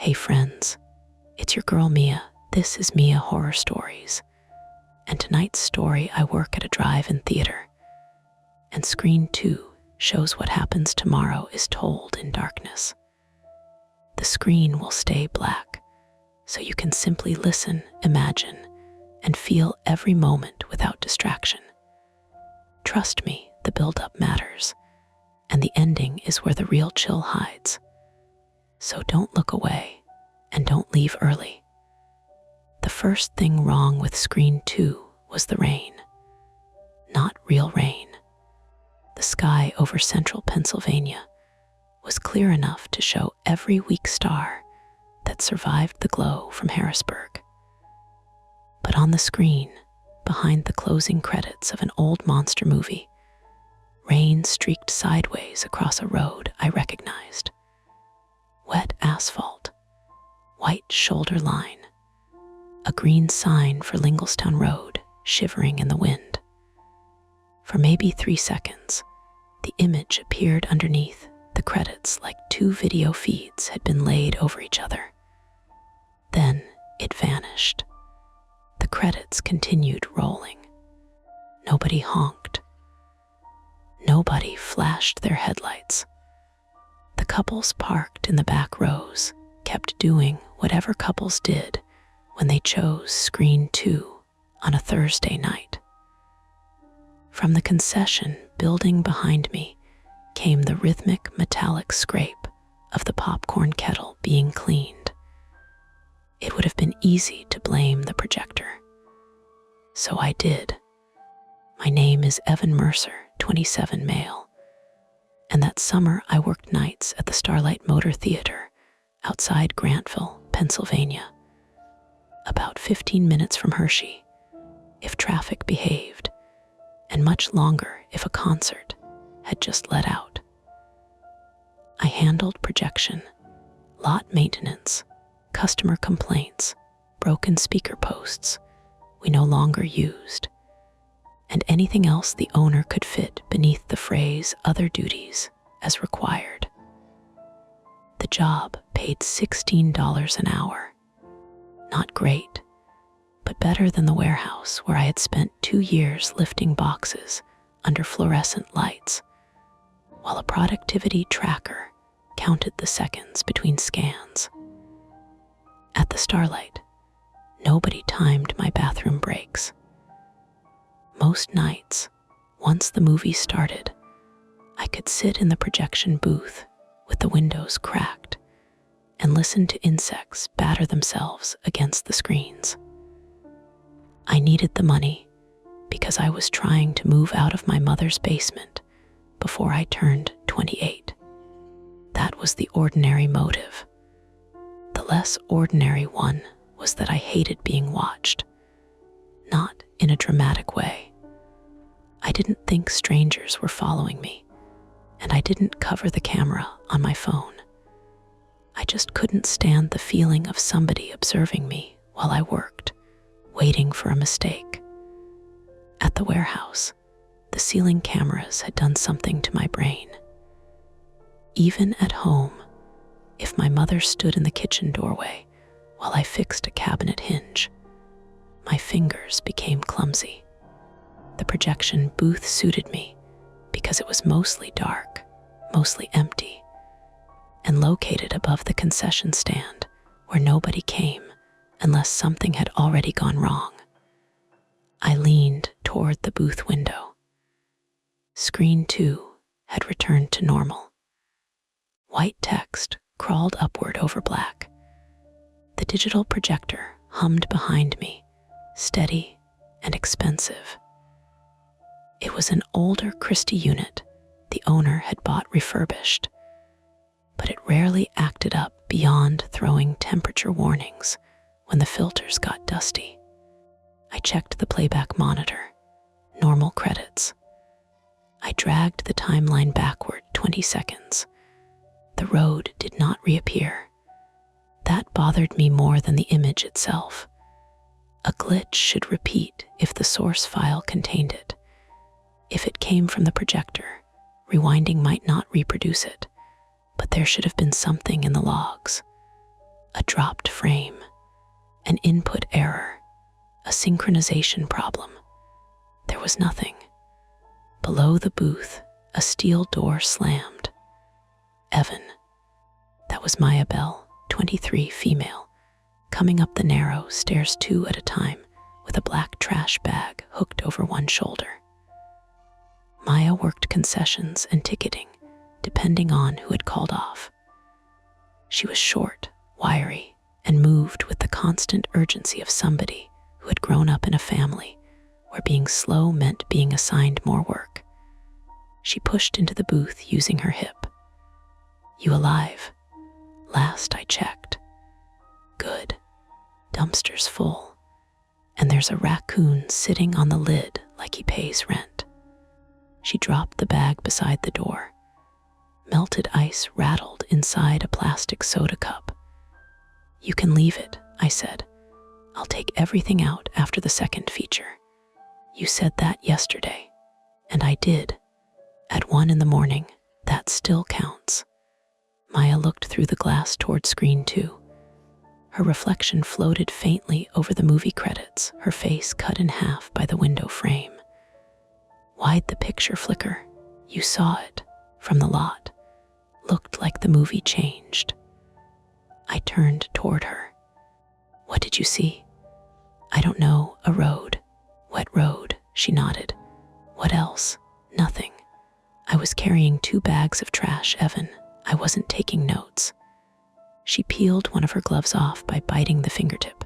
Hey friends, it's your girl Mia. This is Mia Horror Stories. And tonight's story, I work at a drive-in theater. And screen 2 shows what happens tomorrow is told in darkness. The screen will stay black, so you can simply listen, imagine, and feel every moment without distraction. Trust me, the build-up matters, and the ending is where the real chill hides. So don't look away, and don't leave early. The first thing wrong with screen 2 was the rain. Not real rain. The sky over central Pennsylvania was clear enough to show every weak star that survived the glow from Harrisburg. But on the screen, behind the closing credits of an old monster movie, rain streaked sideways across a road I recognized. Wet asphalt, white shoulder line, a green sign for Linglestown Road shivering in the wind. For maybe 3 seconds, the image appeared underneath the credits like 2 video feeds had been laid over each other. Then it vanished. The credits continued rolling. Nobody honked. Nobody flashed their headlights. The couples parked in the back rows kept doing whatever couples did when they chose screen 2 on a Thursday night. From the concession building behind me came the rhythmic metallic scrape of the popcorn kettle being cleaned. It would have been easy to blame the projector. So I did. My name is Evan Mercer, 27 male. And that summer I worked nights at the Starlight Motor Theater outside Grantville, Pennsylvania. About 15 minutes from Hershey, if traffic behaved, and much longer if a concert had just let out. I handled projection, lot maintenance, customer complaints, broken speaker posts we no longer used, and anything else the owner could fit beneath the phrase other duties as required. The job paid $16 an hour. Not great, but better than the warehouse where I had spent 2 years lifting boxes under fluorescent lights, while a productivity tracker counted the seconds between scans. At the Starlight, nobody timed my bathroom breaks. Most nights, once the movie started, I could sit in the projection booth with the windows cracked and listen to insects batter themselves against the screens. I needed the money because I was trying to move out of my mother's basement before I turned 28. That was the ordinary motive. The less ordinary one was that I hated being watched, not in a dramatic way. I didn't think strangers were following me, and I didn't cover the camera on my phone. I just couldn't stand the feeling of somebody observing me while I worked, waiting for a mistake. At the warehouse, the ceiling cameras had done something to my brain. Even at home, if my mother stood in the kitchen doorway while I fixed a cabinet hinge, my fingers became clumsy. The projection booth suited me because it was mostly dark, mostly empty, and located above the concession stand where nobody came unless something had already gone wrong. I leaned toward the booth window. Screen 2 had returned to normal. White text crawled upward over black. The digital projector hummed behind me, steady and expensive. It was an older Christie unit the owner had bought refurbished, but it rarely acted up beyond throwing temperature warnings when the filters got dusty. I checked the playback monitor, normal credits. I dragged the timeline backward 20 seconds. The road did not reappear. That bothered me more than the image itself. A glitch should repeat if the source file contained it. If it came from the projector, rewinding might not reproduce it, but there should have been something in the logs. A dropped frame, an input error, a synchronization problem. There was nothing. Below the booth, a steel door slammed. Evan. That was Maya Bell, 23, female, coming up the narrow stairs 2 at a time with a black trash bag hooked over one shoulder. Maya worked concessions and ticketing, depending on who had called off. She was short, wiry, and moved with the constant urgency of somebody who had grown up in a family where being slow meant being assigned more work. She pushed into the booth using her hip. "You alive? Last I checked." "Good. Dumpster's full. And there's a raccoon sitting on the lid like he pays rent." She dropped the bag beside the door. Melted ice rattled inside a plastic soda cup. "You can leave it," I said. "I'll take everything out after the second feature. You said that yesterday." And I did. At 1 a.m, that still counts. Maya looked through the glass toward screen 2. Her reflection floated faintly over the movie credits, her face cut in half by the window frame. "Why'd the picture flicker?" "You saw it. From the lot. Looked like the movie changed." I turned toward her. "What did you see?" "I don't know. A road. Wet road," she nodded. "What else?" "Nothing. I was carrying 2 bags of trash, Evan. I wasn't taking notes." She peeled one of her gloves off by biting the fingertip.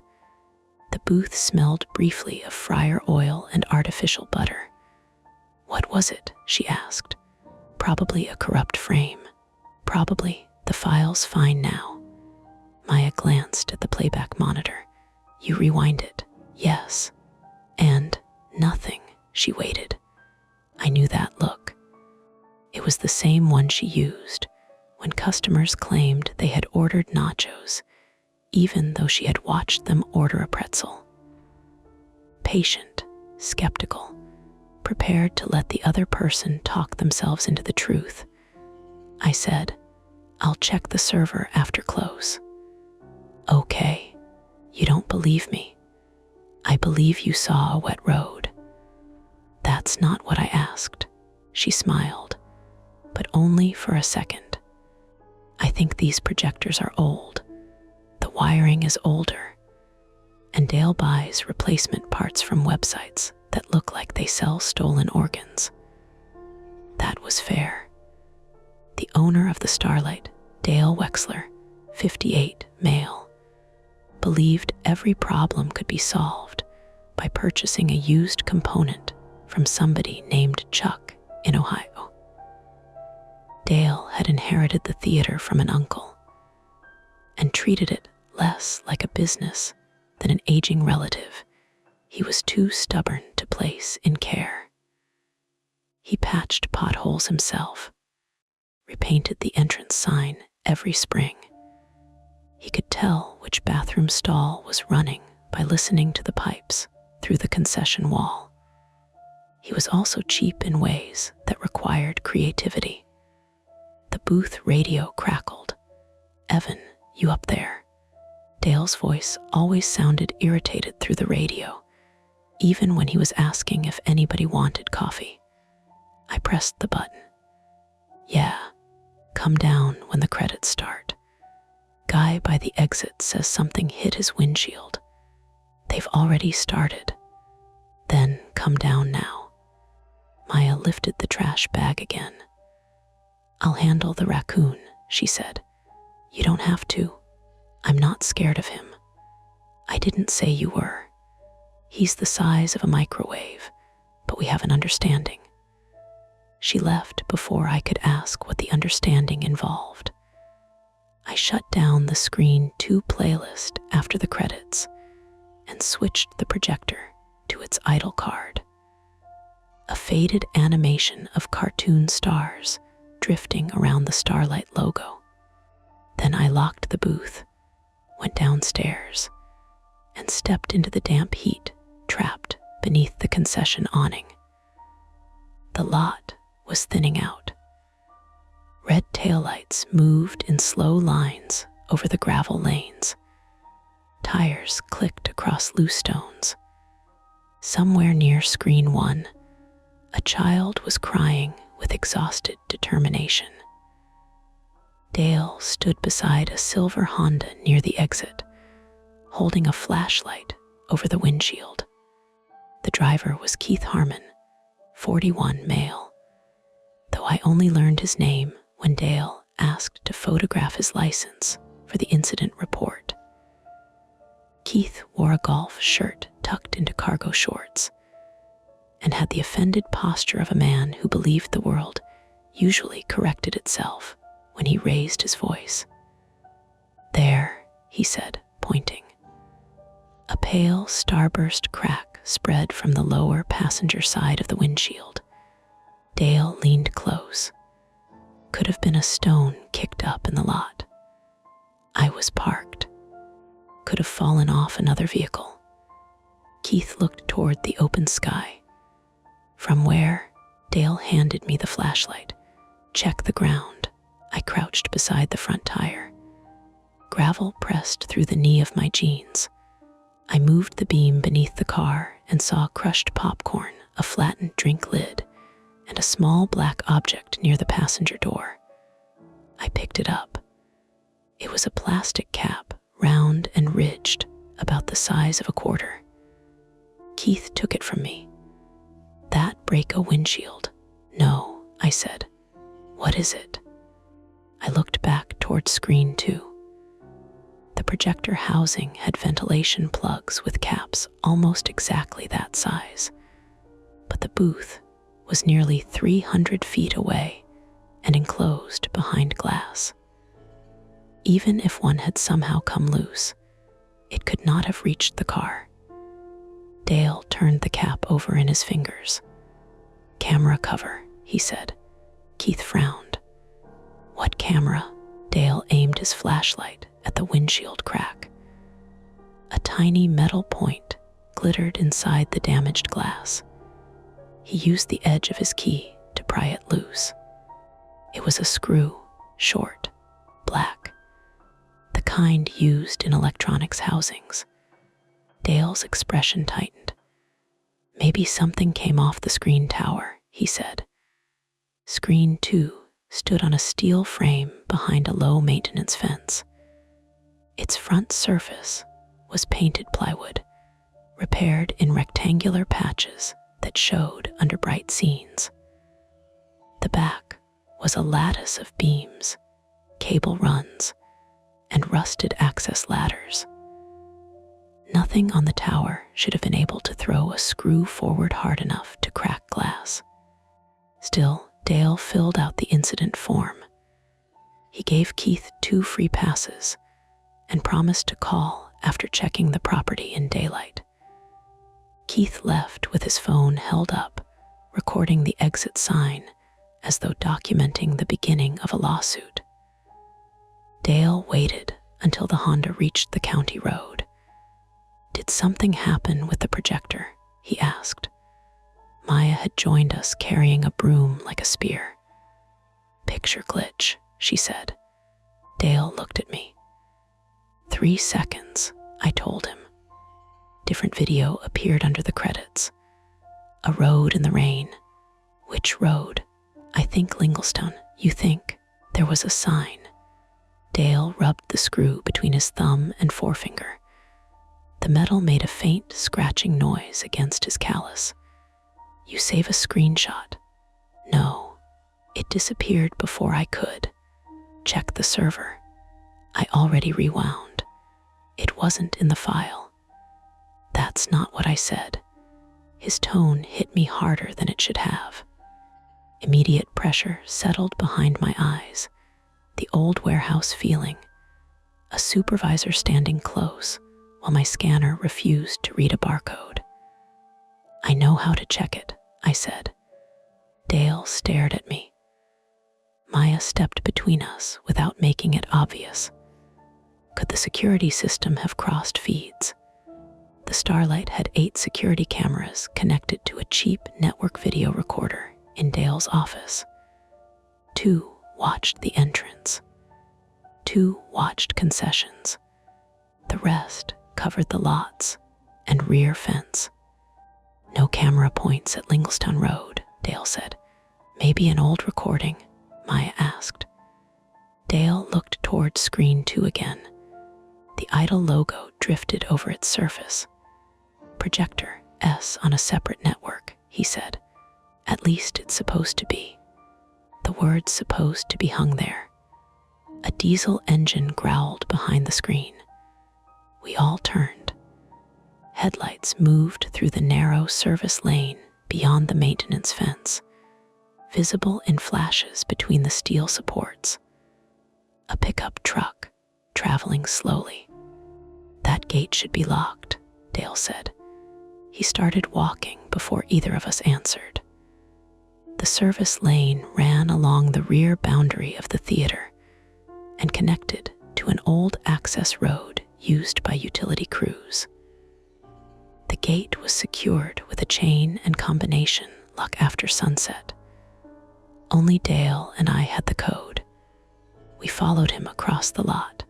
The booth smelled briefly of fryer oil and artificial butter. "What was it?" she asked. "Probably a corrupt frame." "Probably. The file's fine now." Maya glanced at the playback monitor. "You rewind it." "Yes." "And nothing." She waited. I knew that look. It was the same one she used when customers claimed they had ordered nachos, even though she had watched them order a pretzel. Patient, skeptical, prepared to let the other person talk themselves into the truth. I said, "I'll check the server after close." "Okay, you don't believe me." "I believe you saw a wet road." "That's not what I asked." She smiled, but only for a second. "I think these projectors are old. The wiring is older. And Dale buys replacement parts from websites that look like they sell stolen organs." That was fair. The owner of the Starlight, Dale Wexler, 58, male, believed every problem could be solved by purchasing a used component from somebody named Chuck in Ohio. Dale had inherited the theater from an uncle and treated it less like a business than an aging relative he was too stubborn to place in care. He patched potholes himself, repainted the entrance sign every spring. He could tell which bathroom stall was running by listening to the pipes through the concession wall. He was also cheap in ways that required creativity. The booth radio crackled. "Evan, you up there?" Dale's voice always sounded irritated through the radio, even when he was asking if anybody wanted coffee. I pressed the button. "Yeah, come down when the credits start. Guy by the exit says something hit his windshield. They've already started. Then come down now." Maya lifted the trash bag again. "I'll handle the raccoon," she said. "You don't have to. I'm not scared of him." "I didn't say you were. He's the size of a microwave, but we have an understanding." She left before I could ask what the understanding involved. I shut down the Screen 2 playlist after the credits and switched the projector to its idle card. A faded animation of cartoon stars drifting around the Starlight logo. Then I locked the booth, went downstairs, and stepped into the damp heat trapped beneath the concession awning. The lot was thinning out. Red taillights moved in slow lines over the gravel lanes. Tires clicked across loose stones. Somewhere near screen 1, a child was crying with exhausted determination. Dale stood beside a silver Honda near the exit, holding a flashlight over the windshield. The driver was Keith Harmon, 41, male, though I only learned his name when Dale asked to photograph his license for the incident report. Keith wore a golf shirt tucked into cargo shorts and had the offended posture of a man who believed the world usually corrected itself when he raised his voice. "There," he said, pointing. A pale starburst crack spread from the lower passenger side of the windshield. Dale leaned close. Could have been a stone kicked up in the lot. I was parked. Could have fallen off another vehicle. Keith looked toward the open sky. From where? Dale handed me the flashlight. "Check the ground." I crouched beside the front tire. Gravel pressed through the knee of my jeans. I moved the beam beneath the car and saw crushed popcorn, a flattened drink lid, and a small black object near the passenger door. I picked it up. It was a plastic cap, round and ridged, about the size of a quarter. Keith took it from me. "That break a windshield?" "No," I said. "What is it?" I looked back toward screen 2. The projector housing had ventilation plugs with caps almost exactly that size, but the booth was nearly 300 feet away and enclosed behind glass. Even if one had somehow come loose, it could not have reached the car. Dale turned the cap over in his fingers. "Camera cover," he said. Keith frowned. "What camera?" Dale aimed his flashlight at the windshield crack. A tiny metal point glittered inside the damaged glass. He used the edge of his key to pry it loose. It was a screw, short, black, the kind used in electronics housings. Dale's expression tightened. "Maybe something came off the screen tower," he said. Screen 2 stood on a steel frame behind a low-maintenance fence. Its front surface was painted plywood, repaired in rectangular patches that showed under bright scenes. The back was a lattice of beams, cable runs, and rusted access ladders. Nothing on the tower should have been able to throw a screw forward hard enough to crack glass. Still, Dale filled out the incident form. He gave Keith 2 free passes and promised to call after checking the property in daylight. Keith left with his phone held up, recording the exit sign as though documenting the beginning of a lawsuit. Dale waited until the Honda reached the county road. "Did something happen with the projector?" he asked. Maya had joined us carrying a broom like a spear. "Picture glitch," she said. Dale looked at me. 3 seconds, I told him. Different video appeared under the credits. A road in the rain. "Which road?" "I think Linglestone." "You think?" There was a sign. Dale rubbed the screw between his thumb and forefinger. The metal made a faint scratching noise against his callus. "You save a screenshot." "No, it disappeared before I could. Check the server." I already rewound. It wasn't in the file. "That's not what I said." His tone hit me harder than it should have. Immediate pressure settled behind my eyes, the old warehouse feeling, a supervisor standing close while my scanner refused to read a barcode. "I know how to check it," I said. Dale stared at me. Maya stepped between us without making it obvious. Could the security system have crossed feeds? The Starlight had 8 security cameras connected to a cheap network video recorder in Dale's office. 2 watched the entrance. 2 watched concessions. The rest covered the lots and rear fence. No camera points at Linglestown Road, Dale said. Maybe an old recording, Maya asked. Dale looked toward screen 2 again. The idol logo drifted over its surface. Projector S on a separate network, he said. At least it's supposed to be. The words supposed to be hung there. A diesel engine growled behind the screen. We all turned. Headlights moved through the narrow service lane beyond the maintenance fence, visible in flashes between the steel supports. A pickup truck traveling slowly. That gate should be locked, Dale said. He started walking before either of us answered. The service lane ran along the rear boundary of the theater and connected to an old access road used by utility crews. The gate was secured with a chain and combination lock after sunset. Only Dale and I had the code. We followed him across the lot.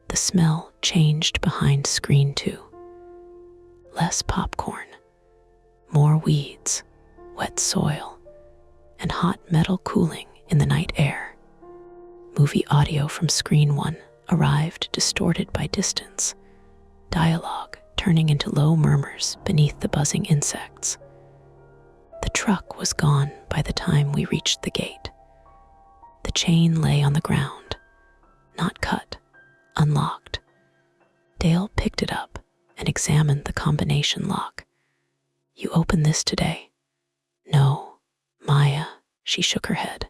The smell changed behind screen 2. Less popcorn, more weeds, wet soil, and hot metal cooling in the night air. Movie audio from screen 1 arrived distorted by distance, dialogue turning into low murmurs beneath the buzzing insects. The truck was gone by the time we reached the gate. The chain lay on the ground, not cut, unlocked. Dale picked it up and examined the combination lock. You opened this today? No, Maya, she shook her head.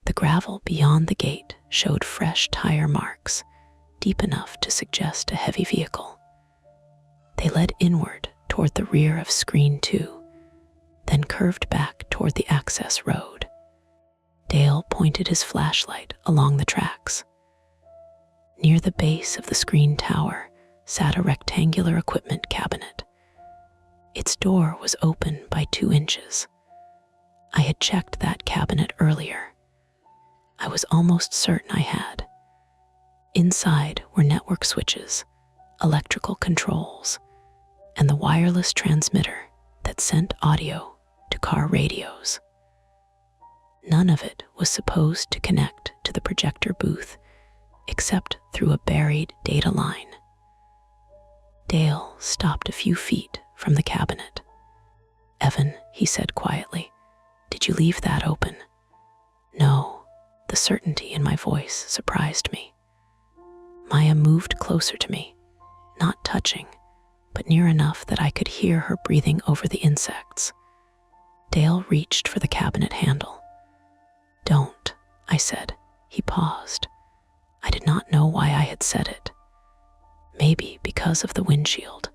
The gravel beyond the gate showed fresh tire marks, deep enough to suggest a heavy vehicle. They led inward toward the rear of screen 2, then curved back toward the access road. Dale pointed his flashlight along the tracks. Near the base of the screen tower sat a rectangular equipment cabinet. Its door was open by 2 inches. I had checked that cabinet earlier. I was almost certain I had. Inside were network switches, electrical controls, and the wireless transmitter that sent audio to car radios. None of it was supposed to connect to the projector booth except through a buried data line. Dale stopped a few feet from the cabinet. Evan, he said quietly, did you leave that open? No, the certainty in my voice surprised me. Maya moved closer to me, not touching, but near enough that I could hear her breathing over the insects. Dale reached for the cabinet handle. Don't, I said. He paused. I did not know why I had said it. Maybe because of the windshield.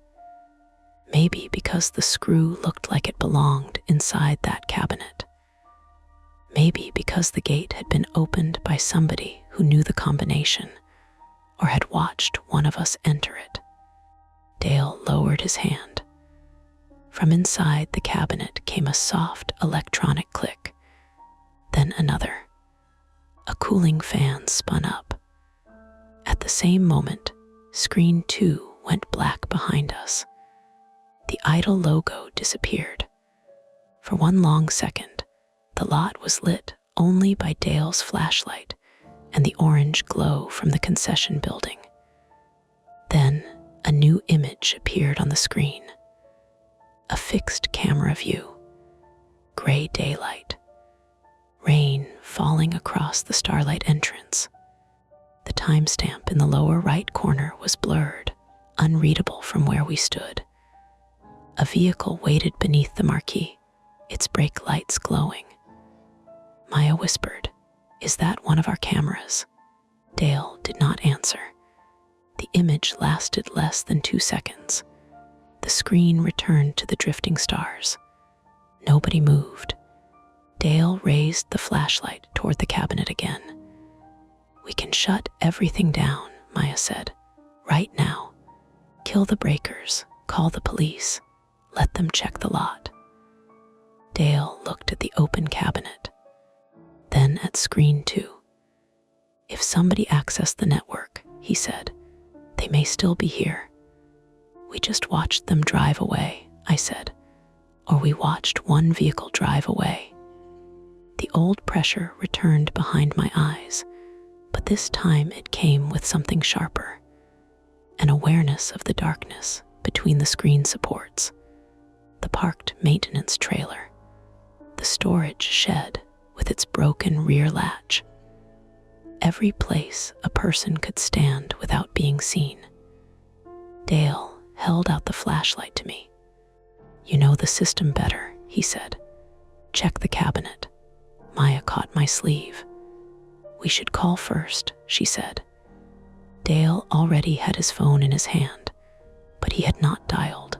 Maybe because the screw looked like it belonged inside that cabinet. Maybe because the gate had been opened by somebody who knew the combination or had watched one of us enter it. Dale lowered his hand. From inside the cabinet came a soft electronic click, then another. A cooling fan spun up. At the same moment, screen 2 went black behind us. The idol logo disappeared. For one long second, the lot was lit only by Dale's flashlight and the orange glow from the concession building. Then a new image appeared on the screen. A fixed camera view. Gray daylight. Rain falling across the starlight entrance. The timestamp in the lower right corner was blurred, unreadable from where we stood. A vehicle waited beneath the marquee, its brake lights glowing. Maya whispered, "Is that one of our cameras?" Dale did not answer. The image lasted less than 2 seconds. The screen returned to the drifting stars. Nobody moved. Dale raised the flashlight toward the cabinet again. "We can shut everything down," Maya said. "Right now. Kill the breakers, call the police, let them check the lot." Dale looked at the open cabinet, then at screen 2. If somebody accessed the network, he said, they may still be here. We just watched them drive away, I said, or we watched one vehicle drive away. The old pressure returned behind my eyes, but this time it came with something sharper, an awareness of the darkness between the screen supports, the parked maintenance trailer, the storage shed with its broken rear latch. Every place a person could stand without being seen. Dale held out the flashlight to me. You know the system better, he said. Check the cabinet. Maya caught my sleeve. We should call first, she said. Dale already had his phone in his hand, but he had not dialed.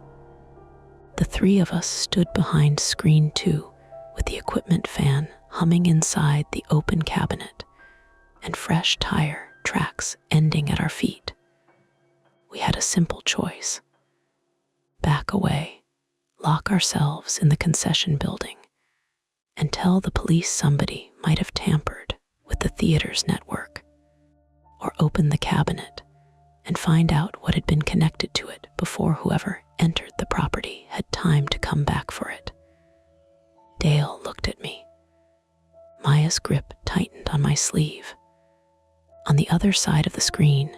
The three of us stood behind screen 2 with the equipment fan humming inside the open cabinet and fresh tire tracks ending at our feet. We had a simple choice. Back away, lock ourselves in the concession building, and tell the police somebody might have tampered with the theater's network, or open the cabinet and find out what had been connected to it before whoever entered the property had time to come back for it. Dale looked at me. Maya's grip tightened on my sleeve. On the other side of the screen,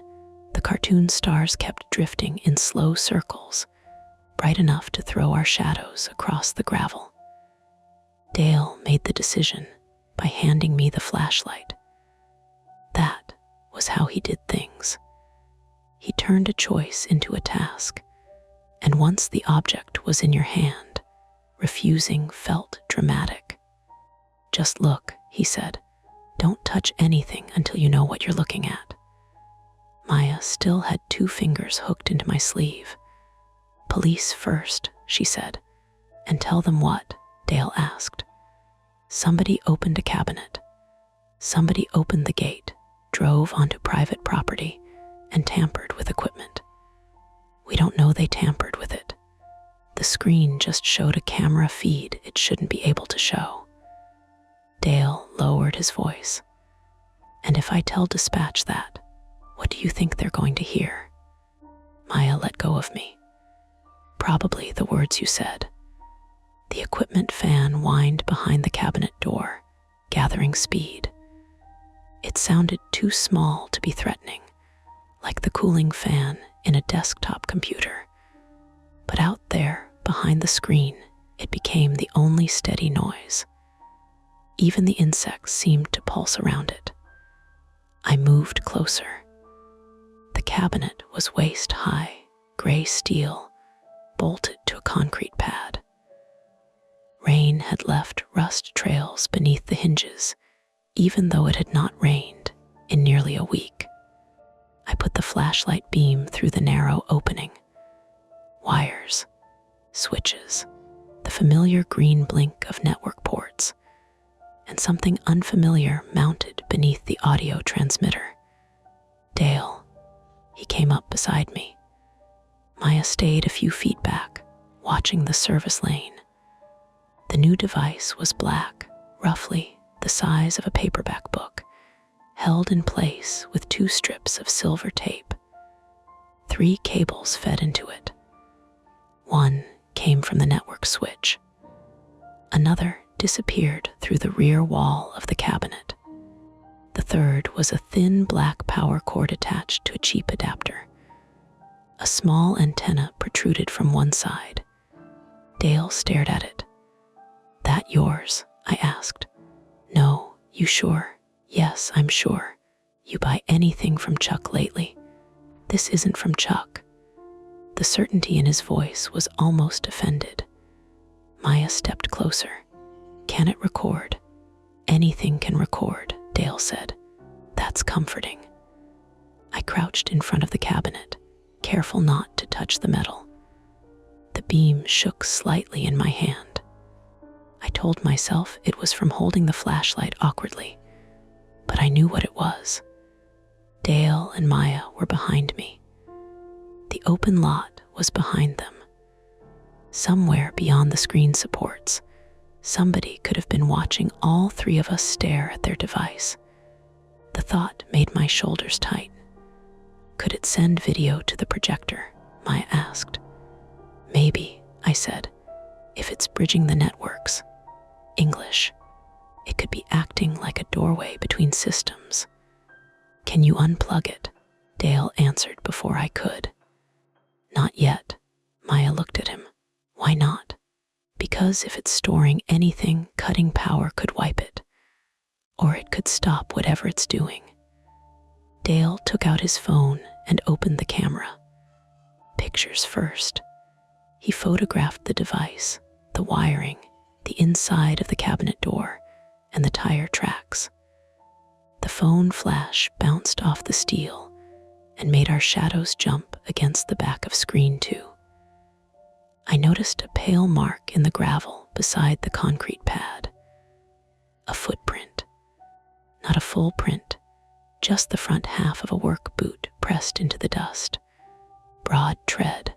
the cartoon stars kept drifting in slow circles, bright enough to throw our shadows across the gravel. Dale made the decision by handing me the flashlight. That was how he did things. He turned a choice into a task, and once the object was in your hand, refusing felt dramatic. Just look, he said. Don't touch anything until you know what you're looking at. Maya still had 2 fingers hooked into my sleeve. Police first, she said. And tell them what? Dale asked. Somebody opened a cabinet. Somebody opened the gate, drove onto private property, and tampered with equipment. We don't know they tampered with it. The screen just showed a camera feed it shouldn't be able to show. Dale lowered his voice. And if I tell dispatch that, what do you think they're going to hear? Maya let go of me. Probably the words you said. The equipment fan whined behind the cabinet door, gathering speed. It sounded too small to be threatening, like the cooling fan in a desktop computer. But out there, behind the screen, it became the only steady noise. Even the insects seemed to pulse around it. I moved closer. The cabinet was waist-high, gray steel, bolted to a concrete pad. Rain had left rust trails beneath the hinges, even though it had not rained in nearly a week. I put the flashlight beam through the narrow opening. Wires, switches, the familiar green blink of network ports, and something unfamiliar mounted beneath the audio transmitter. Dale. He came up beside me. Maya stayed a few feet back, watching the service lane. The new device was black, roughly the size of a paperback book, held in place with 2 strips of silver tape. 3 cables fed into it. One came from the network switch. Another disappeared through the rear wall of the cabinet. The third was a thin black power cord attached to a cheap adapter. A small antenna protruded from one side. Dale stared at it. That yours? I asked. No, you sure? Yes, I'm sure. You buy anything from Chuck lately? This isn't from Chuck. The certainty in his voice was almost offended. Maya stepped closer. Can it record? Anything can record, Dale said. That's comforting. I crouched in front of the cabinet, careful not to touch the metal. The beam shook slightly in my hand. I told myself it was from holding the flashlight awkwardly, but I knew what it was. Dale and Maya were behind me. The open lot was behind them. Somewhere beyond the screen supports, somebody could have been watching all 3 of us stare at their device. The thought made my shoulders tight. Could it send video to the projector? Maya asked. Maybe, I said, if it's bridging the networks. English. It could be acting like a doorway between systems. Can you unplug it? Dale answered before I could. Not yet. Maya looked at him. Why not? Because if it's storing anything, cutting power could wipe it. Or it could stop whatever it's doing. Dale took out his phone and opened the camera. Pictures first. He photographed the device, the wiring, the inside of the cabinet door, and the tire tracks. The phone flash bounced off the steel and made our shadows jump against the back of screen 2. I noticed a pale mark in the gravel beside the concrete pad. A footprint. Not a full print, just the front half of a work boot pressed into the dust. Broad tread.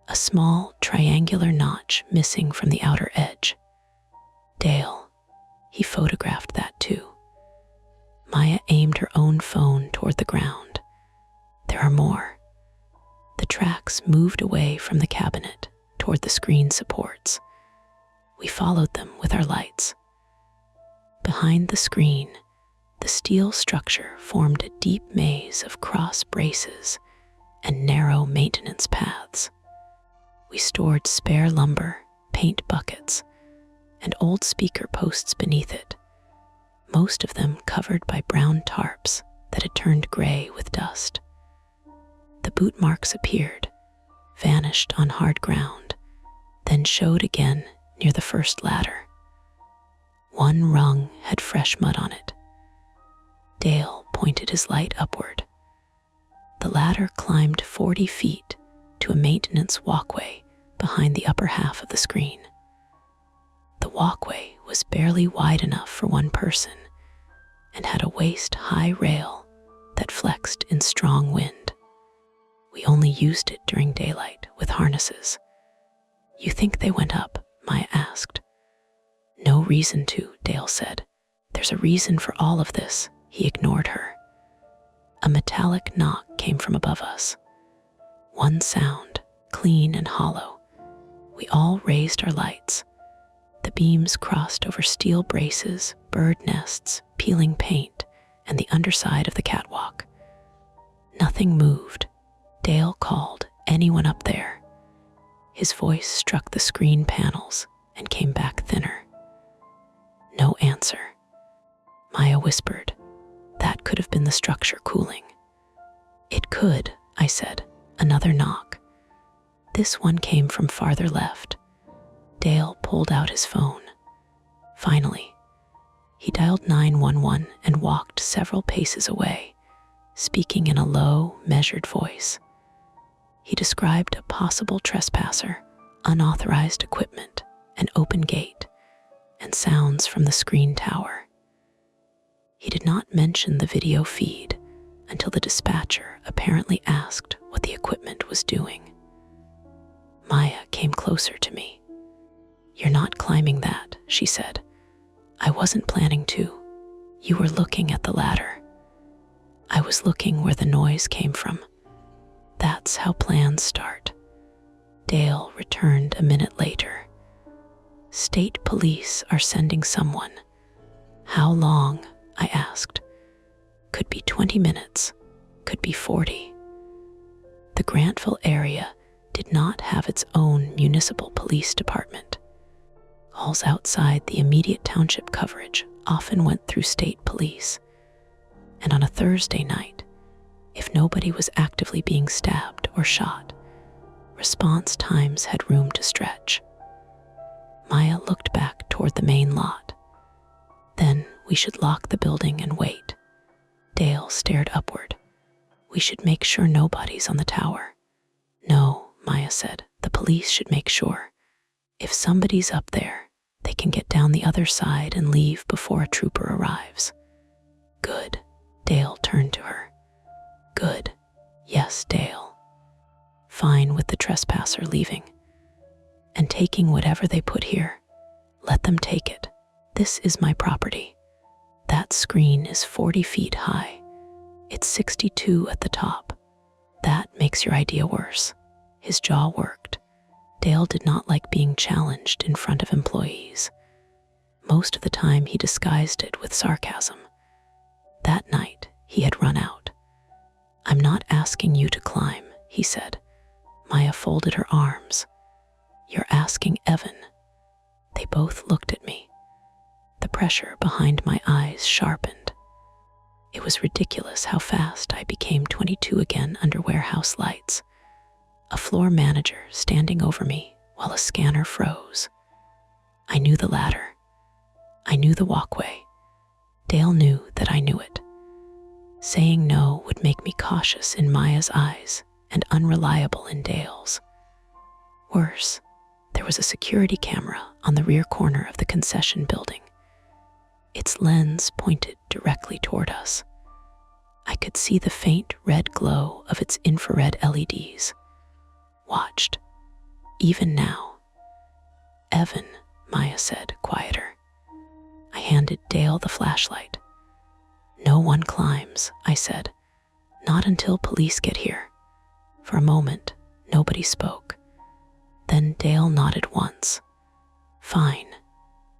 A small triangular notch missing from the outer edge. Dale. He photographed that too. Maya aimed her own phone toward the ground. There are more. The tracks moved away from the cabinet toward the screen supports. We followed them with our lights. Behind the screen, the steel structure formed a deep maze of cross braces and narrow maintenance paths. We stored spare lumber, paint buckets, and old speaker posts beneath it, most of them covered by brown tarps that had turned gray with dust. The boot marks appeared, vanished on hard ground, then showed again near the first ladder. One rung had fresh mud on it. Dale pointed his light upward. The ladder climbed 40 feet to a maintenance walkway behind the upper half of the screen. The walkway was barely wide enough for one person and had a waist-high rail that flexed in strong wind. We only used it during daylight with harnesses. You think they went up? Maya asked. No reason to, Dale said. There's a reason for all of this. He ignored her. A metallic knock came from above us. One sound, clean and hollow. We all raised our lights. The beams crossed over steel braces, bird nests, peeling paint, and the underside of the catwalk. Nothing moved. Dale called, anyone up there? His voice struck the screen panels and came back thinner. No answer. Maya whispered, that could have been the structure cooling. It could, I said. Another knock. This one came from farther left. Dale pulled out his phone. Finally, he dialed 911 and walked several paces away, speaking in a low, measured voice. He described a possible trespasser, unauthorized equipment, an open gate, and sounds from the screen tower. He did not mention the video feed until the dispatcher apparently asked what the equipment was doing. Maya came closer to me. You're not climbing that, she said. I wasn't planning to. You were looking at the ladder. I was looking where the noise came from. That's how plans start. Dale returned a minute later. State police are sending someone. How long? I asked. Could be 20 minutes, could be 40. The Grantville area did not have its own municipal police department. Calls outside the immediate township coverage often went through state police. And on a Thursday night, if nobody was actively being stabbed or shot, response times had room to stretch. Maya looked back toward the main lot. Then we should lock the building and wait. Dale stared upward. We should make sure nobody's on the tower. No, Maya said, the police should make sure. If somebody's up there, they can get down the other side and leave before a trooper arrives. Good. Dale turned to her. Good. Yes, Dale. Fine with the trespasser leaving. And taking whatever they put here. Let them take it. This is my property. That screen is 40 feet high. It's 62 at the top. That makes your idea worse. His jaw worked. Dale did not like being challenged in front of employees. Most of the time, he disguised it with sarcasm. That night, he had run out. "I'm not asking you to climb," he said. Maya folded her arms. "You're asking Evan." They both looked at me. The pressure behind my eyes sharpened. It was ridiculous how fast I became 22 again under warehouse lights. A floor manager standing over me while a scanner froze. I knew the ladder. I knew the walkway. Dale knew that I knew it. Saying no would make me cautious in Maya's eyes and unreliable in Dale's. Worse, there was a security camera on the rear corner of the concession building. Its lens pointed directly toward us. I could see the faint red glow of its infrared LEDs. Watched. Even now. "Evan," Maya said, quieter. I handed Dale the flashlight. "No one climbs," I said. "Not until police get here." For a moment, nobody spoke. Then Dale nodded once. "Fine."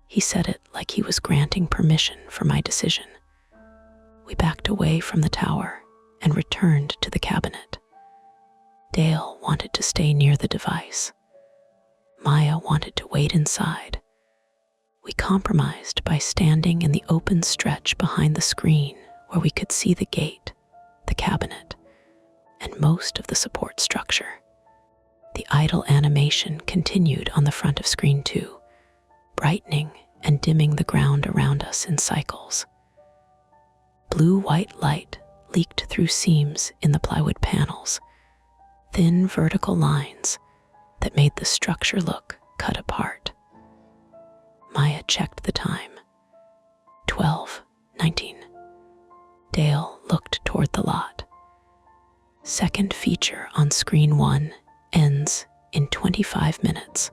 He said it like he was granting permission for my decision. We backed away from the tower and returned to the cabinet. Dale wanted to stay near the device. Maya wanted to wait inside. We compromised by standing in the open stretch behind the screen where we could see the gate, the cabinet, and most of the support structure. The idle animation continued on the front of screen 2, brightening and dimming the ground around us in cycles. Blue-white light leaked through seams in the plywood panels, thin vertical lines that made the structure look cut apart. Maya checked the time. 12:19. Dale looked toward the lot. Second feature on screen 1 ends in 25 minutes.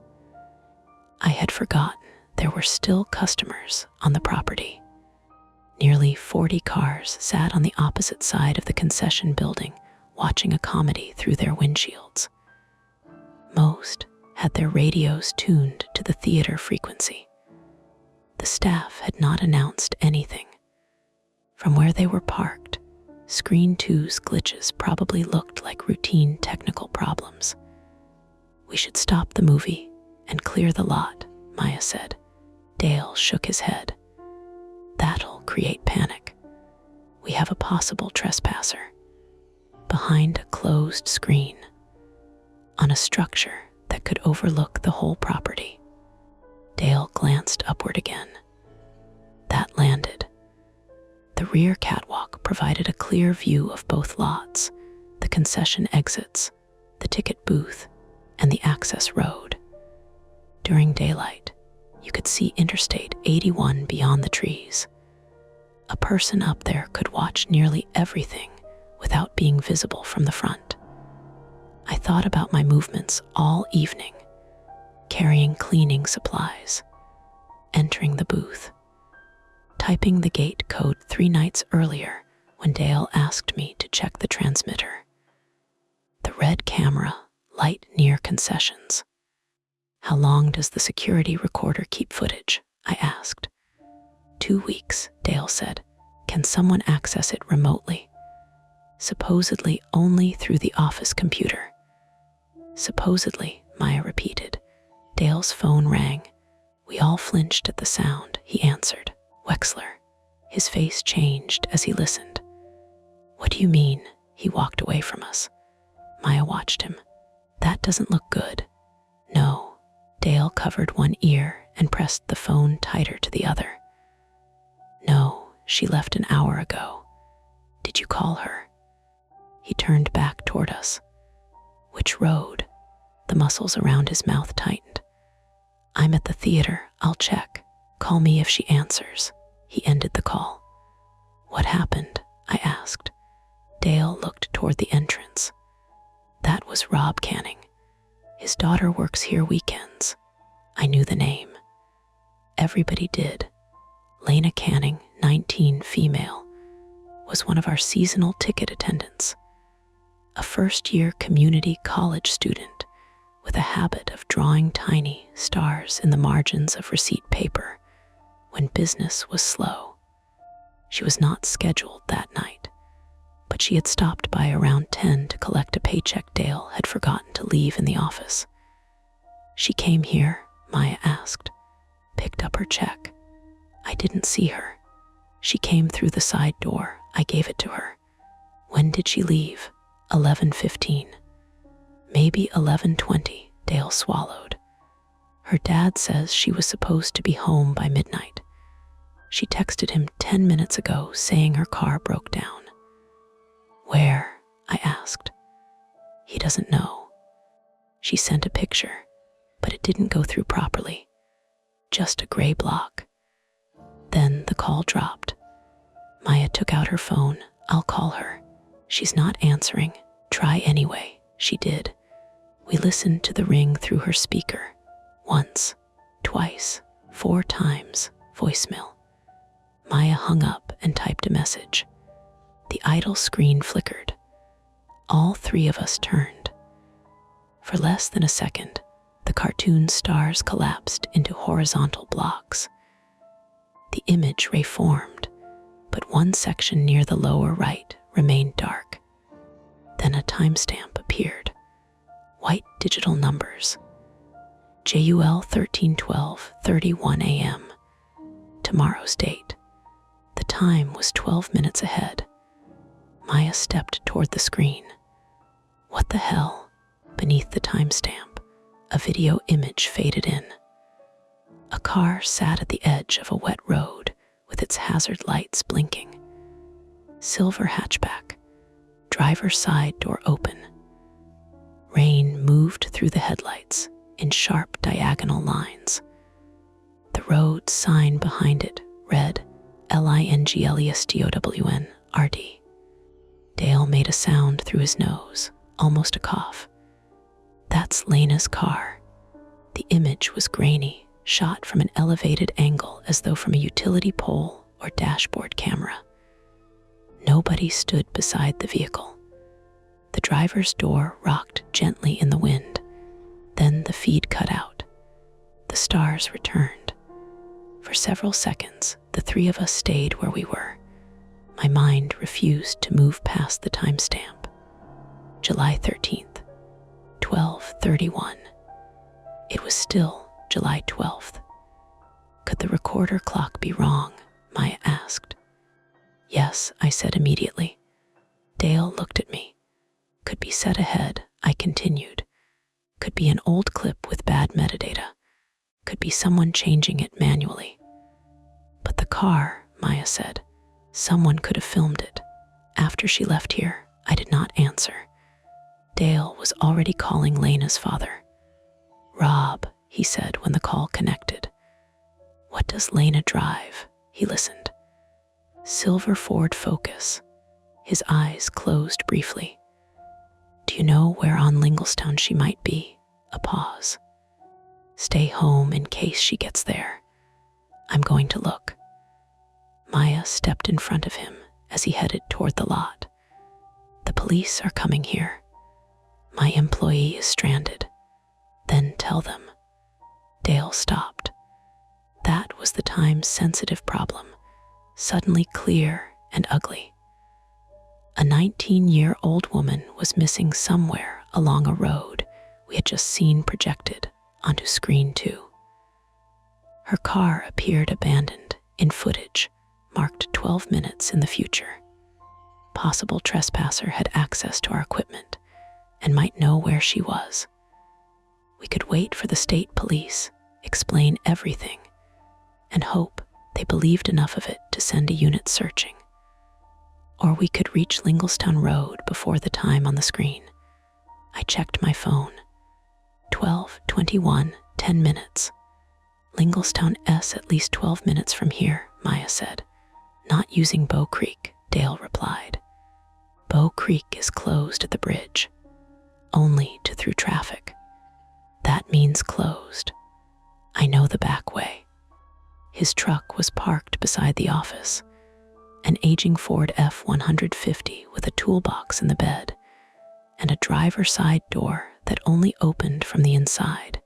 I had forgotten there were still customers on the property. Nearly 40 cars sat on the opposite side of the concession building, watching a comedy through their windshields. Most had their radios tuned to the theater frequency. The staff had not announced anything. From where they were parked, Screen 2's glitches probably looked like routine technical problems. "We should stop the movie and clear the lot," Maya said. Dale shook his head. "That'll create panic. We have a possible trespasser behind a closed screen on a structure that could overlook the whole property." Dale glanced upward again. That landed. The rear catwalk provided a clear view of both lots, the concession exits, the ticket booth, and the access road. During daylight, you could see Interstate 81 beyond the trees. A person up there could watch nearly everything without being visible from the front. I thought about my movements all evening, carrying cleaning supplies, entering the booth, typing the gate code 3 nights earlier when Dale asked me to check the transmitter. The red camera, light near concessions. "How long does the security recorder keep footage?" I asked. 2 weeks, Dale said. "Can someone access it remotely?" "Supposedly only through the office computer." "Supposedly," Maya repeated. Dale's phone rang. We all flinched at the sound. He answered. "Wexler." His face changed as he listened. "What do you mean?" He walked away from us. Maya watched him. "That doesn't look good." "No." Dale covered one ear and pressed the phone tighter to the other. "No, she left an hour ago." "Did you call her?" He turned back toward us. "Which road?" The muscles around his mouth tightened. "I'm at the theater. I'll check. Call me if she answers." He ended the call. "What happened?" I asked. Dale looked toward the entrance. That was Rob Canning. His daughter works here weekends. I knew the name. Everybody did. Lena Canning, 19 female, was one of our seasonal ticket attendants, a first-year community college student with a habit of drawing tiny stars in the margins of receipt paper when business was slow. She was not scheduled that night, but she had stopped by around 10 to collect a paycheck Dale had forgotten to leave in the office. "She came here?" Maya asked, picked up her check. "I didn't see her. She came through the side door. I gave it to her." "When did she leave?" 11:15. "Maybe 11:20, Dale swallowed. "Her dad says she was supposed to be home by midnight. She texted him 10 minutes ago saying her car broke down." "Where?" I asked. "He doesn't know. She sent a picture, but it didn't go through properly. Just a gray block." Then the call dropped. Maya took out her phone. "I'll call her. She's not answering. Try anyway." She did. We listened to the ring through her speaker. Once, twice, 4 times, voicemail. Maya hung up and typed a message. The idle screen flickered. All 3 of us turned. For less than a second, the cartoon stars collapsed into horizontal blocks. The image reformed, but one section near the lower right remained dark. Then a timestamp appeared. White digital numbers. JUL 13:12:31 a.m. Tomorrow's date. The time was 12 minutes ahead. Maya stepped toward the screen. What the hell? Beneath the timestamp, a video image faded in. A car sat at the edge of a wet road with its hazard lights blinking. Silver hatchback, driver's side door open. Rain moved through the headlights in sharp diagonal lines. The road sign behind it read LINGLESTOWN RD. Dale made a sound through his nose, almost a cough. "That's Lena's car." The image was grainy, shot from an elevated angle as though from a utility pole or dashboard camera. Nobody stood beside the vehicle. The driver's door rocked gently in the wind. Then the feed cut out. The stars returned. For several seconds, the 3 of us stayed where we were. My mind refused to move past the timestamp. July 13th, 12:31. It was still July 12th. Could the recorder clock be wrong? Maya asked. "Yes," I said immediately. Dale looked at me. "Could be set ahead," I continued. "Could be an old clip with bad metadata. Could be someone changing it manually." "But the car," Maya said. "Someone could have filmed it." After she left here, I did not answer. Dale was already calling Lena's father. "Rob," he said when the call connected. "What does Lena drive?" He listened. "Silver Ford Focus." His eyes closed briefly. "Do you know where on Linglestown she might be?" A pause. "Stay home in case she gets there." "I'm going to look." Maya stepped in front of him as he headed toward the lot. "The police are coming here. My employee is stranded. Then tell them." Dale stopped. That was the time-sensitive problem, suddenly clear and ugly. A 19-year-old woman was missing somewhere along a road we had just seen projected onto screen 2. Her car appeared abandoned in footage marked 12 minutes in the future. Possible trespasser had access to our equipment and might know where she was. We could wait for the state police, explain everything, and hope they believed enough of it to send a unit searching. Or we could reach Linglestown Road before the time on the screen. I checked my phone. 12:21, 10 minutes. Linglestown S at least 12 minutes from here, Maya said. Not using Bow Creek, Dale replied. Bow Creek is closed at the bridge, only to through traffic. That means closed. I know the back way. His truck was parked beside the office, an aging Ford F-150 with a toolbox in the bed, and a driver's side door that only opened from the inside.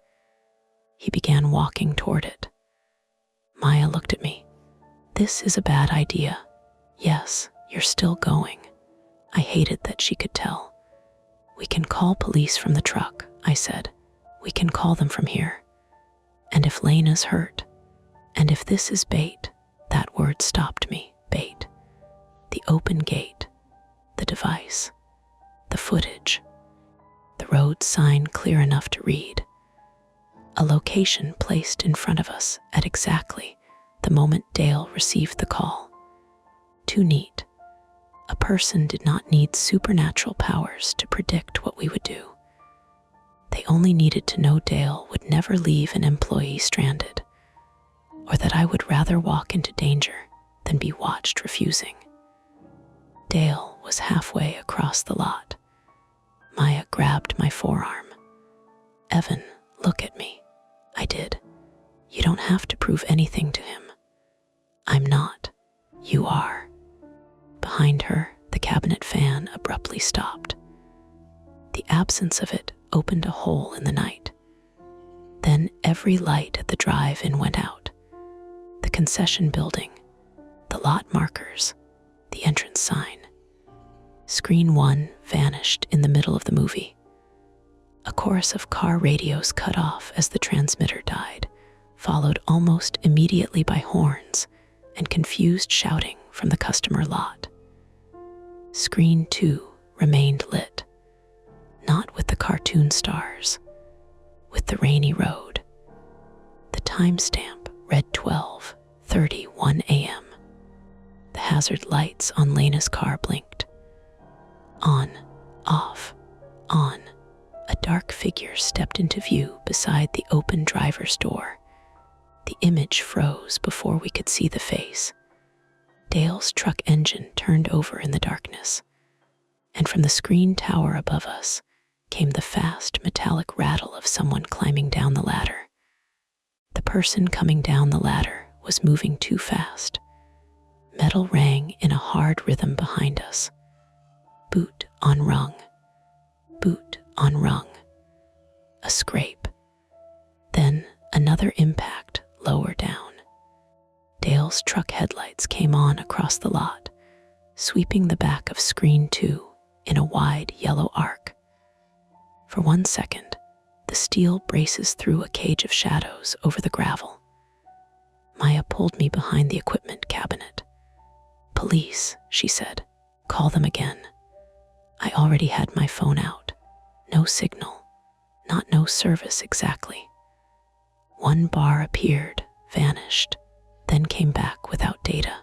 He began walking toward it. Maya looked at me. "This is a bad idea." "Yes, you're still going." I hated that she could tell. "We can call police from the truck," I said. "We can call them from here. And if Lena's hurt, and if this is bait," that word stopped me. Bait. The open gate, the device, the footage, the road sign clear enough to read, a location placed in front of us at exactly the moment Dale received the call. Too neat. A person did not need supernatural powers to predict what we would do. They only needed to know Dale would never leave an employee stranded, or that I would rather walk into danger than be watched refusing. Dale was halfway across the lot. Maya grabbed my forearm. "Evan, look at me." I did. "You don't have to prove anything to him." "I'm not. You are." Behind her, the cabinet fan abruptly stopped. The absence of it opened a hole in the night. Then every light at the drive-in went out. The concession building, the lot markers, the entrance sign. Screen 1 vanished in the middle of the movie. A chorus of car radios cut off as the transmitter died, followed almost immediately by horns and confused shouting from the customer lot. Screen 2 remained lit, not with the cartoon stars, with the rainy road. The timestamp read 12:31 a.m. The hazard lights on Lena's car blinked. On, off, on. A dark figure stepped into view beside the open driver's door. The image froze before we could see the face. Dale's truck engine turned over in the darkness, and from the screen tower above us came the fast metallic rattle of someone climbing down the ladder. The person coming down the ladder was moving too fast. Metal rang in a hard rhythm behind us. Boot on rung. Boot on rung. A scrape. Then another impact lower down. Dale's truck headlights came on across the lot, sweeping the back of screen 2 in a wide yellow arc. For 1 second, the steel braces through a cage of shadows over the gravel. Maya pulled me behind the equipment cabinet. "Police," she said. "Call them again." I already had my phone out. No signal, not no service exactly. One bar appeared, vanished, then came back without data.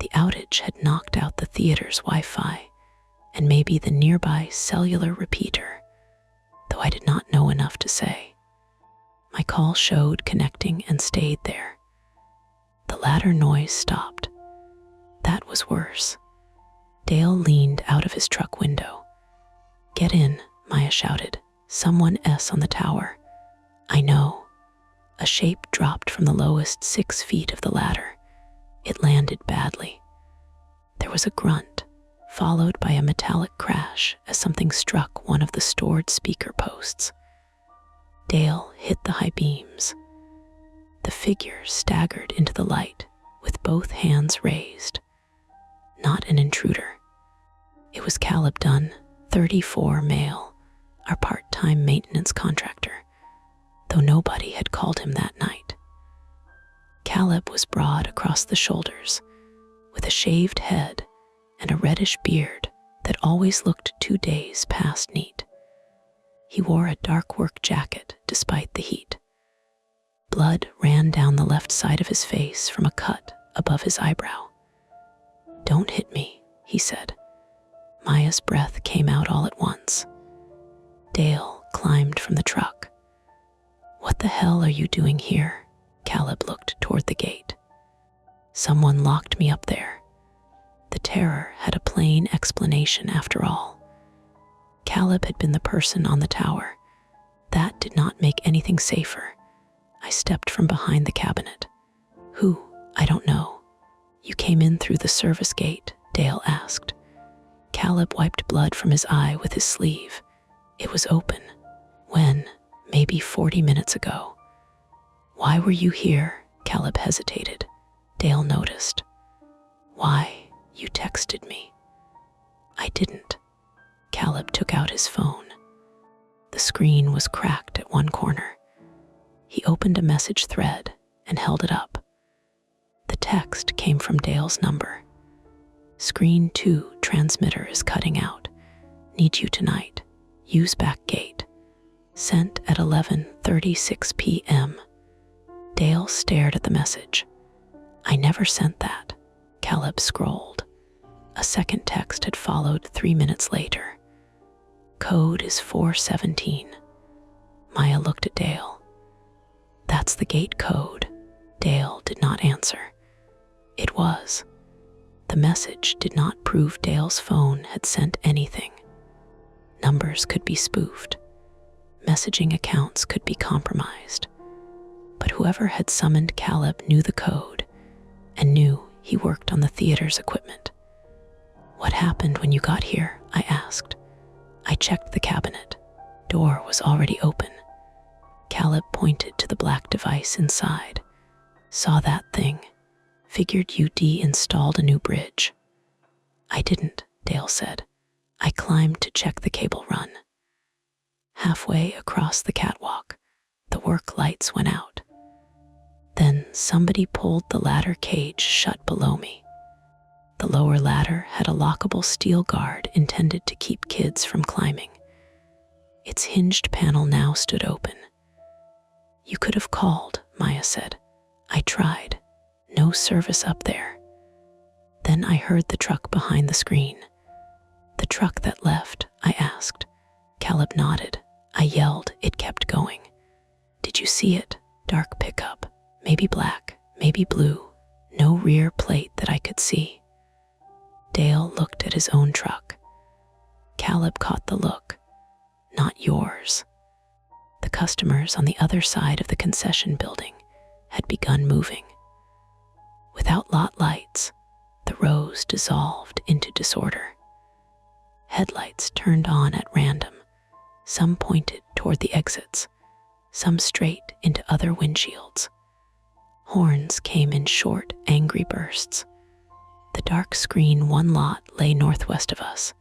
The outage had knocked out the theater's Wi-Fi and maybe the nearby cellular repeater, though I did not know enough to say. My call showed connecting and stayed there. The latter noise stopped. That was worse. Dale leaned out of his truck window. "Get in," Maya shouted. "Someone S on the tower." "I know." A shape dropped from the lowest 6 feet of the ladder. It landed badly. There was a grunt, followed by a metallic crash as something struck one of the stored speaker posts. Dale hit the high beams. The figure staggered into the light with both hands raised. Not an intruder. It was Caleb Dunn, 34, male, our part-time maintenance contractor, though nobody had called him that night. Caleb was broad across the shoulders, with a shaved head and a reddish beard that always looked 2 days past neat. He wore a dark work jacket despite the heat. Blood ran down the left side of his face from a cut above his eyebrow. "Don't hit me," he said. Maya's breath came out all at once. Dale climbed from the truck. "What the hell are you doing here?" Caleb looked toward the gate. "Someone locked me up there." The terror had a plain explanation after all. Caleb had been the person on the tower. That did not make anything safer. I stepped from behind the cabinet. "Who? I don't know." You came in through the service gate, Dale asked. Caleb wiped blood from his eye with his sleeve. It was open. When? Maybe 40 minutes ago. Why were you here? Caleb hesitated. Dale noticed. Why? You texted me. I didn't. Caleb took out his phone. The screen was cracked at one corner. He opened a message thread and held it up. The text came from Dale's number. Screen 2 transmitter is cutting out. Need you tonight. Use back gate. Sent at 11:36 p.m. Dale stared at the message. I never sent that. Caleb scrolled. A second text had followed 3 minutes later. Code is 417. Maya looked at Dale. That's the gate code. Dale did not answer. It was. The message did not prove Dale's phone had sent anything. Numbers could be spoofed. Messaging accounts could be compromised. But whoever had summoned Caleb knew the code and knew he worked on the theater's equipment. What happened when you got here? I asked. I checked the cabinet. Door was already open. Caleb pointed to the black device inside. Saw that thing. Figured you de-installed a new bridge. I didn't, Dale said. I climbed to check the cable run. Halfway across the catwalk, the work lights went out. Then somebody pulled the ladder cage shut below me. The lower ladder had a lockable steel guard intended to keep kids from climbing. Its hinged panel now stood open. You could have called, Maya said. I tried. No service up there. Then I heard the truck behind the screen. The truck that left, I asked. Caleb nodded. I yelled. It kept going. Did you see it? Dark pickup. Maybe black, maybe blue. No rear plate that I could see. Dale looked at his own truck. Caleb caught the look. Not yours. The customers on the other side of the concession building had begun moving. Without lot lights, the rows dissolved into disorder. Headlights turned on at random. Some pointed toward the exits, some straight into other windshields. Horns came in short, angry bursts. The dark screen 1 lot lay northwest of us,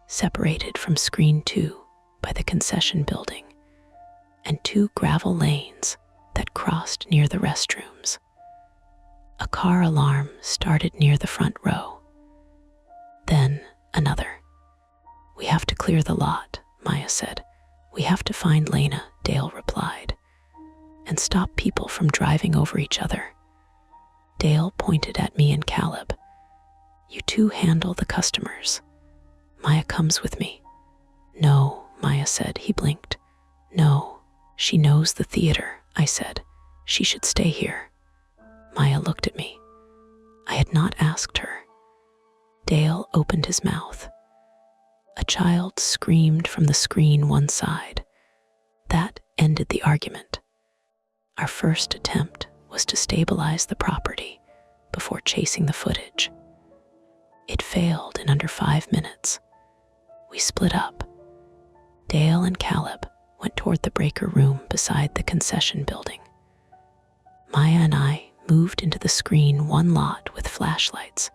separated from screen 2 by the concession building, and 2 gravel lanes that crossed near the restrooms. A car alarm started near the front row. Then another. We have to clear the lot, Maya said. We have to find Lena, Dale replied, and stop people from driving over each other. Dale pointed at me and Caleb. You two handle the customers. Maya comes with me. No, Maya said. He blinked. No, she knows the theater, I said. She should stay here. Maya looked at me. I had not asked her. Dale opened his mouth. A child screamed from the screen one side. That ended the argument. Our first attempt was to stabilize the property before chasing the footage. It failed in under 5 minutes. We split up. Dale and Caleb went toward the breaker room beside the concession building. Maya and I moved into the screen 1 lot with flashlights,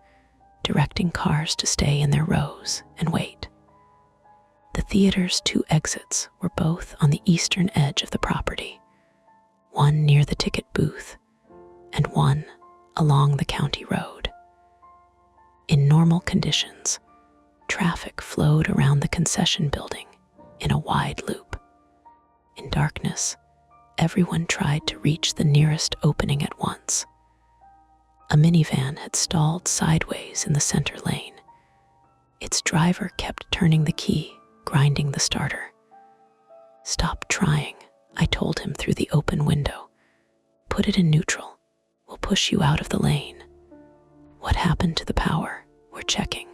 directing cars to stay in their rows and wait. The theater's 2 exits were both on the eastern edge of the property, one near the ticket booth and one along the county road. In normal conditions, traffic flowed around the concession building in a wide loop. In darkness, everyone tried to reach the nearest opening at once. A minivan had stalled sideways in the center lane. Its driver kept turning the key, grinding the starter. Stop trying, I told him through the open window. Put it in neutral. We'll push you out of the lane. What happened to the power? We're checking.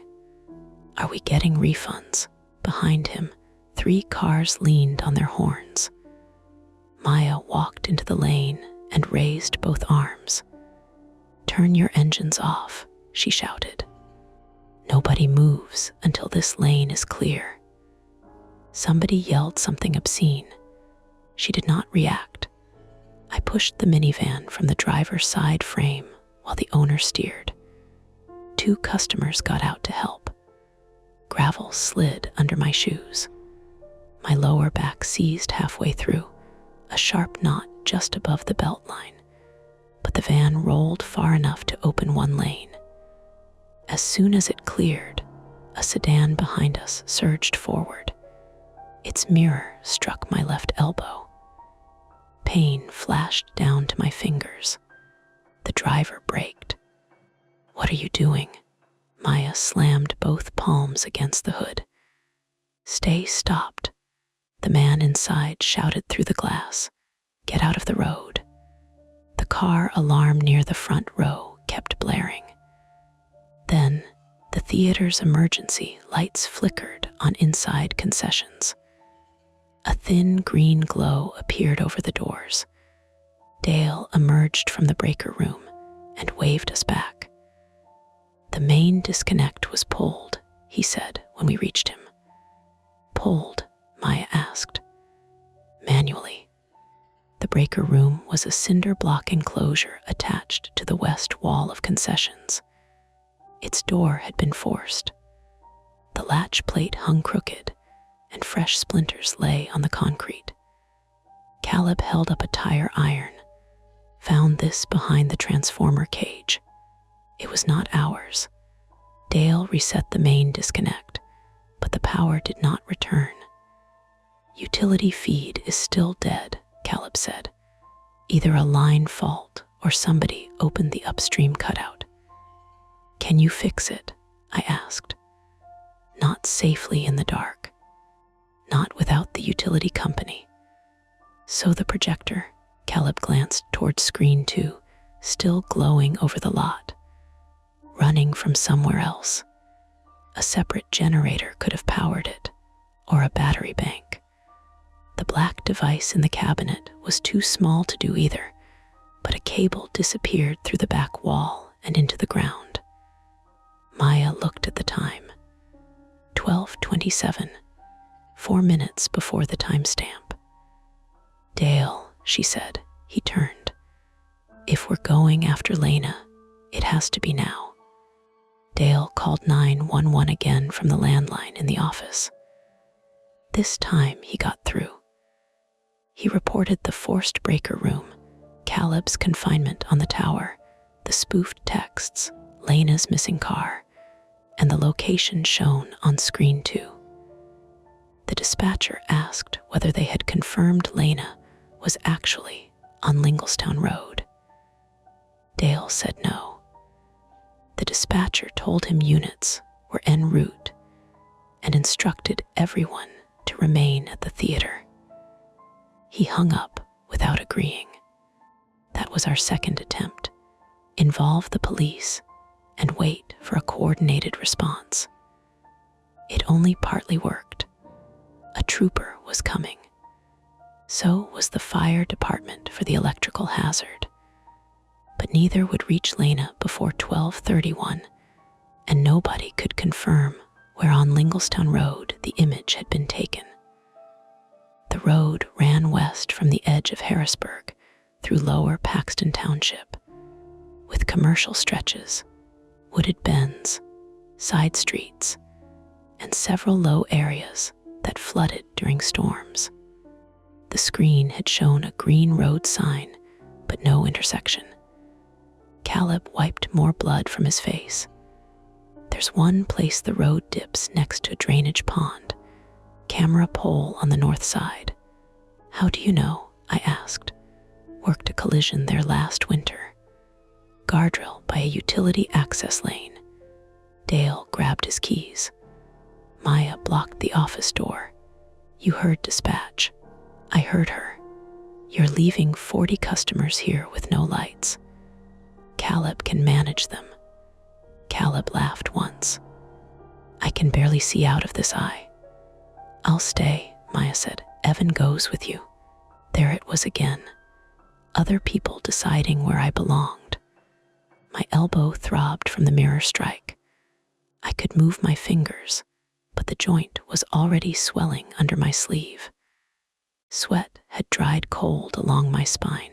Are we getting refunds? Behind him, 3 cars leaned on their horns. Maya walked into the lane and raised both arms. Turn your engines off, she shouted. Nobody moves until this lane is clear. Somebody yelled something obscene. She did not react. I pushed the minivan from the driver's side frame while the owner steered. 2 customers got out to help. Gravel slid under my shoes. My lower back seized halfway through, a sharp knot just above the belt line, but the van rolled far enough to open one lane. As soon as it cleared, a sedan behind us surged forward. Its mirror struck my left elbow. Pain flashed down to my fingers. The driver braked. "What are you doing?" Maya slammed both palms against the hood. "Stay stopped." The man inside shouted through the glass. "Get out of the road." The car alarm near the front row kept blaring. Then, the theater's emergency lights flickered on inside concessions. A thin green glow appeared over the doors. Dale emerged from the breaker room and waved us back. "The main disconnect was pulled," he said when we reached him. "Pulled?" Maya asked. "Manually." The breaker room was a cinder block enclosure attached to the west wall of concessions. Its door had been forced. The latch plate hung crooked, and fresh splinters lay on the concrete. Caleb held up a tire iron. "Found this behind the transformer cage." It was not ours. Dale reset the main disconnect, but the power did not return. "Utility feed is still dead," Caleb said. "Either a line fault or somebody opened the upstream cutout." "Can you fix it?" I asked. "Not safely in the dark. Not without the utility company." "So the projector," Caleb glanced toward screen 2, still glowing over the lot. "Running from somewhere else. A separate generator could have powered it, or a battery bank." The black device in the cabinet was too small to do either, but a cable disappeared through the back wall and into the ground. Maya looked at the time. 12:27, 4 minutes before the timestamp. "Dale," she said. He turned. "If we're going after Lena, it has to be now." Dale called 911 again from the landline in the office. This time he got through. He reported the forced breaker room, Caleb's confinement on the tower, the spoofed texts, Lena's missing car, and the location shown on screen 2. The dispatcher asked whether they had confirmed Lena was actually on Linglestown Road. Dale said no. The dispatcher told him units were en route and instructed everyone to remain at the theater. He hung up without agreeing. That was our second attempt. Involve the police and wait for a coordinated response. It only partly worked. A trooper was coming. So was the fire department for the electrical hazard. But neither would reach Lena before 12:31, and nobody could confirm where on Linglestown Road the image had been taken. The road ran west from the edge of Harrisburg through lower Paxton Township, with commercial stretches, wooded bends, side streets, and several low areas that flooded during storms. The screen had shown a green road sign, but no intersection. Caleb wiped more blood from his face. There's one place the road dips next to a drainage pond, camera pole on the north side. How do you know? I asked. Worked a collision there last winter. Guardrail by a utility access lane. Dale grabbed his keys. Maya blocked the office door. You heard dispatch. I heard her. You're leaving 40 customers here with no lights. Caleb can manage them. Caleb laughed once. I can barely see out of this eye. I'll stay, Maya said. Evan goes with you. There it was again. Other people deciding where I belonged. My elbow throbbed from the mirror strike. I could move my fingers, but the joint was already swelling under my sleeve. Sweat had dried cold along my spine.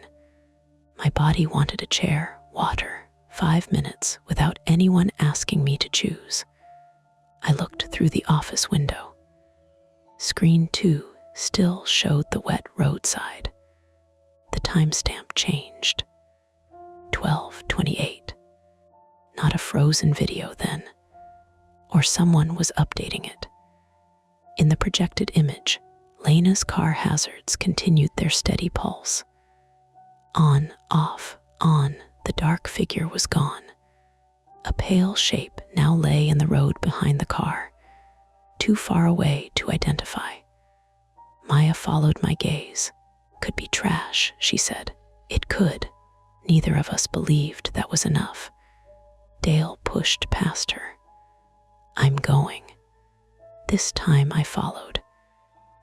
My body wanted a chair, water, 5 minutes without anyone asking me to choose. I looked through the office window. Screen 2 still showed the wet roadside. The timestamp changed. 12:28. Not a frozen video then, or someone was updating it. In the projected image, Lena's car hazards continued their steady pulse. On, off, on, the dark figure was gone. A pale shape now lay in the road behind the car, too far away to identify. Maya followed my gaze. Could be trash, she said. It could. Neither of us believed that was enough. Dale pushed past her. I'm going. This time I followed.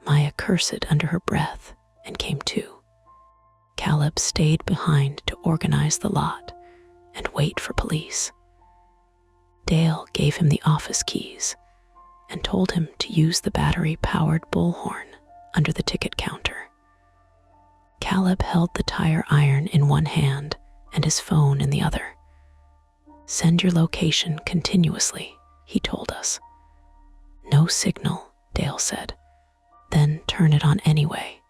Maya cursed under her breath and came to. Caleb stayed behind to organize the lot and wait for police. Dale gave him the office keys and told him to use the battery-powered bullhorn under the ticket counter. Caleb held the tire iron in one hand and his phone in the other. Send your location continuously, he told us. No signal, Dale said. Then turn it on anyway.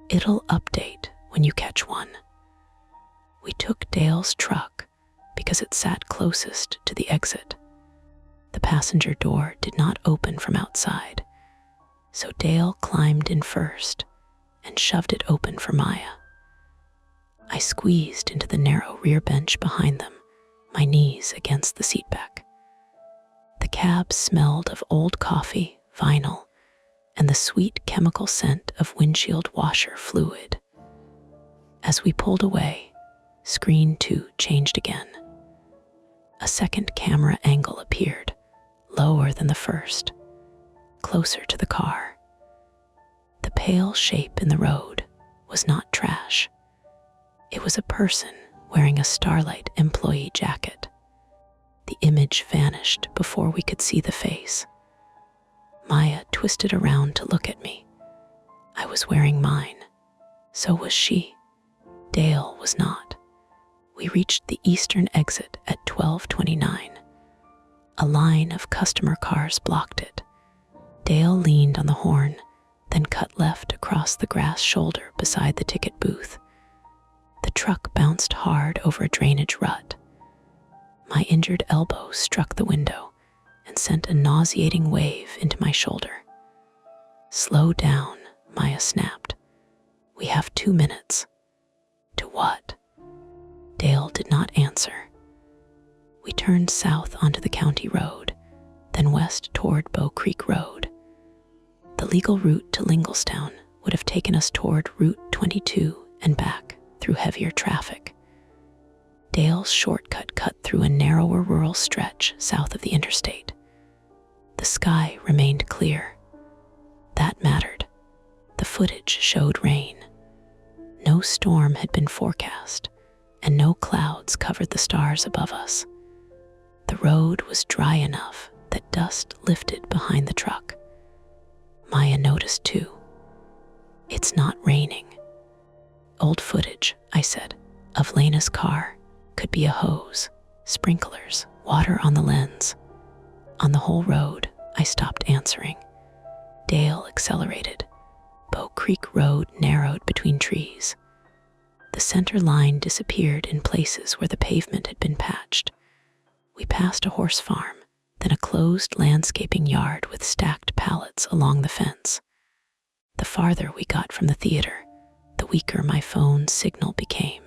It'll update when you catch one. We took Dale's truck because it sat closest to the exit. The passenger door did not open from outside, so Dale climbed in first and shoved it open for Maya. I squeezed into the narrow rear bench behind them, my knees against the seatback. The cab smelled of old coffee, vinyl, and the sweet chemical scent of windshield washer fluid. As we pulled away, screen 2 changed again. A second camera angle appeared, lower than the first, closer to the car. The pale shape in the road was not trash. It was a person wearing a Starlight employee jacket. The image vanished before we could see the face. Maya twisted around to look at me. I was wearing mine. So was she. Dale was not. We reached the eastern exit at 12:29. A line of customer cars blocked it. Dale leaned on the horn, then cut left across the grass shoulder beside the ticket booth. The truck bounced hard over a drainage rut. My injured elbow struck the window and sent a nauseating wave into my shoulder. Slow down, Maya snapped. We have 2 minutes. To what? Dale did not answer. We turned south onto the county road, then west toward Bow Creek Road. The legal route to Linglestown would have taken us toward Route 22 and back through heavier traffic. Dale's shortcut cut through a narrower rural stretch south of the interstate. The sky remained clear. That mattered. The footage showed rain. No storm had been forecast, and no clouds covered the stars above us. The road was dry enough that dust lifted behind the truck. Maya noticed too. It's not raining. Old footage, I said, of Lena's car. Could be a hose, sprinklers, water on the lens. On the whole road, I stopped answering. Dale accelerated. Bow Creek Road narrowed between trees. The center line disappeared in places where the pavement had been patched. We passed a horse farm, then a closed landscaping yard with stacked pallets along the fence. The farther we got from the theater, the weaker my phone's signal became.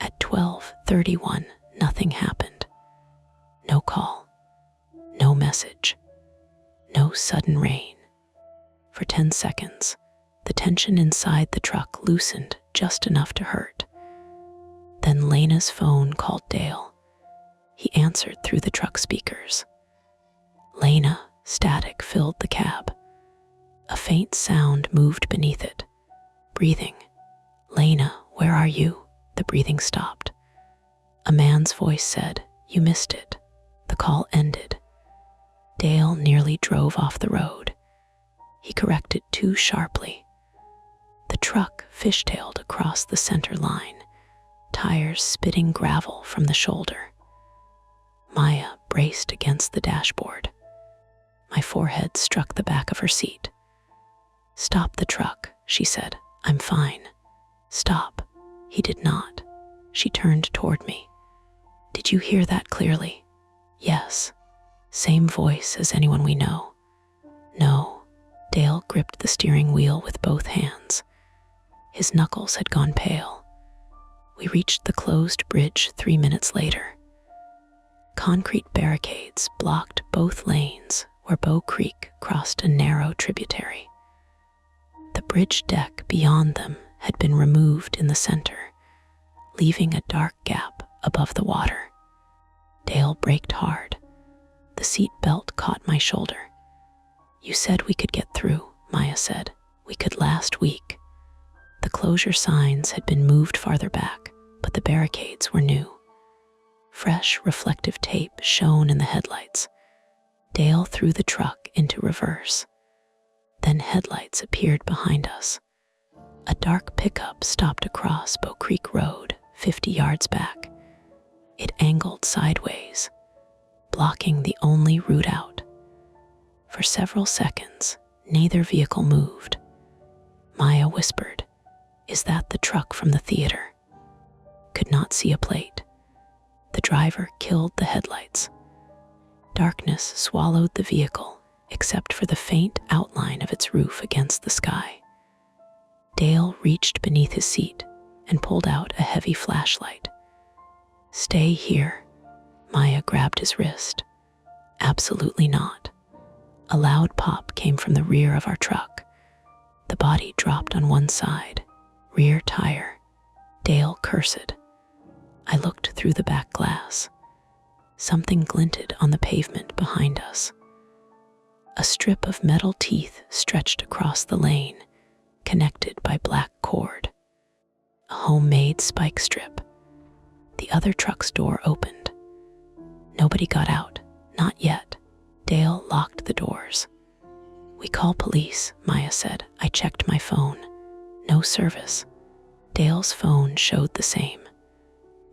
At 12:31, nothing happened. No call, no message, no sudden rain. For 10 seconds, the tension inside the truck loosened just enough to hurt. Then Lena's phone called Dale. He answered through the truck speakers. Lena, static filled the cab. A faint sound moved beneath it. Breathing. Lena, where are you? The breathing stopped. A man's voice said, "You missed it." The call ended. Dale nearly drove off the road. He corrected too sharply. The truck fishtailed across the center line, tires spitting gravel from the shoulder. Maya braced against the dashboard. My forehead struck the back of her seat. "Stop the truck," she said. "I'm fine." "Stop." He did not. She turned toward me. "Did you hear that clearly?" "Yes." "Same voice as anyone we know?" "No." Dale gripped the steering wheel with both hands. His knuckles had gone pale. We reached the closed bridge 3 minutes later. Concrete barricades blocked both lanes where Bow Creek crossed a narrow tributary. The bridge deck beyond them had been removed in the center, leaving a dark gap above the water. Dale braked hard. The seat belt caught my shoulder. "You said we could get through," Maya said. "We could last week." The closure signs had been moved farther back, but the barricades were new. Fresh reflective tape shone in the headlights. Dale threw the truck into reverse. Then headlights appeared behind us. A dark pickup stopped across Bow Creek Road, 50 yards back. It angled sideways, blocking the only route out. For several seconds, neither vehicle moved. Maya whispered, "Is that the truck from the theater?" Could not see a plate. The driver killed the headlights. Darkness swallowed the vehicle, except for the faint outline of its roof against the sky. Dale reached beneath his seat and pulled out a heavy flashlight. "Stay here." Maya grabbed his wrist. "Absolutely not." A loud pop came from the rear of our truck. The body dropped on one side, rear tire. Dale cursed. I looked through the back glass. Something glinted on the pavement behind us. A strip of metal teeth stretched across the lane, connected by black cord. A homemade spike strip. The other truck's door opened. Nobody got out, not yet. Dale locked the doors. "We call police," Maya said. I checked my phone. No service. Dale's phone showed the same.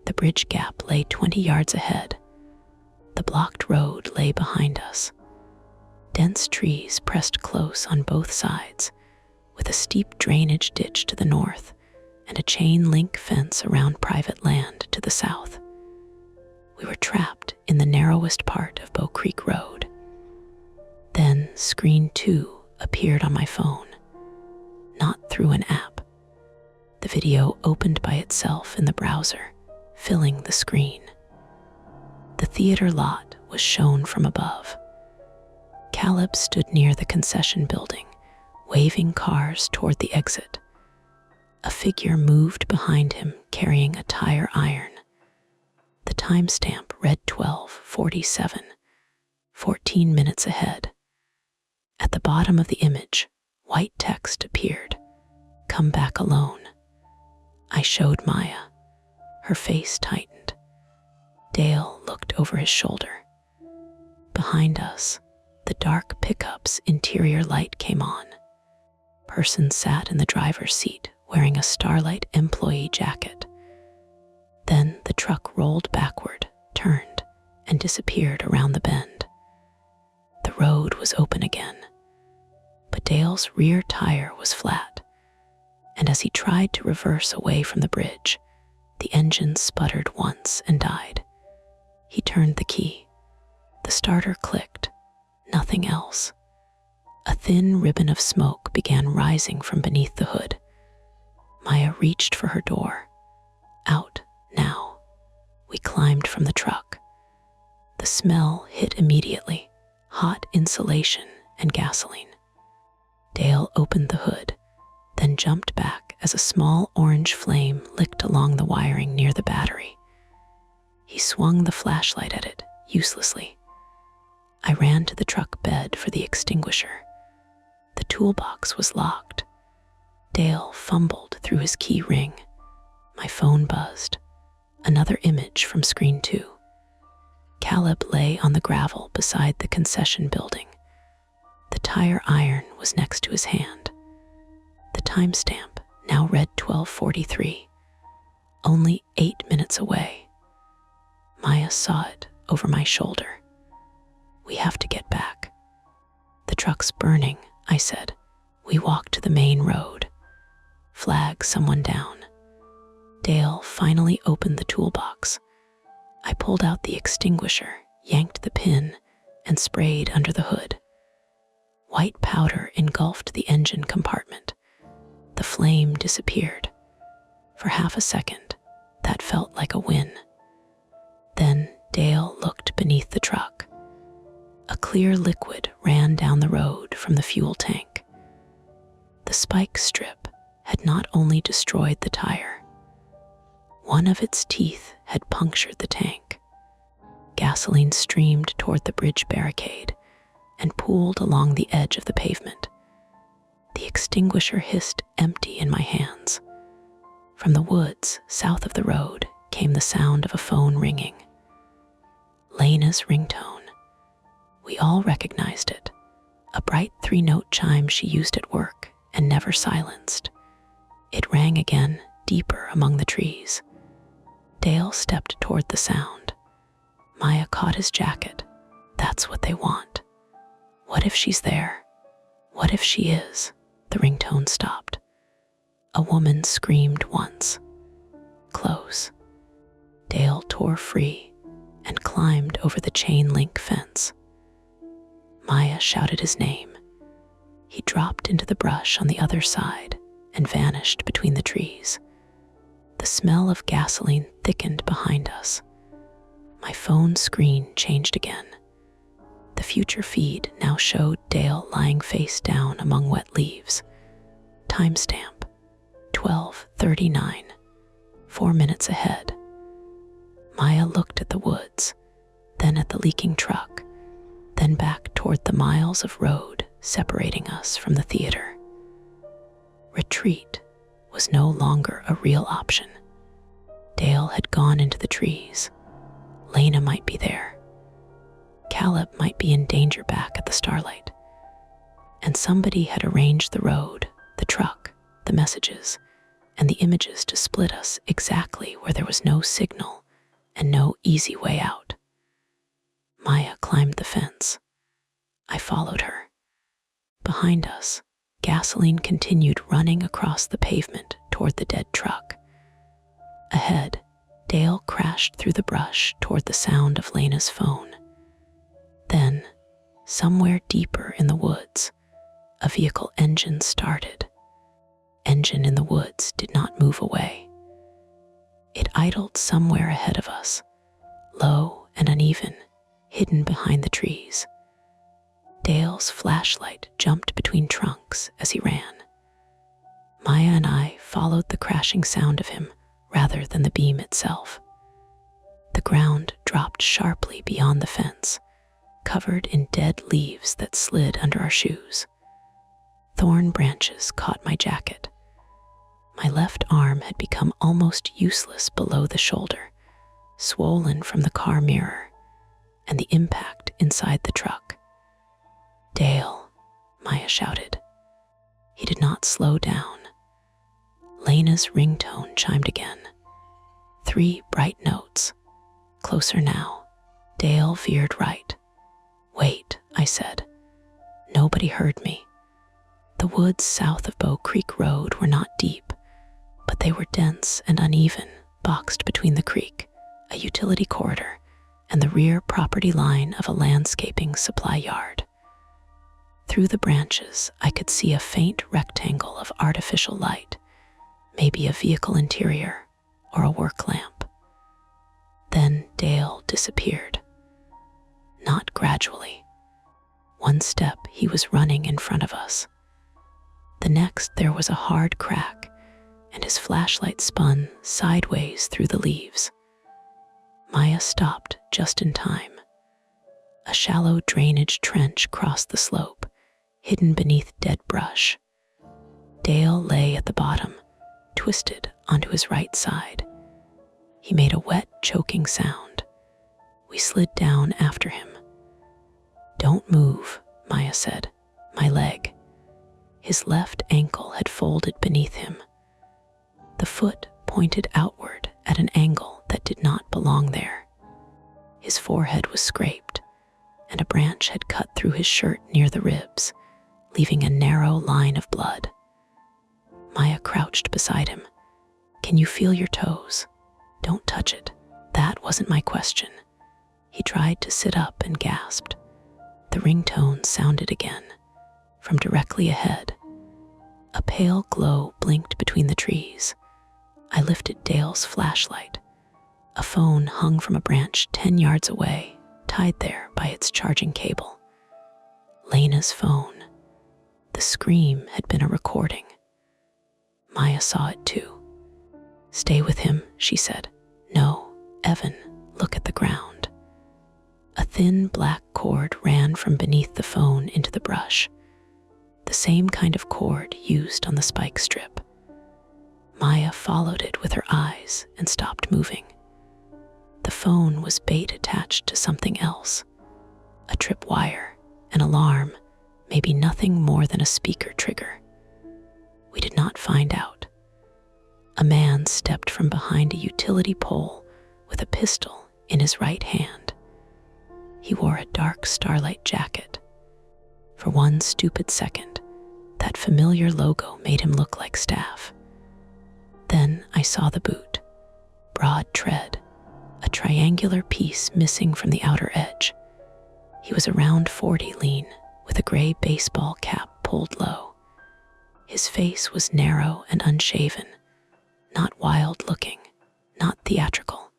The bridge gap lay 20 yards ahead. The blocked road lay behind us. Dense trees pressed close on both sides, with a steep drainage ditch to the north and a chain-link fence around private land to the south. We were trapped in the narrowest part of Bow Creek Road. Then screen 2 appeared on my phone, not through an app. The video opened by itself in the browser, filling the screen. The theater lot was shown from above. Caleb stood near the concession building, waving cars toward the exit. A figure moved behind him carrying a tire iron. The timestamp read 12:47, 14 minutes ahead. At the bottom of the image, white text appeared, "Come back alone." I showed Maya. Her face tightened. Dale looked over his shoulder. Behind us, the dark pickup's interior light came on. Person sat in the driver's seat wearing a Starlight employee jacket. Then the truck rolled backward, turned, and disappeared around the bend. The road was open again, but Dale's rear tire was flat, and as he tried to reverse away from the bridge, the engine sputtered once and died. He turned the key. The starter clicked. Nothing else. A thin ribbon of smoke began rising from beneath the hood. Maya reached for her door. Out, now. We climbed from the truck. The smell hit immediately, hot insulation and gasoline. Dale opened the hood, then jumped back as a small orange flame licked along the wiring near the battery. He swung the flashlight at it, uselessly. I ran to the truck bed for the extinguisher. The toolbox was locked. Dale fumbled through his key ring. My phone buzzed. Another image from screen 2. Caleb lay on the gravel beside the concession building. The tire iron was next to his hand. The timestamp now read 12:43, only 8 minutes away. Maya saw it over my shoulder. "We have to get back." "The truck's burning," I said. We walked to the main road. "Flag someone down." Dale finally opened the toolbox. I pulled out the extinguisher, yanked the pin, and sprayed under the hood. White powder engulfed the engine compartment. The flame disappeared. For half a second, that felt like a win. Then Dale looked beneath the truck. A clear liquid ran down the road from the fuel tank. The spike strip had not only destroyed the tire, one of its teeth had punctured the tank. Gasoline streamed toward the bridge barricade and pooled along the edge of the pavement. The extinguisher hissed empty in my hands. From the woods south of the road came the sound of a phone ringing. Lena's ringtone. We all recognized it, a bright 3-note chime she used at work and never silenced. It rang again, deeper among the trees. Dale stepped toward the sound. Maya caught his jacket. That's what they want. What if she's there? What if she is? The ringtone stopped. A woman screamed once. Close. Dale tore free and climbed over the chain-link fence. Maya shouted his name. He dropped into the brush on the other side and vanished between the trees. The smell of gasoline thickened behind us. My phone screen changed again. The future feed now showed Dale lying face down among wet leaves. Timestamp 12:39, 4 minutes ahead. Maya looked at the woods, then at the leaking truck, then back toward the miles of road separating us from the theater. Retreat was no longer a real option. Dale had gone into the trees. Lena might be there. Caleb might be in danger back at the Starlight. And somebody had arranged the road, the truck, the messages, and the images to split us exactly where there was no signal and no easy way out. Maya climbed the fence. I followed her. Behind us, gasoline continued running across the pavement toward the dead truck. Ahead, Dale crashed through the brush toward the sound of Lena's phone. Then, somewhere deeper in the woods, a vehicle engine started. Engine in the woods did not move away. It idled somewhere ahead of us, low and uneven, hidden behind the trees. Dale's flashlight jumped between trunks as he ran. Maya and I followed the crashing sound of him rather than the beam itself. The ground dropped sharply beyond the fence, covered in dead leaves that slid under our shoes. Thorn branches caught my jacket. My left arm had become almost useless below the shoulder, swollen from the car mirror and the impact inside the truck. "Dale," Maya shouted. He did not slow down. Lena's ringtone chimed again. 3 bright notes. Closer now. Dale veered right. "Wait," I said. Nobody heard me. The woods south of Bow Creek Road were not deep, but they were dense and uneven, boxed between the creek, a utility corridor, and the rear property line of a landscaping supply yard. Through the branches, I could see a faint rectangle of artificial light, maybe a vehicle interior or a work lamp. Then Dale disappeared. Not gradually. One step, he was running in front of us. The next, there was a hard crack, and his flashlight spun sideways through the leaves. Maya stopped just in time. A shallow drainage trench crossed the slope, hidden beneath dead brush. Dale lay at the bottom, twisted onto his right side. He made a wet, choking sound. We slid down after him. "Don't move," Maya said. "My leg." His left ankle had folded beneath him. The foot pointed outward at an angle that did not belong there. His forehead was scraped, and a branch had cut through his shirt near the ribs, leaving a narrow line of blood. Maya crouched beside him. "Can you feel your toes?" "Don't touch it." "That wasn't my question." He tried to sit up and gasped. The ringtone sounded again, from directly ahead. A pale glow blinked between the trees. I lifted Dale's flashlight. A phone hung from a branch 10 yards away, tied there by its charging cable. Lena's phone. The scream had been a recording. Maya saw it too. "Stay with him," she said. "No, Evan, look at the ground." A thin black cord ran from beneath the phone into the brush, the same kind of cord used on the spike strip. Maya followed it with her eyes and stopped moving. The phone was bait attached to something else. A tripwire, an alarm, maybe nothing more than a speaker trigger. We did not find out. A man stepped from behind a utility pole with a pistol in his right hand. He wore a dark starlight jacket. For one stupid second, that familiar logo made him look like staff. Then I saw the boot. Broad tread, a triangular piece missing from the outer edge. He was around 40 lean, with a gray baseball cap pulled low. His face was narrow and unshaven, not wild-looking, not theatrical.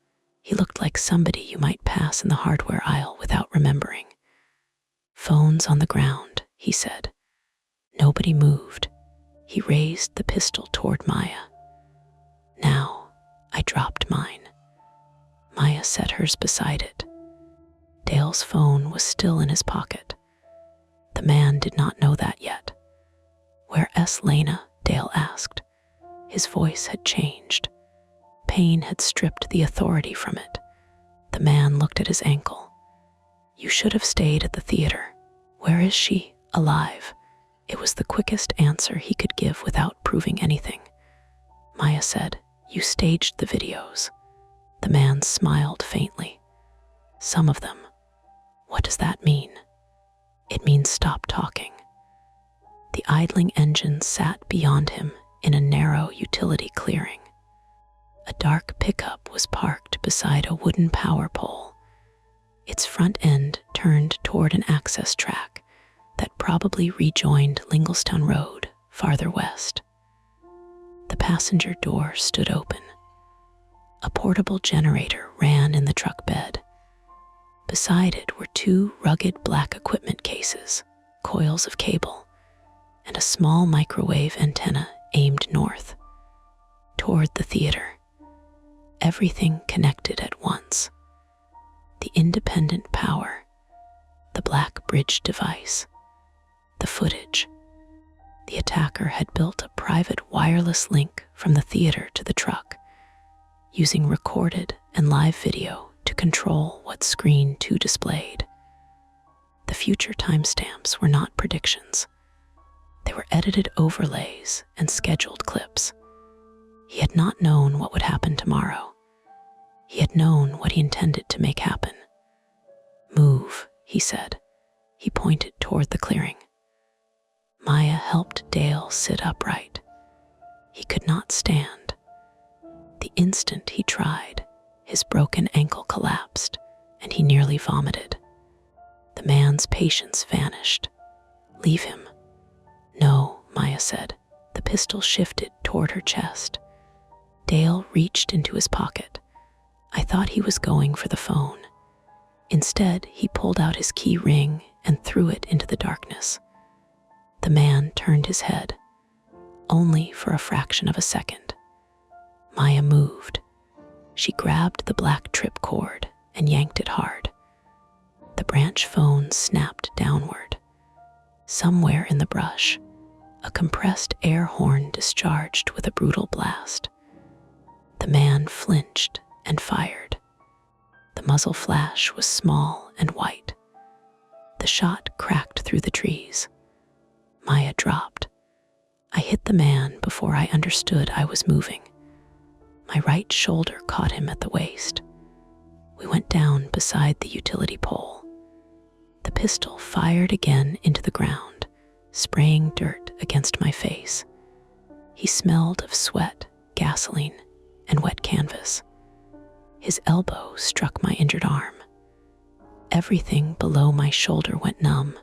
He looked like somebody you might pass in the hardware aisle without remembering. "Phone's on the ground," he said. Nobody moved. He raised the pistol toward Maya. Now, I dropped mine. Maya set hers beside it. Dale's phone was still in his pocket. The man did not know that yet. "Where's Lena?" Dale asked. His voice had changed. Pain had stripped the authority from it. The man looked at his ankle. "You should have stayed at the theater." "Where is she?" "Alive." It was the quickest answer he could give without proving anything. Maya said, "You staged the videos." The man smiled faintly. "Some of them." "What does that mean?" "It means stop talking." The idling engine sat beyond him in a narrow utility clearing. A dark pickup was parked beside a wooden power pole. Its front end turned toward an access track that probably rejoined Linglestown Road farther west. The passenger door stood open. A portable generator ran in the truck bed. Beside it were 2 rugged black equipment cases, coils of cable, and a small microwave antenna aimed north, toward the theater. Everything connected at once. The independent power, the black bridge device, the footage. The attacker had built a private wireless link from the theater to the truck, using recorded and live video to control what Screen 2 displayed. The future timestamps were not predictions. They were edited overlays and scheduled clips. He had not known what would happen tomorrow. He had known what he intended to make happen. "Move," he said. He pointed toward the clearing. Maya helped Dale sit upright. He could not stand. The instant he tried, his broken ankle collapsed, and he nearly vomited. The man's patience vanished. "Leave him." "No," Maya said. The pistol shifted toward her chest. Dale reached into his pocket. I thought he was going for the phone. Instead, he pulled out his key ring and threw it into the darkness. The man turned his head, only for a fraction of a second. Maya moved. She grabbed the black trip cord and yanked it hard. The branch phone snapped downward. Somewhere in the brush, a compressed air horn discharged with a brutal blast. The man flinched and fired. The muzzle flash was small and white. The shot cracked through the trees. Maya dropped. I hit the man before I understood I was moving. My right shoulder caught him at the waist. We went down beside the utility pole. The pistol fired again into the ground, spraying dirt against my face. He smelled of sweat, gasoline, and wet canvas. His elbow struck my injured arm. Everything below my shoulder went numb,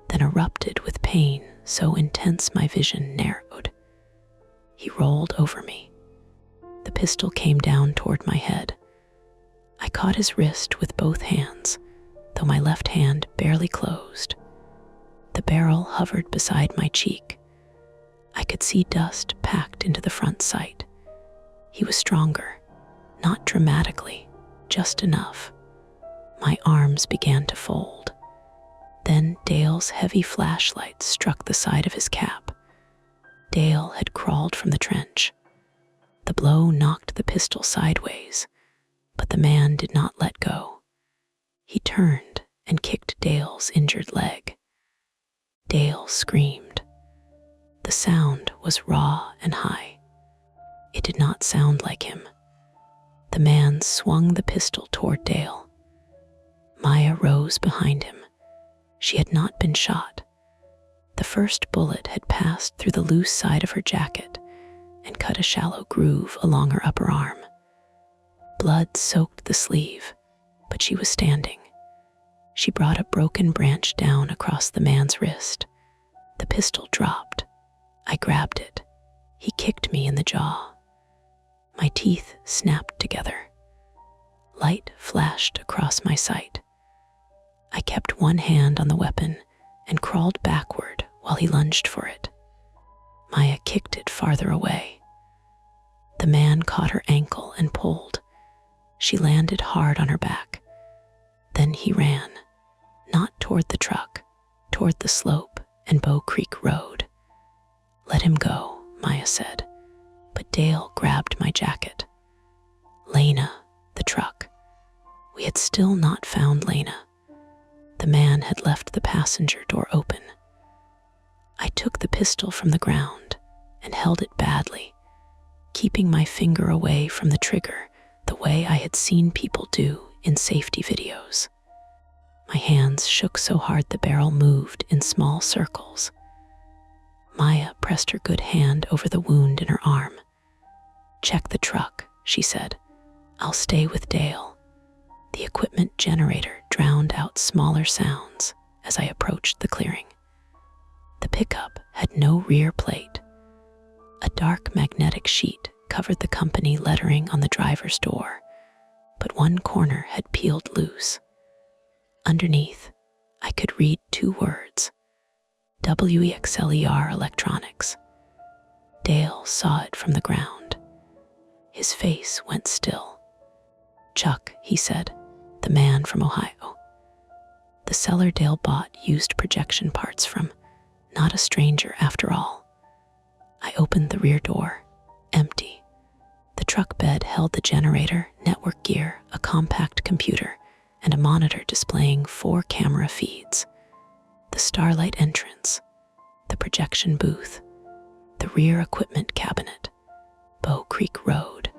then erupted with pain so intense my vision narrowed. He rolled over me. The pistol came down toward my head. I caught his wrist with both hands, though my left hand barely closed. The barrel hovered beside my cheek. I could see dust packed into the front sight. He was stronger, not dramatically, just enough. My arms began to fold. Then Dale's heavy flashlight struck the side of his cap. Dale had crawled from the trench. The blow knocked the pistol sideways, but the man did not let go. He turned and kicked Dale's injured leg. Dale screamed. The sound was raw and high. It did not sound like him. The man swung the pistol toward Dale. Maya rose behind him. She had not been shot. The first bullet had passed through the loose side of her jacket and cut a shallow groove along her upper arm. Blood soaked the sleeve, but she was standing. She brought a broken branch down across the man's wrist. The pistol dropped. I grabbed it. He kicked me in the jaw. My teeth snapped together. Light flashed across my sight. I kept one hand on the weapon and crawled backward while he lunged for it. Maya kicked it farther away. The man caught her ankle and pulled. She landed hard on her back. Then he ran, not toward the truck, toward the slope and Bow Creek Road. "Let him go," Maya said, but Dale grabbed my jacket. Lena, the truck. We had still not found Lena. The man had left the passenger door open. I took the pistol from the ground and held it badly, keeping my finger away from the trigger the way I had seen people do in safety videos. My hands shook so hard the barrel moved in small circles. Maya pressed her good hand over the wound in her arm. "Check the truck," she said. "I'll stay with Dale." The equipment generator drowned out smaller sounds as I approached the clearing. The pickup had no rear plate. A dark magnetic sheet covered the company lettering on the driver's door, but one corner had peeled loose. Underneath, I could read 2 words: WEXLER Electronics. Dale saw it from the ground. His face went still. "Chuck," he said, "the man from Ohio." The seller Dale bought used projection parts from, not a stranger after all. I opened the rear door, empty. The truck bed held the generator, network gear, a compact computer, and a monitor displaying 4 camera feeds. The starlight entrance, the projection booth, the rear equipment cabinet, Bow Creek Road.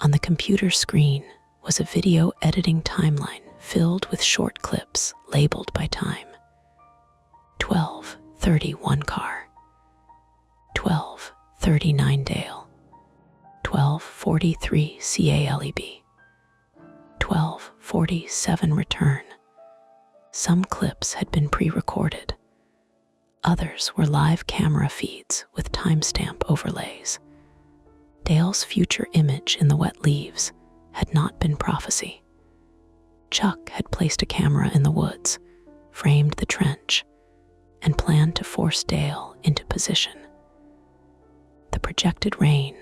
On the computer screen was a video editing timeline filled with short clips labeled by time. 12:31 car, 12:39 Dale, 12:43 CALEB, 12:47 return. Some clips had been pre-recorded. Others were live camera feeds with timestamp overlays. Dale's future image in the wet leaves had not been prophecy. Chuck had placed a camera in the woods, framed the trench, and planned to force Dale into position. The projected rain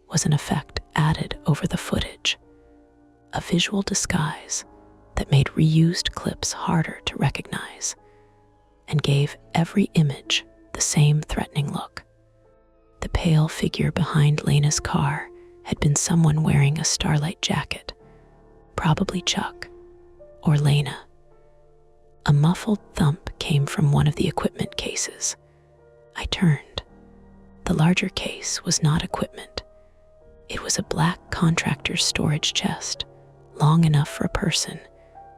was an effect added over the footage, a visual disguise that made reused clips harder to recognize and gave every image the same threatening look. The pale figure behind Lena's car had been someone wearing a starlight jacket, probably Chuck or Lena. A muffled thump came from one of the equipment cases. I turned. The larger case was not equipment. It was a black contractor's storage chest, long enough for a person,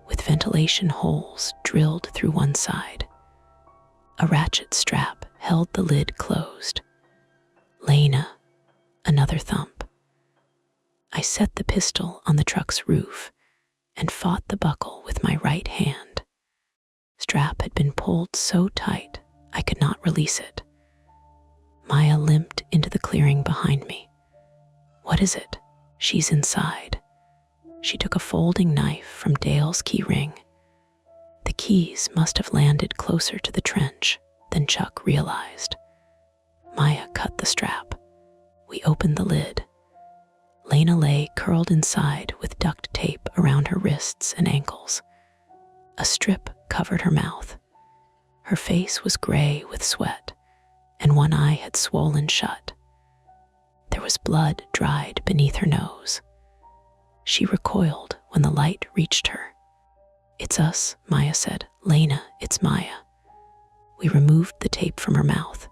with ventilation holes drilled through one side. A ratchet strap held the lid closed. Lena, another thump. I set the pistol on the truck's roof and fought the buckle with my right hand. Strap had been pulled so tight I could not release it. Maya limped into the clearing behind me. What is it? She's inside. She took a folding knife from Dale's key ring. The keys must have landed closer to the trench than Chuck realized. Maya cut the strap. We opened the lid. Lena lay curled inside with duct tape around her wrists and ankles. A strip covered her mouth. Her face was gray with sweat, and one eye had swollen shut. There was blood dried beneath her nose. She recoiled when the light reached her. "It's us," Maya said. "Lena, it's Maya." We removed the tape from her mouth.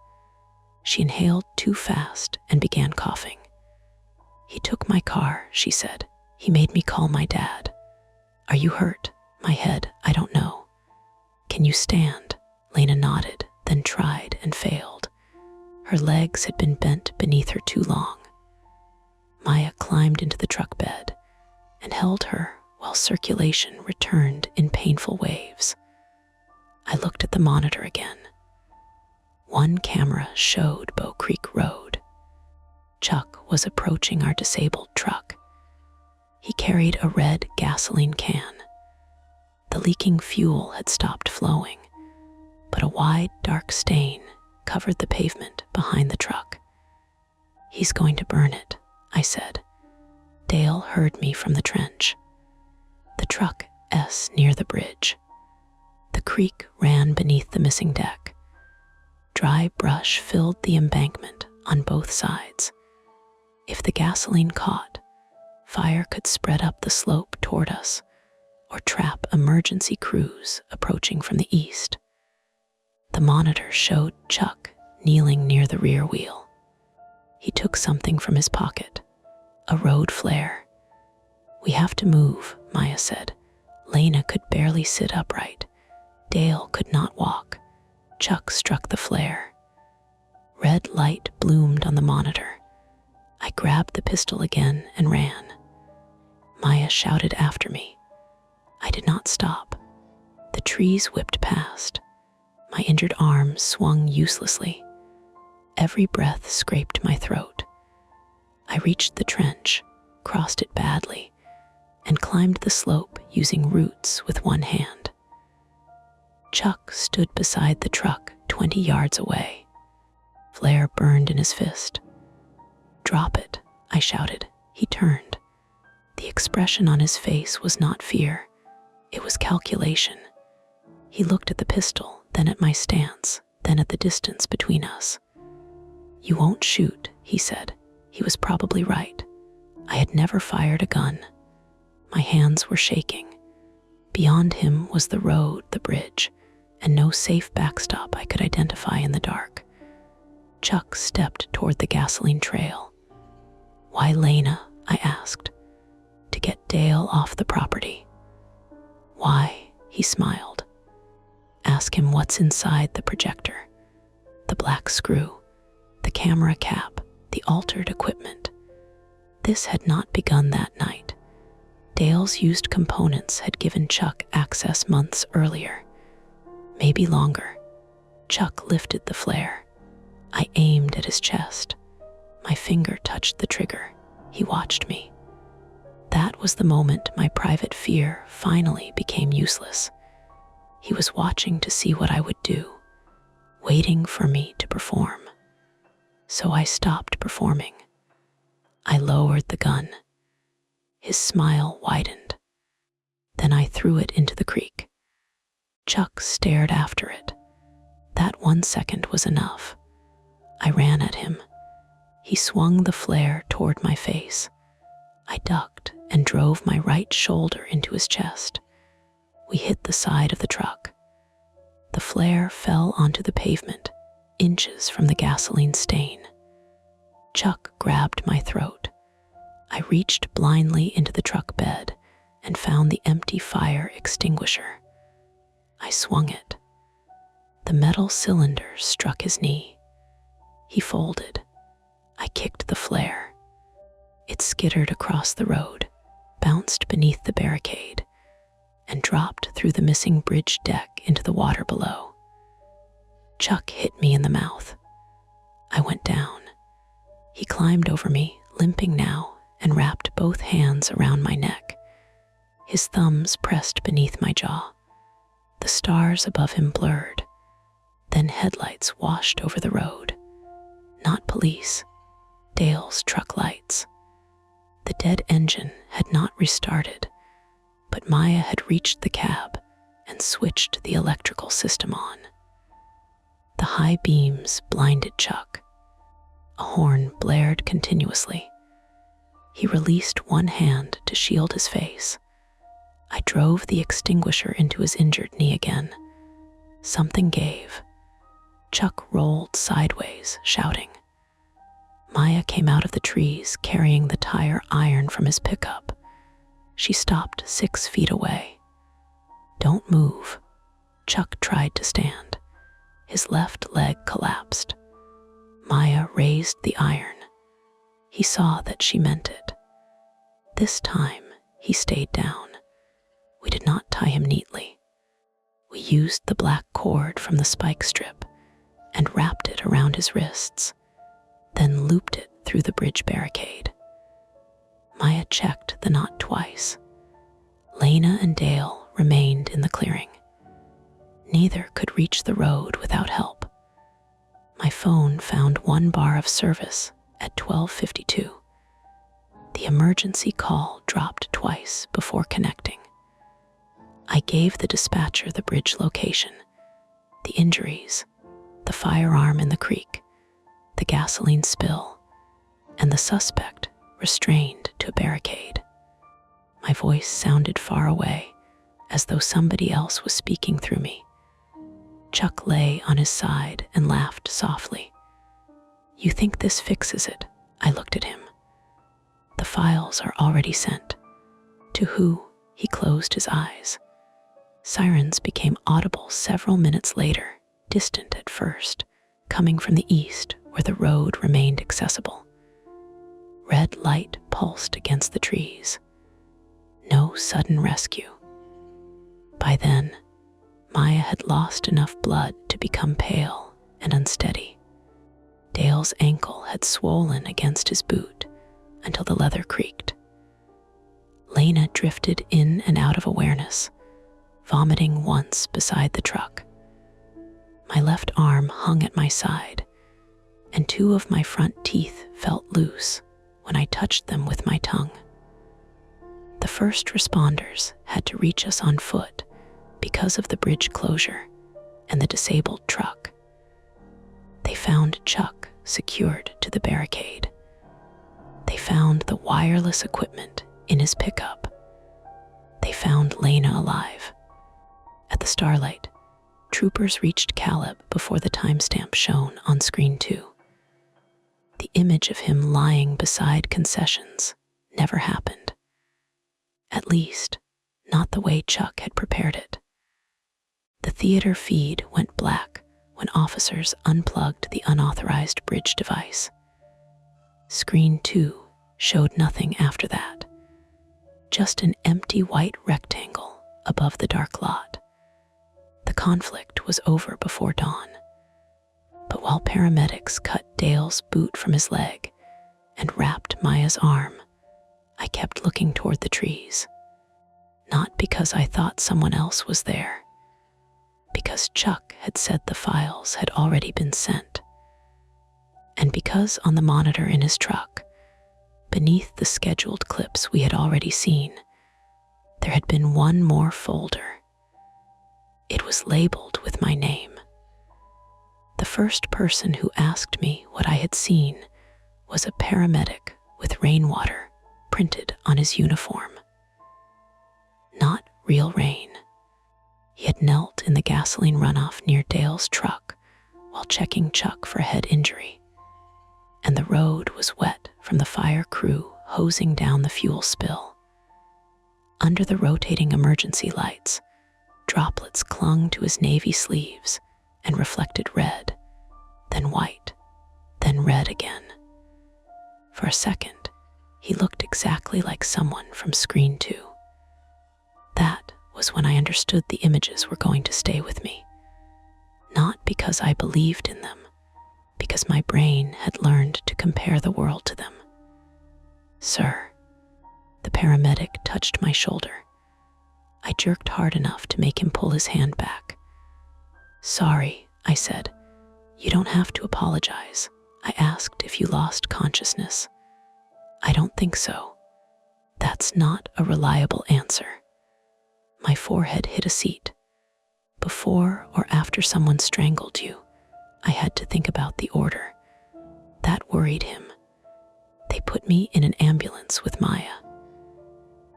She inhaled too fast and began coughing. "He took my car," she said. "He made me call my dad." "Are you hurt?" "My head, I don't know." "Can you stand?" Lena nodded, then tried and failed. Her legs had been bent beneath her too long. Maya climbed into the truck bed and held her while circulation returned in painful waves. I looked at the monitor again. One camera showed Bow Creek Road. Chuck was approaching our disabled truck. He carried a red gasoline can. The leaking fuel had stopped flowing, but a wide, dark stain covered the pavement behind the truck. "He's going to burn it," I said. Dale heard me from the trench. The truck S near the bridge. The creek ran beneath the missing deck. Dry brush filled the embankment on both sides. If the gasoline caught, fire could spread up the slope toward us or trap emergency crews approaching from the east. The monitor showed Chuck kneeling near the rear wheel. He took something from his pocket, a road flare. "We have to move," Maya said. Lena could barely sit upright. Dale could not walk. Chuck struck the flare. Red light bloomed on the monitor. I grabbed the pistol again and ran. Maya shouted after me. I did not stop. The trees whipped past. My injured arms swung uselessly. Every breath scraped my throat. I reached the trench, crossed it badly, and climbed the slope using roots with one hand. Chuck stood beside the truck 20 yards away. Flare burned in his fist. "Drop it," I shouted. He turned. The expression on his face was not fear. It was calculation. He looked at the pistol, then at my stance, then at the distance between us. "You won't shoot," he said. He was probably right. I had never fired a gun. My hands were shaking. Beyond him was the road, the bridge, and no safe backstop I could identify in the dark. Chuck stepped toward the gasoline trail. "Why Lena?" I asked. "To get Dale off the property." "Why?" He smiled. "Ask him what's inside the projector. The black screw, the camera cap, the altered equipment." This had not begun that night. Dale's used components had given Chuck access months earlier, maybe longer. Chuck lifted the flare. I aimed at his chest. My finger touched the trigger. He watched me. That was the moment my private fear finally became useless. He was watching to see what I would do, waiting for me to perform. So I stopped performing. I lowered the gun. His smile widened. Then I threw it into the creek. Chuck stared after it. That 1 second was enough. I ran at him. He swung the flare toward my face. I ducked and drove my right shoulder into his chest. We hit the side of the truck. The flare fell onto the pavement, inches from the gasoline stain. Chuck grabbed my throat. I reached blindly into the truck bed and found the empty fire extinguisher. I swung it. The metal cylinder struck his knee. He folded. I kicked the flare. It skittered across the road, bounced beneath the barricade, and dropped through the missing bridge deck into the water below. Chuck hit me in the mouth. I went down. He climbed over me, limping now, and wrapped both hands around my neck. His thumbs pressed beneath my jaw. The stars above him blurred. Then headlights washed over the road. Not police, Dale's truck lights. The dead engine had not restarted, but Maya had reached the cab and switched the electrical system on. The high beams blinded Chuck. A horn blared continuously. He released one hand to shield his face. I drove the extinguisher into his injured knee again. Something gave. Chuck rolled sideways, shouting. Maya came out of the trees carrying the tire iron from his pickup. She stopped 6 feet away. "Don't move." Chuck tried to stand. His left leg collapsed. Maya raised the iron. He saw that she meant it. This time, he stayed down. We did not tie him neatly. We used the black cord from the spike strip and wrapped it around his wrists, then looped it through the bridge barricade. Maya checked the knot twice. Lena and Dale remained in the clearing. Neither could reach the road without help. My phone found 1 bar of service at 12:52. The emergency call dropped twice before connecting. I gave the dispatcher the bridge location, the injuries, the firearm in the creek, the gasoline spill, and the suspect restrained to a barricade. My voice sounded far away, as though somebody else was speaking through me. Chuck lay on his side and laughed softly. "You think this fixes it?" I looked at him. "The files are already sent." "To who?" He closed his eyes. Sirens became audible several minutes later, distant at first, coming from the east where the road remained accessible. Red light pulsed against the trees. No sudden rescue. By then, Maya had lost enough blood to become pale and unsteady. Dale's ankle had swollen against his boot until the leather creaked. Lena drifted in and out of awareness, vomiting once beside the truck. My left arm hung at my side, and 2 of my front teeth felt loose when I touched them with my tongue. The first responders had to reach us on foot because of the bridge closure and the disabled truck. They found Chuck secured to the barricade. They found the wireless equipment in his pickup. They found Lena alive. At the Starlight, troopers reached Caleb before the timestamp shone on screen 2. The image of him lying beside concessions never happened. At least, not the way Chuck had prepared it. The theater feed went black when officers unplugged the unauthorized bridge device. Screen 2 showed nothing after that. Just an empty white rectangle above the dark lot. The conflict was over before dawn. But while paramedics cut Dale's boot from his leg and wrapped Maya's arm, I kept looking toward the trees. Not because I thought someone else was there, because Chuck had said the files had already been sent, and because on the monitor in his truck, beneath the scheduled clips we had already seen, there had been 1 more folder. It was labeled with my name. The first person who asked me what I had seen was a paramedic with rainwater printed on his uniform. Not real rain. He had knelt in the gasoline runoff near Dale's truck while checking Chuck for a head injury, and the road was wet from the fire crew hosing down the fuel spill. Under the rotating emergency lights, droplets clung to his navy sleeves and reflected red, then white, then red again. For a second, he looked exactly like someone from Screen 2. That was when I understood the images were going to stay with me. Not because I believed in them, because my brain had learned to compare the world to them. "Sir," the paramedic touched my shoulder. I jerked hard enough to make him pull his hand back. "Sorry," I said. "You don't have to apologize. I asked if you lost consciousness." "I don't think so." That's not a reliable answer. My forehead hit a seat. Before or after someone strangled you, I had to think about the order. That worried him. They put me in an ambulance with Maya.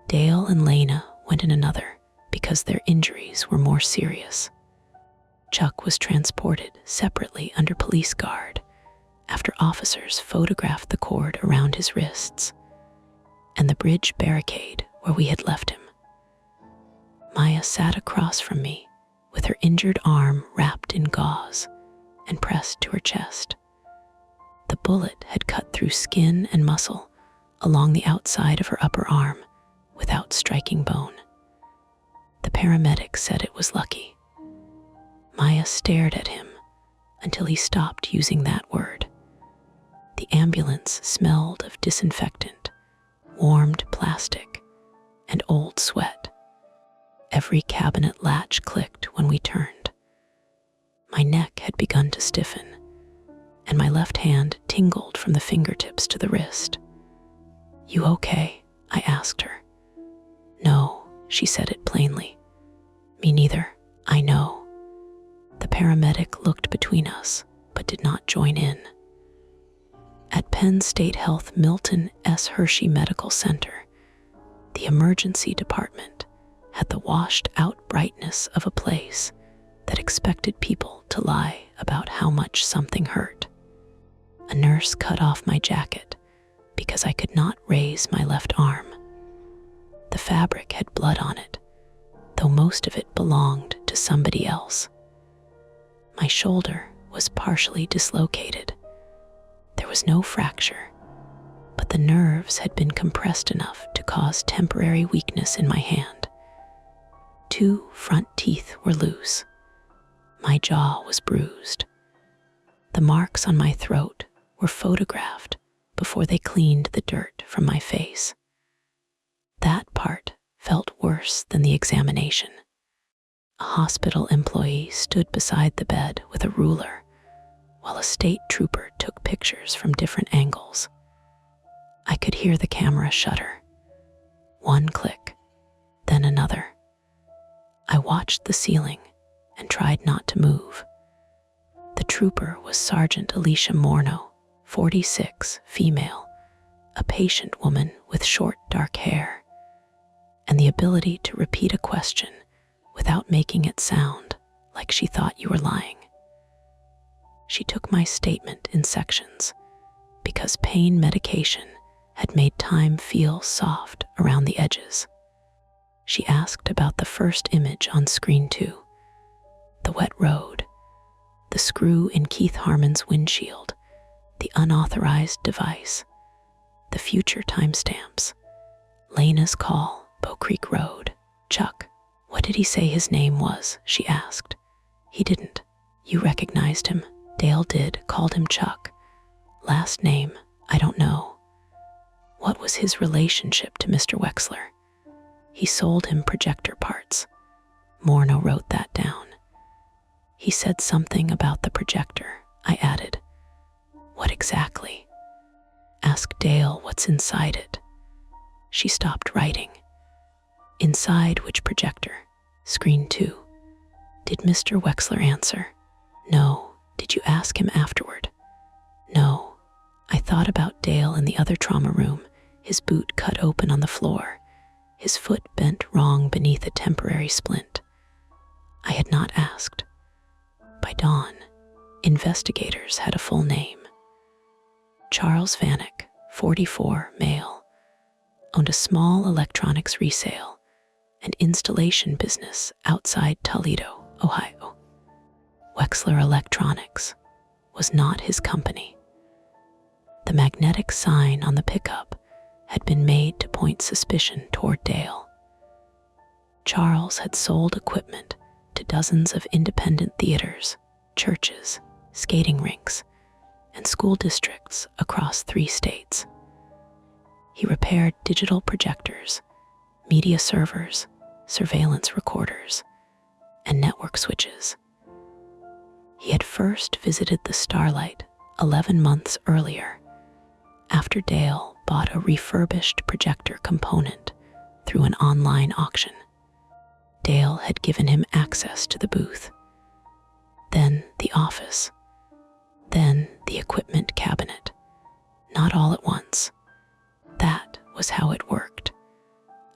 Dale and Lena went in another because their injuries were more serious. Chuck was transported separately under police guard after officers photographed the cord around his wrists and the bridge barricade where we had left him. Maya sat across from me with her injured arm wrapped in gauze and pressed to her chest. The bullet had cut through skin and muscle along the outside of her upper arm without striking bone. The paramedic said it was lucky. Maya stared at him until he stopped using that word. The ambulance smelled of disinfectant, warmed plastic, and old sweat. Every cabinet latch clicked when we turned. My neck had begun to stiffen, and my left hand tingled from the fingertips to the wrist. "You okay?" I asked her. "No," she said it plainly. "Me neither. I know." The paramedic looked between us, but did not join in. At Penn State Health Milton S. Hershey Medical Center, the emergency department had the washed-out brightness of a place that expected people to lie about how much something hurt. A nurse cut off my jacket because I could not raise my left arm. The fabric had blood on it, though most of it belonged to somebody else. My shoulder was partially dislocated. There was no fracture, but the nerves had been compressed enough to cause temporary weakness in my hand. 2 front teeth were loose. My jaw was bruised. The marks on my throat were photographed before they cleaned the dirt from my face. That part felt worse than the examination. A hospital employee stood beside the bed with a ruler, while a state trooper took pictures from different angles. I could hear the camera shudder. One click, then another. I watched the ceiling and tried not to move. The trooper was Sergeant Alicia Morneau, 46, female, a patient woman with short, dark hair, and the ability to repeat a question without making it sound like she thought you were lying. She took my statement in sections because pain medication had made time feel soft around the edges. She asked about the first image on Screen 2, the wet road, the screw in Keith Harmon's windshield, the unauthorized device, the future timestamps, Lena's call, Bow Creek Road. "Chuck, what did he say his name was?" she asked. "He didn't. You recognized him." "Dale did, called him Chuck. Last name, I don't know." "What was his relationship to Mr. Wexler?" "He sold him projector parts." Morneau wrote that down. "He said something about the projector," I added. "What exactly?" "Ask Dale what's inside it." She stopped writing. "Inside which projector?" "Screen 2. "Did Mr. Wexler answer?" "No." "Did you ask him afterward?" "No." I thought about Dale in the other trauma room, his boot cut open on the floor, his foot bent wrong beneath a temporary splint. I had not asked. By dawn, investigators had a full name. Charles Vanek, 44, male, owned a small electronics resale and installation business outside Toledo, Ohio. Wexler Electronics was not his company. The magnetic sign on the pickup had been made to point suspicion toward Dale. Charles had sold equipment to dozens of independent theaters, churches, skating rinks, and school districts across 3 states. He repaired digital projectors, media servers, surveillance recorders, and network switches. He had first visited the Starlight 11 months earlier, after Dale bought a refurbished projector component through an online auction. Dale had given him access to the booth, then the office, then the equipment cabinet, not all at once. That was how it worked.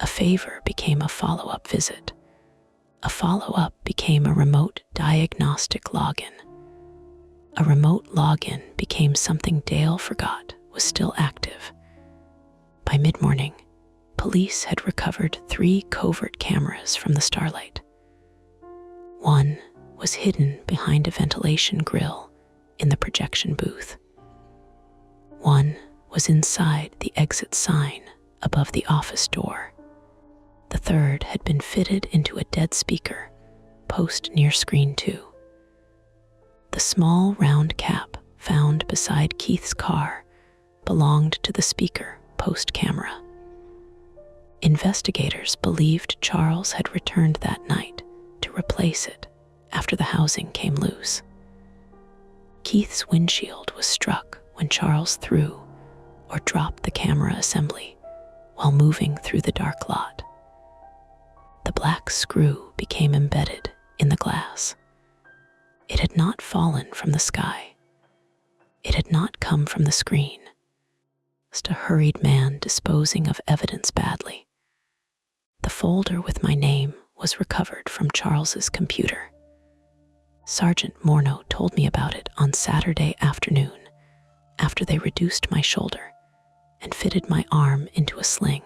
A favor became a follow-up visit. A follow-up became a remote diagnostic login. A remote login became something Dale forgot was still active. By mid-morning, police had recovered 3 covert cameras from the Starlight. One was hidden behind a ventilation grill in the projection booth. One was inside the exit sign above the office door. The third had been fitted into a dead speaker post near screen 2. The small round cap found beside Keith's car belonged to the speaker post camera. Investigators believed Charles had returned that night to replace it after the housing came loose. Keith's windshield was struck when Charles threw or dropped the camera assembly while moving through the dark lot. The black screw became embedded in the glass. It had not fallen from the sky. It had not come from the screen. Just a hurried man disposing of evidence badly. The folder with my name was recovered from Charles's computer. Sergeant Morneau told me about it on Saturday afternoon after they reduced my shoulder and fitted my arm into a sling.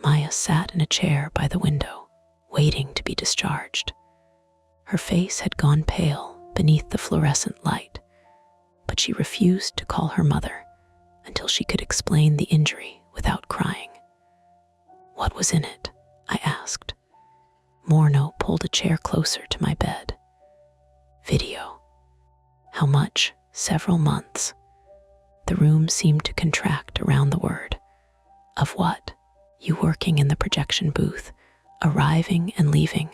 Maya sat in a chair by the window, waiting to be discharged. Her face had gone pale beneath the fluorescent light, but she refused to call her mother until she could explain the injury without crying. "What was in it?" I asked. Morneau pulled a chair closer to my bed. "Video." "How much?" "Several months." The room seemed to contract around the word. "Of what?" "You working in the projection booth, arriving and leaving,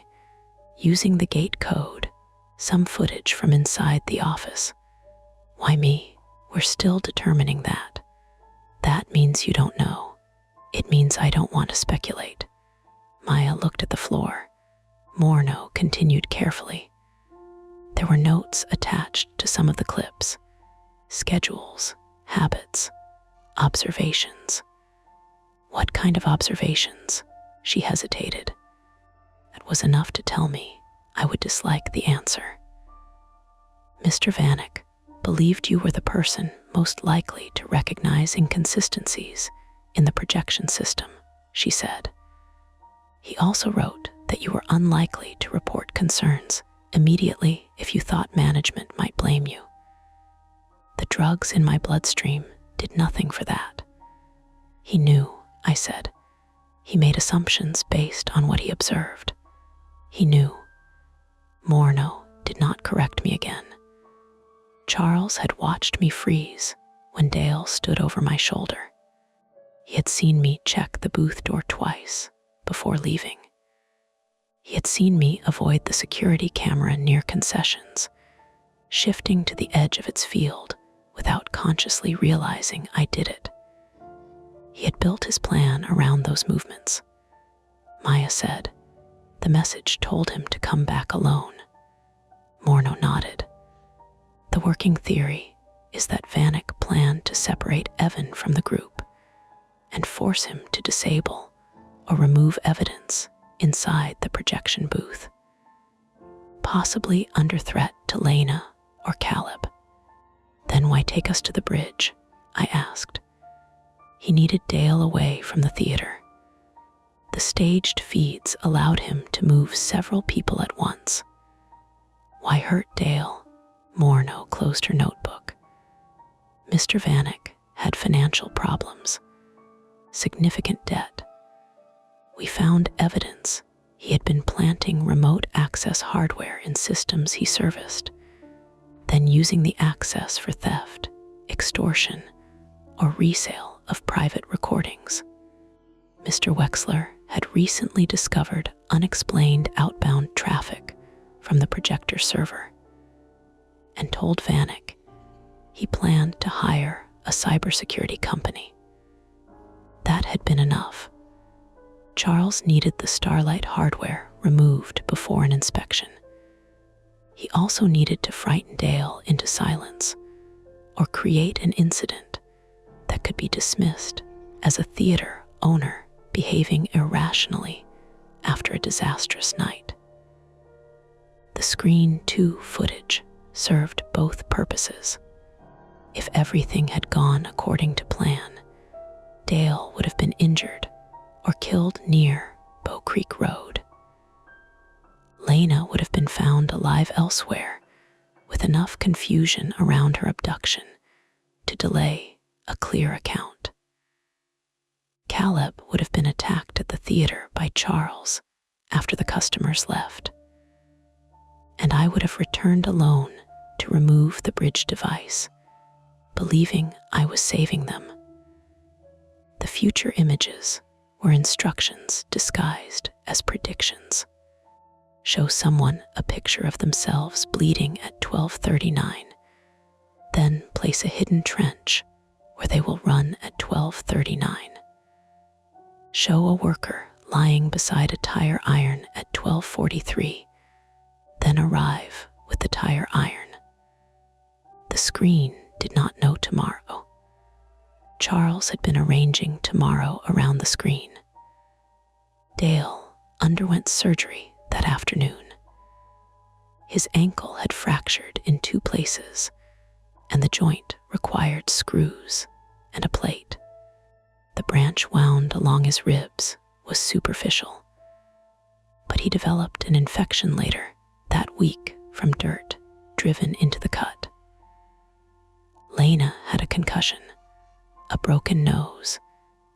using the gate code, some footage from inside the office." "Why me?" "We're still determining that." "That means you don't know." "It means I don't want to speculate." Maya looked at the floor. Morneau continued carefully. There were notes attached to some of the clips. Schedules, habits, observations. "What kind of observations?" She hesitated. That was enough to tell me I would dislike the answer. "Mr. Vanek believed you were the person most likely to recognize inconsistencies in the projection system," she said. "He also wrote that you were unlikely to report concerns immediately if you thought management might blame you. The drugs in my bloodstream did nothing for that." "He knew," I said. "He made assumptions based on what he observed." "He knew." Morneau did not correct me again. Charles had watched me freeze when Dale stood over my shoulder. He had seen me check the booth door twice before leaving. He had seen me avoid the security camera near concessions, shifting to the edge of its field without consciously realizing I did it. He had built his plan around those movements. Maya said, "The message told him to come back alone." Morneau nodded. "The working theory is that Vanek planned to separate Evan from the group and force him to disable or remove evidence inside the projection booth, possibly under threat to Lena or Caleb. Then why take us to the bridge? I asked. He needed Dale away from the theater. The staged feeds allowed him to move several people at once. Why hurt Dale? Morneau closed her notebook. Mr. Vanek had financial problems, significant debt. We found evidence he had been planting remote access hardware in systems he serviced, then using the access for theft, extortion, or resale of private recordings. Mr. Wexler had recently discovered unexplained outbound traffic from the projector server and told Vanek he planned to hire a cybersecurity company. That had been enough. Charles needed the Starlight hardware removed before an inspection. He also needed to frighten Dale into silence or create an incident that could be dismissed as a theater owner behaving irrationally after a disastrous night. The Screen 2 footage served both purposes. If everything had gone according to plan, Dale would have been injured or killed near Bow Creek Road. Lena would have been found alive elsewhere, with enough confusion around her abduction to delay a clear account. Caleb would have been attacked at the theater by Charles after the customers left, and I would have returned alone to remove the bridge device, believing I was saving them. The future images were instructions disguised as predictions. Show someone a picture of themselves bleeding at 12:39, then place a hidden trench where they will run at 12:39. Show a worker lying beside a tire iron at 12:43, then arrive with the tire iron. The screen did not know tomorrow. Charles had been arranging tomorrow around the screen. Dale underwent surgery that afternoon. His ankle had fractured in 2 places, and the joint required screws and a plate. The branch wound along his ribs was superficial, but he developed an infection later that week from dirt driven into the cut. Lena had a concussion, a broken nose,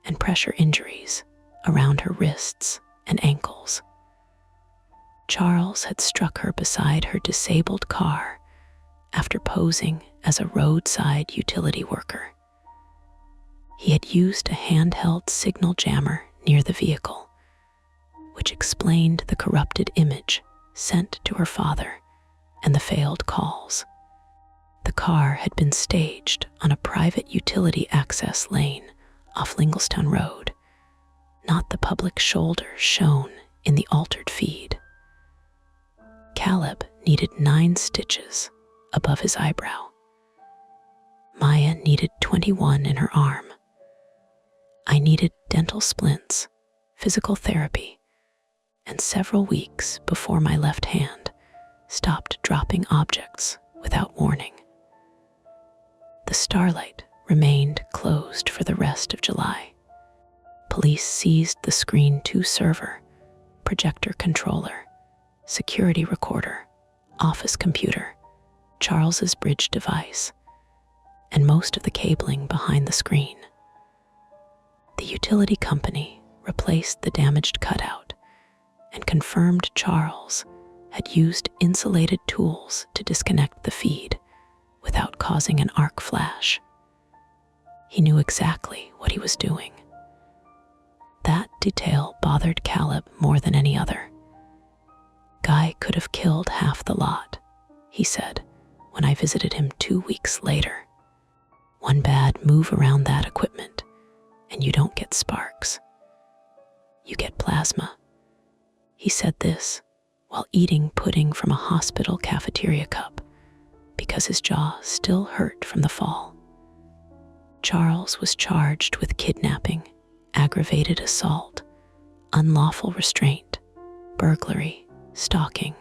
and pressure injuries around her wrists and ankles. Charles had struck her beside her disabled car after posing as a roadside utility worker. He had used a handheld signal jammer near the vehicle, which explained the corrupted image sent to her father and the failed calls. The car had been staged on a private utility access lane off Linglestown Road, not the public shoulder shown in the altered feed. Caleb needed 9 stitches above his eyebrow. Maya needed 21 in her arm. I needed dental splints, physical therapy, and several weeks before my left hand stopped dropping objects without warning. The Starlight remained closed for the rest of July. Police seized the Screen 2 server, projector controller, security recorder, office computer, Charles's bridge device, and most of the cabling behind the screen. The utility company replaced the damaged cutout and confirmed Charles had used insulated tools to disconnect the feed without causing an arc flash. He knew exactly what he was doing. That detail bothered Caleb more than any other. Guy could have killed half the lot, he said when I visited him 2 weeks later. One bad move around that equipment, and you don't get sparks. You get plasma. He said this while eating pudding from a hospital cafeteria cup, because his jaw still hurt from the fall. Charles was charged with kidnapping, aggravated assault, unlawful restraint, burglary, stalking,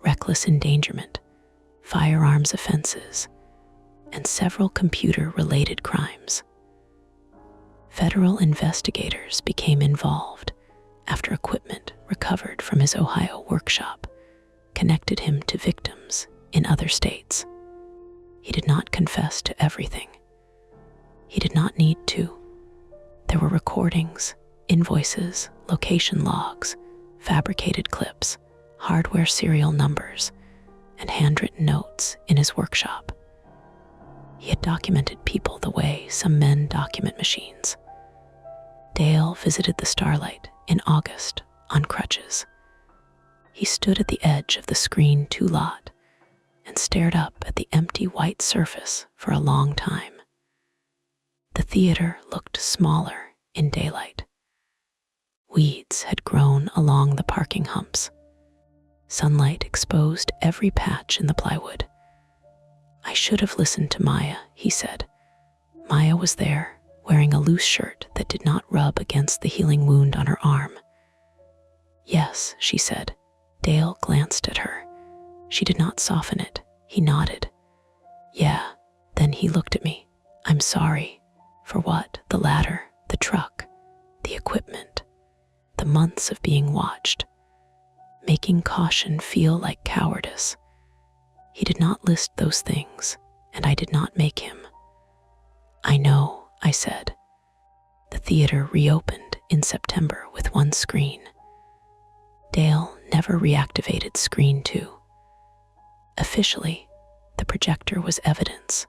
reckless endangerment, firearms offenses, and several computer-related crimes. Federal investigators became involved after equipment recovered from his Ohio workshop connected him to victims in other states. He did not confess to everything. He did not need to. There were recordings, invoices, location logs, fabricated clips, hardware serial numbers, and handwritten notes in his workshop. He had documented people the way some men document machines. Dale visited the Starlight in August on crutches. He stood at the edge of the Screen 2 lot and stared up at the empty white surface for a long time. The theater looked smaller in daylight. Weeds had grown along the parking humps. Sunlight exposed every patch in the plywood. "I should have listened to Maya," he said. Maya was there, wearing a loose shirt that did not rub against the healing wound on her arm. "Yes," she said. Dale glanced at her. She did not soften it. He nodded. "Yeah." Then he looked at me. "I'm sorry." "For what?" "The ladder, the truck, the equipment, the months of being watched, making caution feel like cowardice." He did not list those things, and I did not make him. "I know," I said. The theater reopened in September with one screen. Dale never reactivated Screen 2. Officially, the projector was evidence,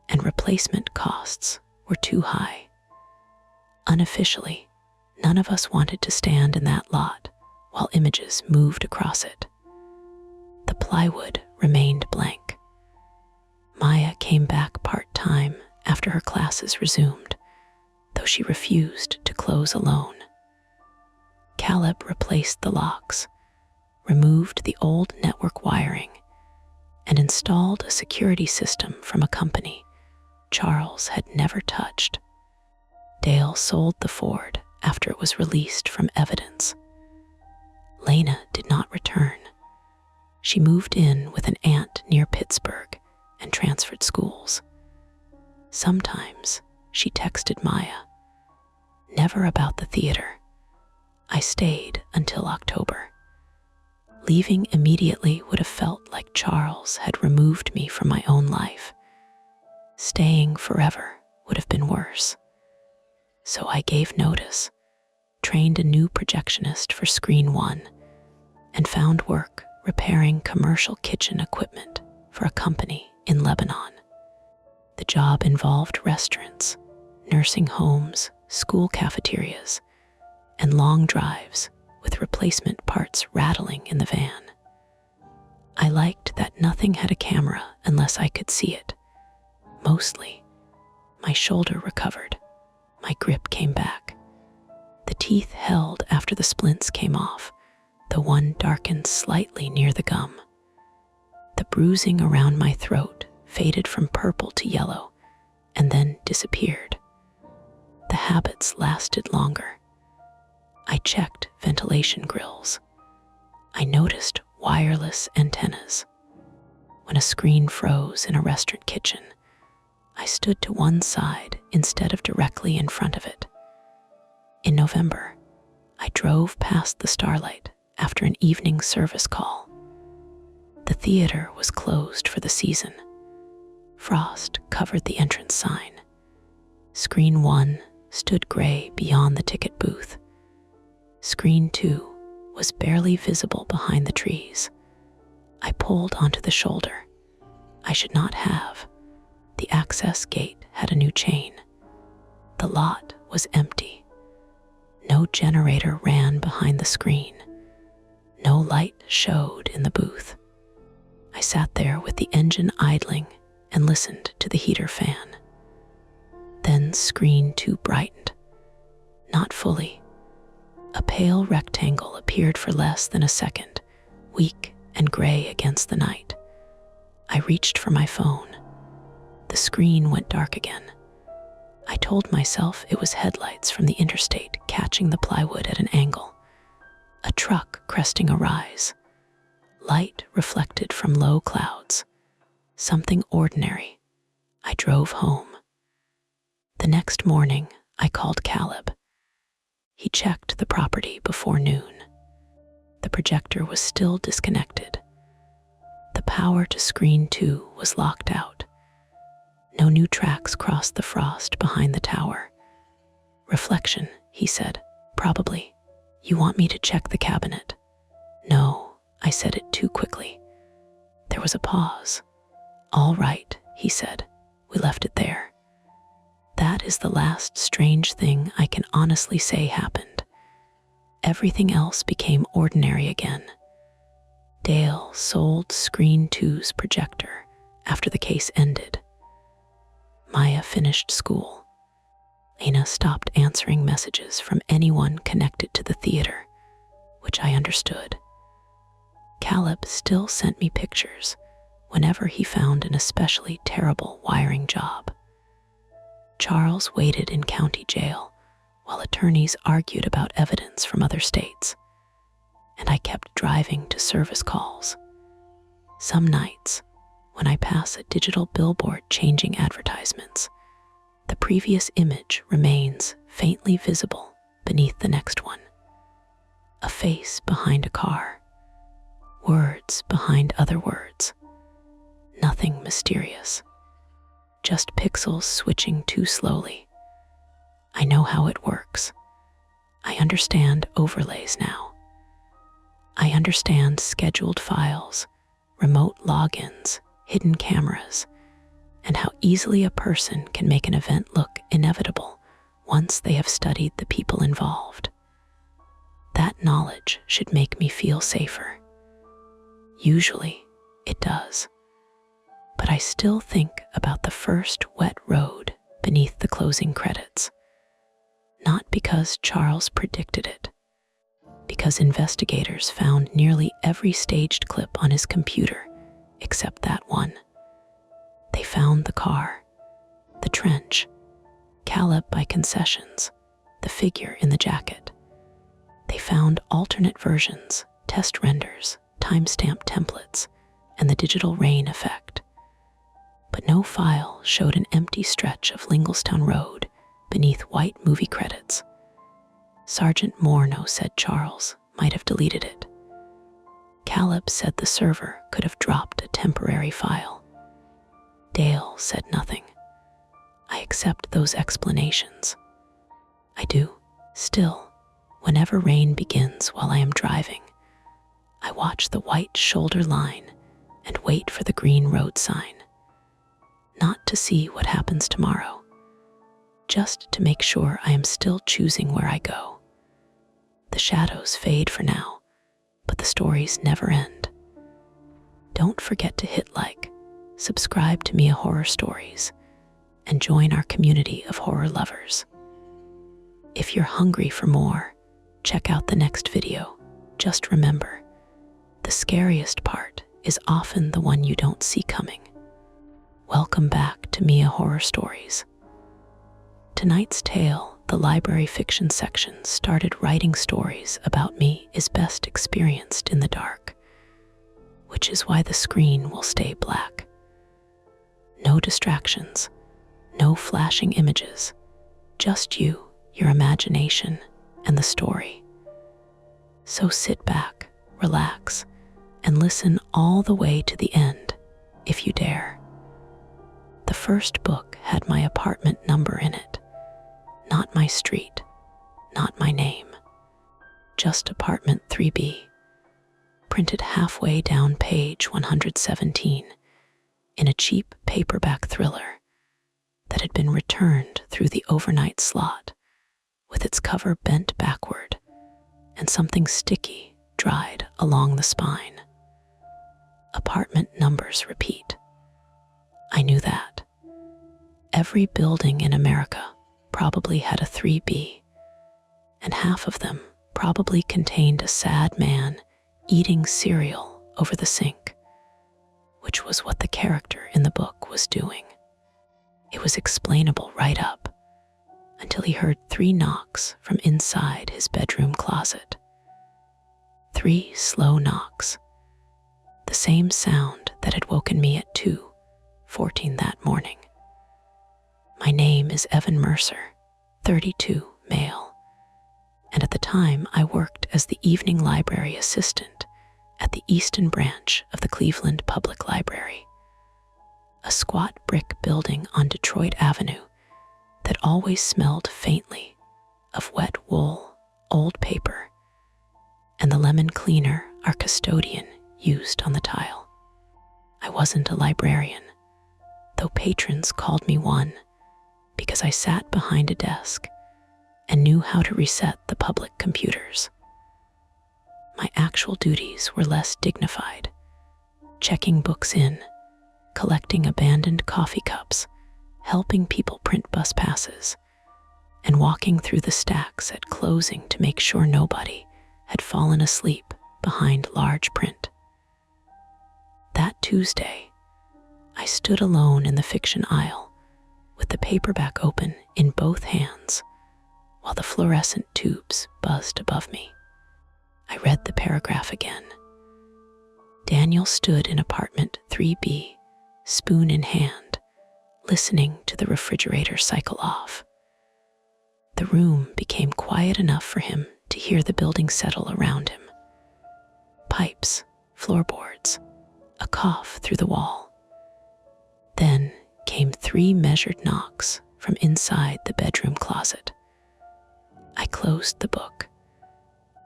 and replacement costs were too high. Unofficially, none of us wanted to stand in that lot while images moved across it. The plywood remained blank. Maya came back part-time after her classes resumed, though she refused to close alone. Caleb replaced the locks, removed the old network wiring, and installed a security system from a company Charles had never touched. Dale sold the Ford after it was released from evidence. Lena did not return. She moved in with an aunt near Pittsburgh and transferred schools. Sometimes she texted Maya. Never about the theater. I stayed until October. Leaving immediately would have felt like Charles had removed me from my own life. Staying forever would have been worse. So I gave notice, trained a new projectionist for Screen 1, and found work repairing commercial kitchen equipment for a company in Lebanon. The job involved restaurants, nursing homes, school cafeterias, and long drives with replacement parts rattling in the van. I liked that nothing had a camera unless I could see it. Mostly, my shoulder recovered. My grip came back. The teeth held after the splints came off, though one darkened slightly near the gum. The bruising around my throat faded from purple to yellow and then disappeared. The habits lasted longer. I checked ventilation grills. I noticed wireless antennas. When a screen froze in a restaurant kitchen, I stood to one side instead of directly in front of it. In November, I drove past the Starlight after an evening service call. The theater was closed for the season. Frost covered the entrance sign. Screen 1 stood gray beyond the ticket booth. Screen 2 was barely visible behind the trees. I pulled onto the shoulder. I should not have. The access gate had a new chain. The lot was empty. No generator ran behind the screen. No light showed in the booth. I sat there with the engine idling and listened to the heater fan. Then Screen 2 brightened. Not fully. A pale rectangle appeared for less than a second, weak and gray against the night. I reached for my phone. The screen went dark again. I told myself it was headlights from the interstate catching the plywood at an angle. A truck cresting a rise. Light reflected from low clouds. Something ordinary. I drove home. The next morning, I called Caleb. He checked the property before noon. The projector was still disconnected. The power to screen 2 was locked out. No new tracks crossed the frost behind the tower. Reflection, he said. Probably. You want me to check the cabinet? No, I said it too quickly. There was a pause. All right, he said. We left it there. That is the last strange thing I can honestly say happened. Everything else became ordinary again. Dale sold Screen 2's projector after the case ended. Maya finished school. Lena stopped answering messages from anyone connected to the theater, which I understood. Caleb still sent me pictures whenever he found an especially terrible wiring job. Charles waited in county jail while attorneys argued about evidence from other states, and I kept driving to service calls. Some nights, when I pass a digital billboard changing advertisements, the previous image remains faintly visible beneath the next one. A face behind a car, words behind other words. Nothing mysterious, just pixels switching too slowly. I know how it works. I understand overlays now. I understand scheduled files, remote logins, hidden cameras, and how easily a person can make an event look inevitable once they have studied the people involved. That knowledge should make me feel safer. Usually, it does. But I still think about the first wet road beneath the closing credits. Not because Charles predicted it, because investigators found nearly every staged clip on his computer except that one. They found the car, the trench, Caleb by concessions, the figure in the jacket. They found alternate versions, test renders, timestamp templates, and the digital rain effect. But no file showed an empty stretch of Linglestown Road beneath white movie credits. Sergeant Morneau said Charles might have deleted it. Caleb said the server could have dropped a temporary file. Dale said nothing. I accept those explanations. I do, still, whenever rain begins while I am driving. I watch the white shoulder line and wait for the green road sign. Not to see what happens tomorrow, just to make sure I am still choosing where I go. The shadows fade for now, but the stories never end. Don't forget to hit like, subscribe to Mia Horror Stories, and join our community of horror lovers. If you're hungry for more, check out the next video. Just remember, the scariest part is often the one you don't see coming. Welcome back to Mia Horror Stories. Tonight's tale, the library fiction section, started writing stories about me is best experienced in the dark, which is why the screen will stay black. No distractions, no flashing images, just you, your imagination, and the story. So sit back, relax, and listen all the way to the end, if you dare. The first book had my apartment number in it, not my street, not my name, just apartment 3B, printed halfway down page 117 in a cheap paperback thriller that had been returned through the overnight slot with its cover bent backward and something sticky dried along the spine. Apartment numbers repeat. I knew that. Every building in America probably had a 3B, and half of them probably contained a sad man eating cereal over the sink. which was what the character in the book was doing. It was explainable right up until he heard 3 knocks from inside his bedroom closet. 3 slow knocks, the same sound that had woken me at 2:14 that morning. My name is Evan Mercer, 32, male, and at the time I worked as the evening library assistant at the Easton branch of the Cleveland Public Library, a squat brick building on Detroit Avenue that always smelled faintly of wet wool, old paper, and the lemon cleaner our custodian used on the tile. I wasn't a librarian, though patrons called me one, because I sat behind a desk and knew how to reset the public computers. My actual duties were less dignified, checking books in, collecting abandoned coffee cups, helping people print bus passes, and walking through the stacks at closing to make sure nobody had fallen asleep behind large print. That Tuesday, I stood alone in the fiction aisle with the paperback open in both hands while the fluorescent tubes buzzed above me. I read the paragraph again. Daniel stood in apartment 3B, spoon in hand, listening to the refrigerator cycle off. The room became quiet enough for him to hear the building settle around him. Pipes, floorboards, a cough through the wall. Then came 3 measured knocks from inside the bedroom closet. I closed the book.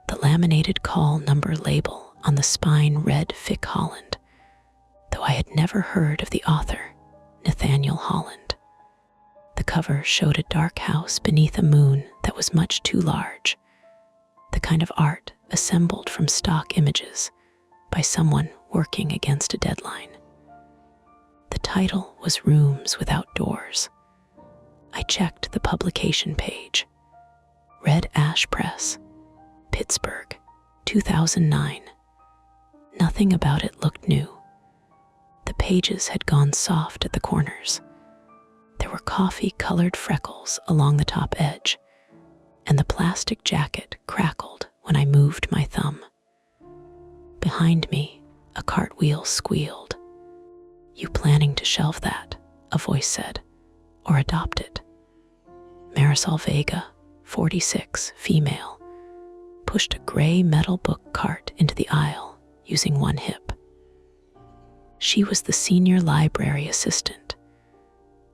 The laminated call number label on the spine read Fick Holland, though I had never heard of the author, Nathaniel Holland. The cover showed a dark house beneath a moon that was much too large, the kind of art assembled from stock images by someone working against a deadline. The title was Rooms Without Doors. I checked the publication page. Red Ash Press, Pittsburgh, 2009. Nothing about it looked new. The pages had gone soft at the corners. There were coffee-colored freckles along the top edge, and the plastic jacket crackled when I moved my thumb. Behind me, a cartwheel squealed. "You planning to shelve that?" a voice said, "or adopt it?" Marisol Vega, 46, female, pushed a gray metal book cart into the aisle using one hip. She was the senior library assistant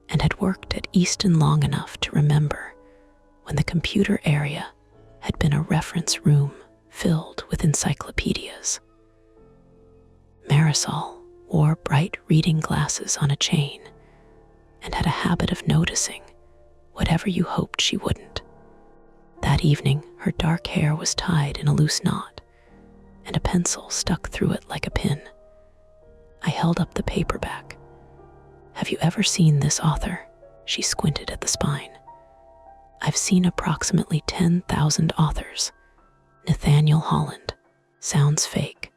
and had worked at Easton long enough to remember when the computer area had been a reference room filled with encyclopedias. Marisol wore bright reading glasses on a chain and had a habit of noticing whatever you hoped she wouldn't. That evening, her dark hair was tied in a loose knot, and a pencil stuck through it like a pin. I held up the paperback. "Have you ever seen this author?" She squinted at the spine. "I've seen approximately 10,000 authors. Nathaniel Holland. Sounds fake.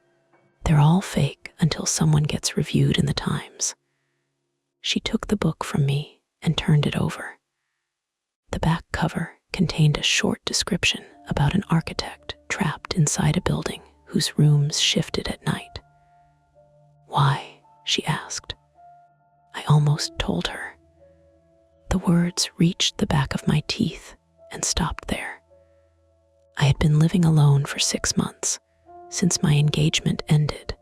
They're all fake until someone gets reviewed in the Times." She took the book from me and turned it over. The back cover contained a short description about an architect trapped inside a building whose rooms shifted at night. "Why?" she asked. I almost told her. The words reached the back of my teeth and stopped there. I had been living alone for 6 months since my engagement ended,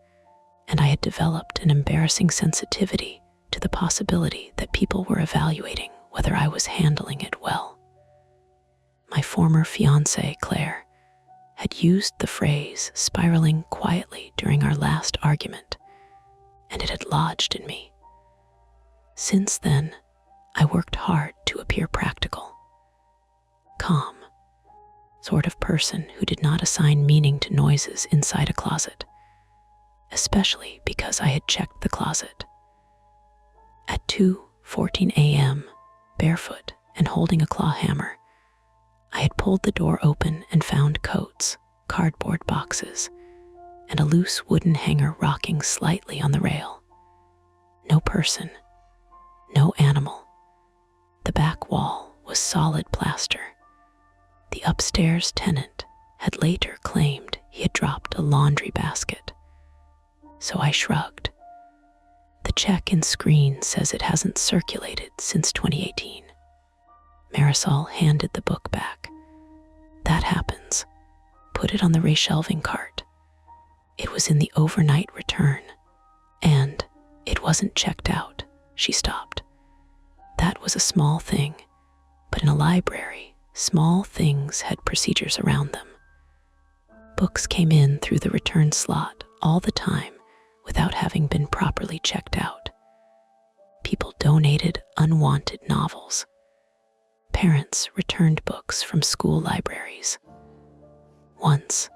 and I had developed an embarrassing sensitivity to the possibility that people were evaluating whether I was handling it well. My former fiancée, Claire, had used the phrase spiraling quietly during our last argument, and it had lodged in me. Since then, I worked hard to appear practical, calm, sort of person who did not assign meaning to noises inside a closet, especially because I had checked the closet. At 2:14 a.m., barefoot and holding a claw hammer, I had pulled the door open and found coats, cardboard boxes, and a loose wooden hanger rocking slightly on the rail. No person, no animal. The back wall was solid plaster. The upstairs tenant had later claimed he had dropped a laundry basket. So I shrugged. The check-in screen says it hasn't circulated since 2018. Marisol handed the book back. That happens. Put it on the reshelving cart. It was in the overnight return, and it wasn't checked out. She stopped. That was a small thing, but in a library, small things had procedures around them. Books came in through the return slot all the time without having been properly checked out. People donated unwanted novels. Parents returned books from school libraries. Once,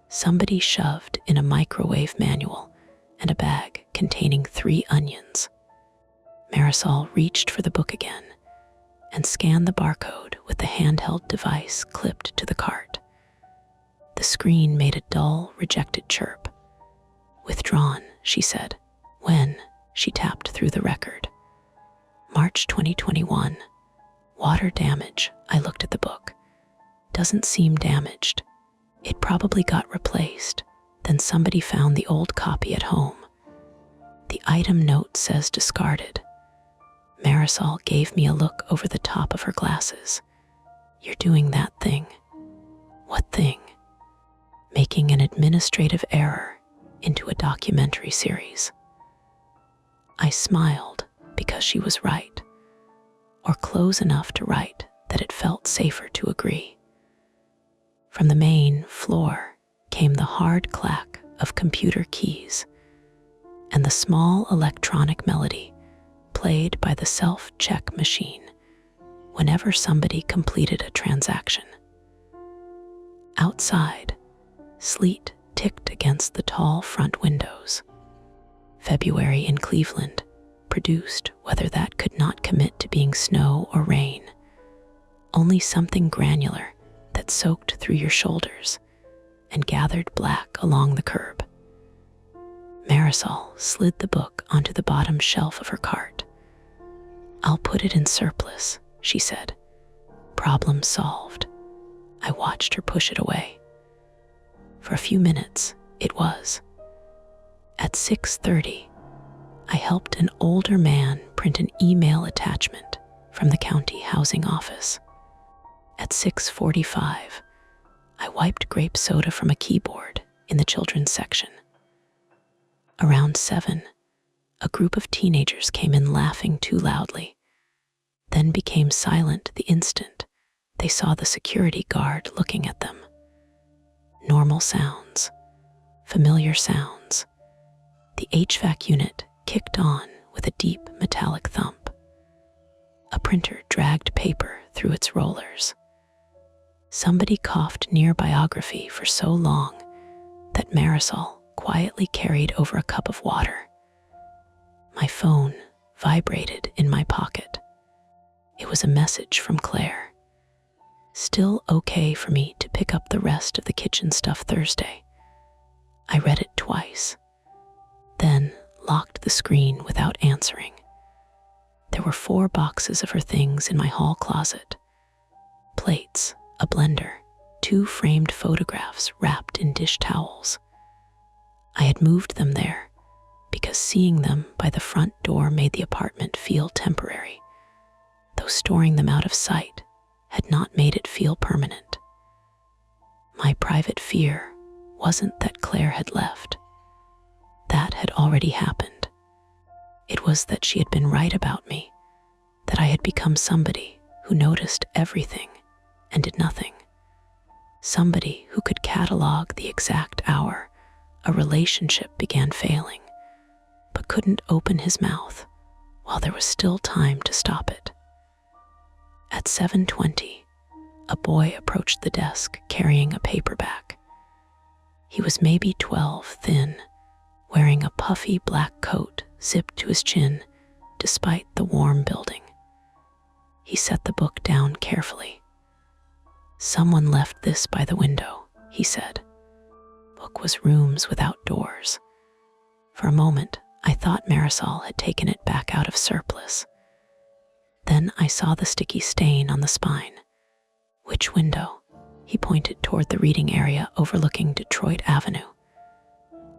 somebody shoved in a microwave manual and a bag containing 3 onions. Marisol reached for the book again and scanned the barcode with the handheld device clipped to the cart. The screen made a dull, rejected chirp. Withdrawn, she said, when she tapped through the record. March 2021. Water damage. I looked at the book. Doesn't seem damaged. It probably got replaced. Then somebody found the old copy at home. The item note says discarded. Marisol gave me a look over the top of her glasses. You're doing that thing. What thing? Making an administrative error into a documentary series. I smiled because she was right, or close enough to write that it felt safer to agree. From the main floor came the hard clack of computer keys and the small electronic melody played by the self-check machine whenever somebody completed a transaction. Outside, sleet ticked against the tall front windows. February in Cleveland produced weather that could not commit to being snow or rain, only something granular that soaked through your shoulders and gathered black along the curb. Marisol slid the book onto the bottom shelf of her cart. I'll put it in surplus, she said. Problem solved. I watched her push it away. For a few minutes, it was. At 6:30, I helped an older man print an email attachment from the county housing office. At 6:45, I wiped grape soda from a keyboard in the children's section. Around 7, a group of teenagers came in laughing too loudly, then became silent the instant they saw the security guard looking at them. Normal sounds, familiar sounds. The HVAC unit kicked on with a deep metallic thump. A printer dragged paper through its rollers. Somebody coughed near biography for so long that Marisol quietly carried over a cup of water. My phone vibrated in my pocket. It was a message from Claire. Still okay for me to pick up the rest of the kitchen stuff Thursday. I read it twice, then locked the screen without answering. There were 4 boxes of her things in my hall closet. Plates, a blender, 2 framed photographs wrapped in dish towels. I had moved them there because seeing them by the front door made the apartment feel temporary, though storing them out of sight had not made it feel permanent. My private fear wasn't that Claire had left. That had already happened. It was that she had been right about me, that I had become somebody who noticed everything and did nothing. Somebody who could catalog the exact hour a relationship began failing, but couldn't open his mouth while there was still time to stop it. At 7:20, a boy approached the desk carrying a paperback. He was maybe 12, thin, wearing a puffy black coat zipped to his chin despite the warm building. He set the book down carefully. Someone left this by the window, he said. Book was rooms without doors. For a moment, I thought Marisol had taken it back out of surplus. Then I saw the sticky stain on the spine. Which window? He pointed toward the reading area overlooking Detroit Avenue.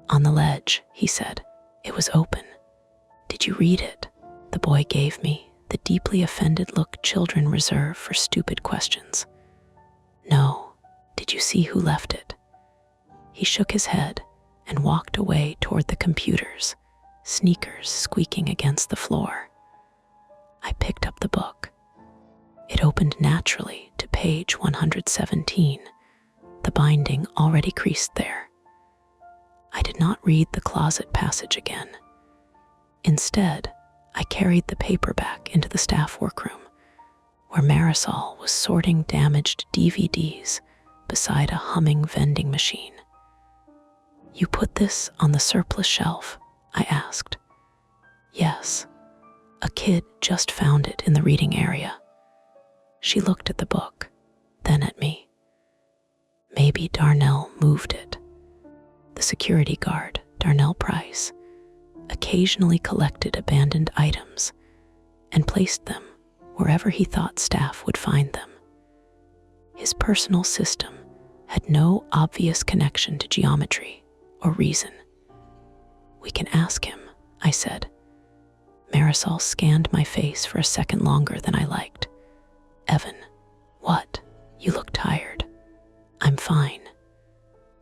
On the ledge, he said. It was open. Did you read it? The boy gave me the deeply offended look children reserve for stupid questions. No. Did you see who left it? He shook his head and walked away toward the computers, sneakers squeaking against the floor. I picked up the book. It opened naturally to page 117, the binding already creased there. I did not read the closet passage again. Instead, I carried the paperback into the staff workroom, where Marisol was sorting damaged DVDs beside a humming vending machine. You put this on the surplus shelf? I asked. Yes. A kid just found it in the reading area. She looked at the book, then at me. Maybe Darnell moved it. The security guard, Darnell Price, occasionally collected abandoned items and placed them wherever he thought staff would find them. His personal system had no obvious connection to geometry or reason. We can ask him, I said. Marisol scanned my face for a second longer than I liked. Evan, what? You look tired. I'm fine.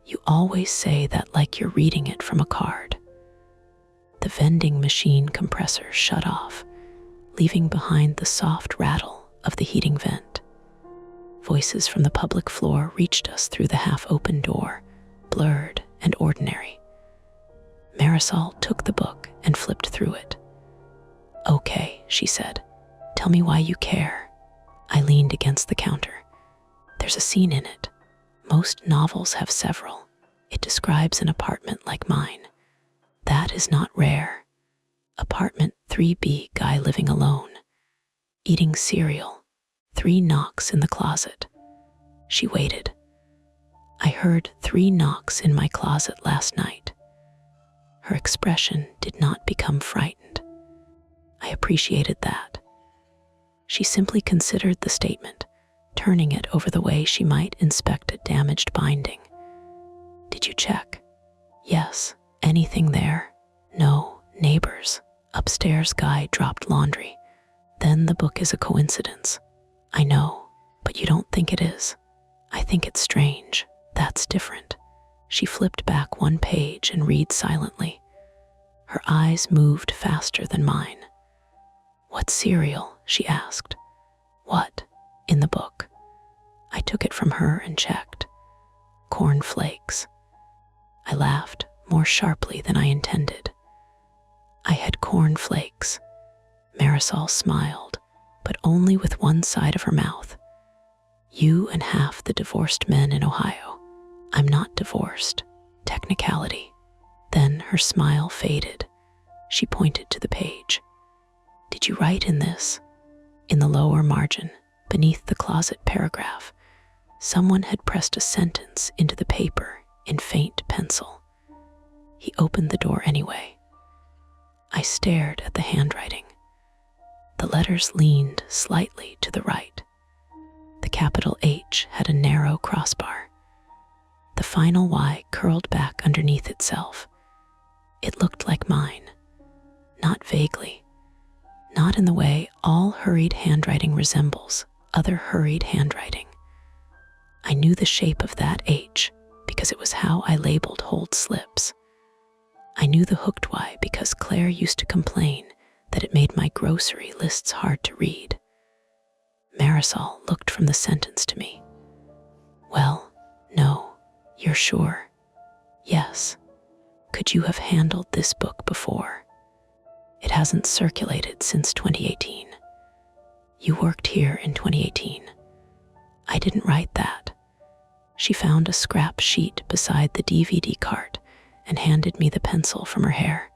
You always say that like you're reading it from a card. The vending machine compressor shut off, leaving behind the soft rattle of the heating vent. Voices from the public floor reached us through the half-open door, blurred and ordinary. Marisol took the book and flipped through it. Okay, she said. Tell me why you care. I leaned against the counter. There's a scene in it. Most novels have several. It describes an apartment like mine. That is not rare. Apartment 3B guy living alone. Eating cereal. 3 knocks in the closet. She waited. I heard 3 knocks in my closet last night. Her expression did not become frightened. I appreciated that. She simply considered the statement, turning it over the way she might inspect a damaged binding. Did you check? Yes. Anything there? No. Neighbors. Upstairs guy dropped laundry. Then the book is a coincidence. I know, but you don't think it is. I think it's strange. That's different. She flipped back 1 page and read silently. Her eyes moved faster than mine. What cereal? She asked. What? In the book. I took it from her and checked. Corn flakes. I laughed more sharply than I intended. I had corn flakes. Marisol smiled, but only with one side of her mouth. You and half the divorced men in Ohio. I'm not divorced. Technicality. Then her smile faded. She pointed to the page. Did you write in this? In the lower margin, beneath the closet paragraph, someone had pressed a sentence into the paper in faint pencil. He opened the door anyway. I stared at the handwriting. The letters leaned slightly to the right. The capital H had a narrow crossbar. The final Y curled back underneath itself. It looked like mine. Not vaguely. Not in the way all hurried handwriting resembles other hurried handwriting. I knew the shape of that H because it was how I labeled hold slips. I knew the hooked Y because Claire used to complain that it made my grocery lists hard to read. Marisol looked from the sentence to me. Well, no, you're sure? Yes. Could you have handled this book before? It hasn't circulated since 2018. You worked here in 2018. I didn't write that. She found a scrap sheet beside the DVD cart and handed me the pencil from her hair.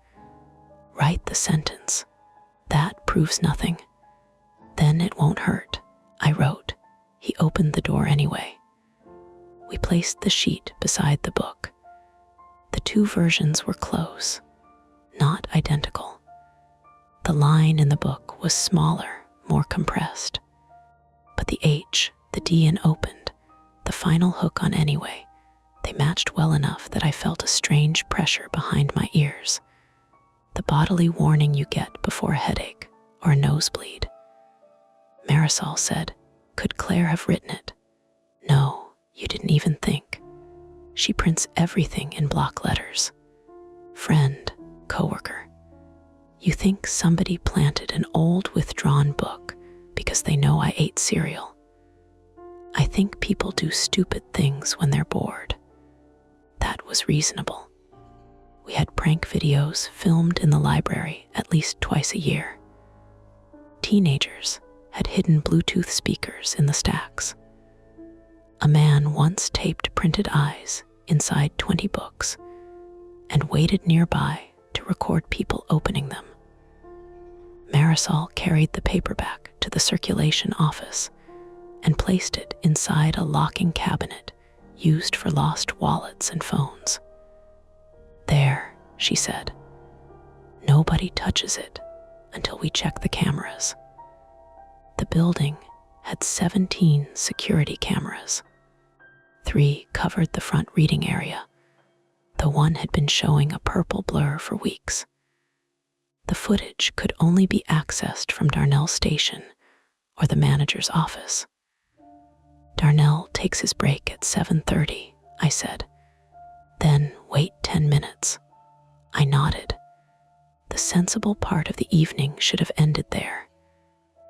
Write the sentence. That proves nothing. Then it won't hurt, I wrote. He opened the door anyway. We placed the sheet beside the book. The 2 versions were close. not identical. The line in the book was smaller, more compressed. But the H, the D, and opened, the final hook on anyway, they matched well enough that I felt a strange pressure behind my ears. The bodily warning you get before a headache or a nosebleed. Marisol said, "Could Claire have written it?" "No, you didn't even think." She prints everything in block letters. Friend, coworker. You think somebody planted an old withdrawn book because they know I ate cereal. I think people do stupid things when they're bored. That was reasonable. We had prank videos filmed in the library at least twice a year. Teenagers had hidden Bluetooth speakers in the stacks. A man once taped printed eyes inside 20 books and waited nearby to record people opening them. Marisol carried the paperback to the circulation office and placed it inside a locking cabinet used for lost wallets and phones. "There," she said. "Nobody touches it until we check the cameras." The building had 17 security cameras. 3 covered the front reading area, though one had been showing a purple blur for weeks. The footage could only be accessed from Darnell Station or the manager's office. "Darnell takes his break at 7:30, I said. "Then wait 10 minutes. I nodded. The sensible part of the evening should have ended there.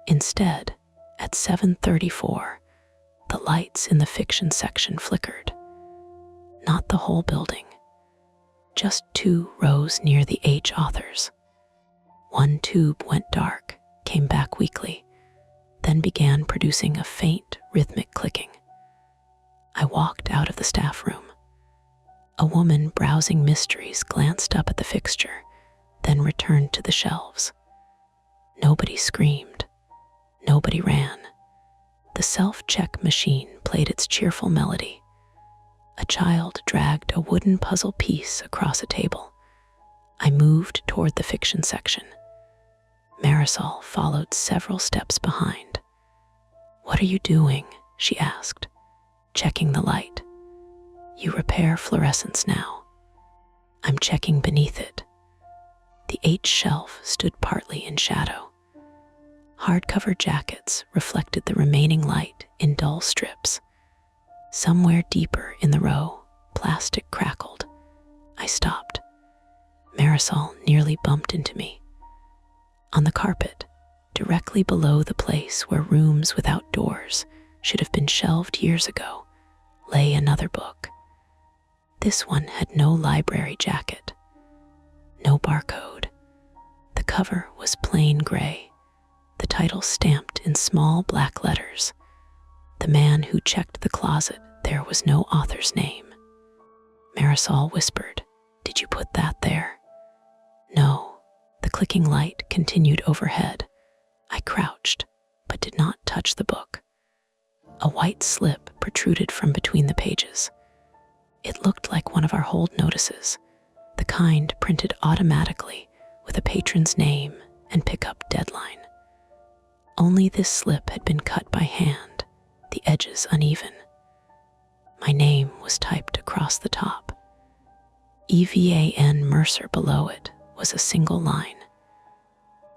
Instead, at 7:34, the lights in the fiction section flickered. Not the whole building. Just 2 rows near the H authors. One tube went dark, came back weakly, then began producing a faint, rhythmic clicking. I walked out of the staff room. A woman browsing mysteries glanced up at the fixture, then returned to the shelves. Nobody screamed. Nobody ran. The self-check machine played its cheerful melody. A child dragged a wooden puzzle piece across a table. I moved toward the fiction section. Marisol followed several steps behind. "What are you doing?" she asked, checking the light. "You repair fluorescence now." "I'm checking beneath it." The H shelf stood partly in shadow. Hardcover jackets reflected the remaining light in dull strips. Somewhere deeper in the row, plastic crackled. I stopped. Marisol nearly bumped into me. On the carpet, directly below the place where rooms without doors should have been shelved years ago, lay another book. This one had no library jacket, no barcode. The cover was plain gray, the title stamped in small black letters. The man who checked the closet, there was no author's name. Marisol whispered, "Did you put that there?" No. The clicking light continued overhead. I crouched, but did not touch the book. A white slip protruded from between the pages. It looked like one of our hold notices, the kind printed automatically with a patron's name and pickup deadline. Only this slip had been cut by hand, the edges uneven. My name was typed across the top. EVAN Mercer below it was a single line.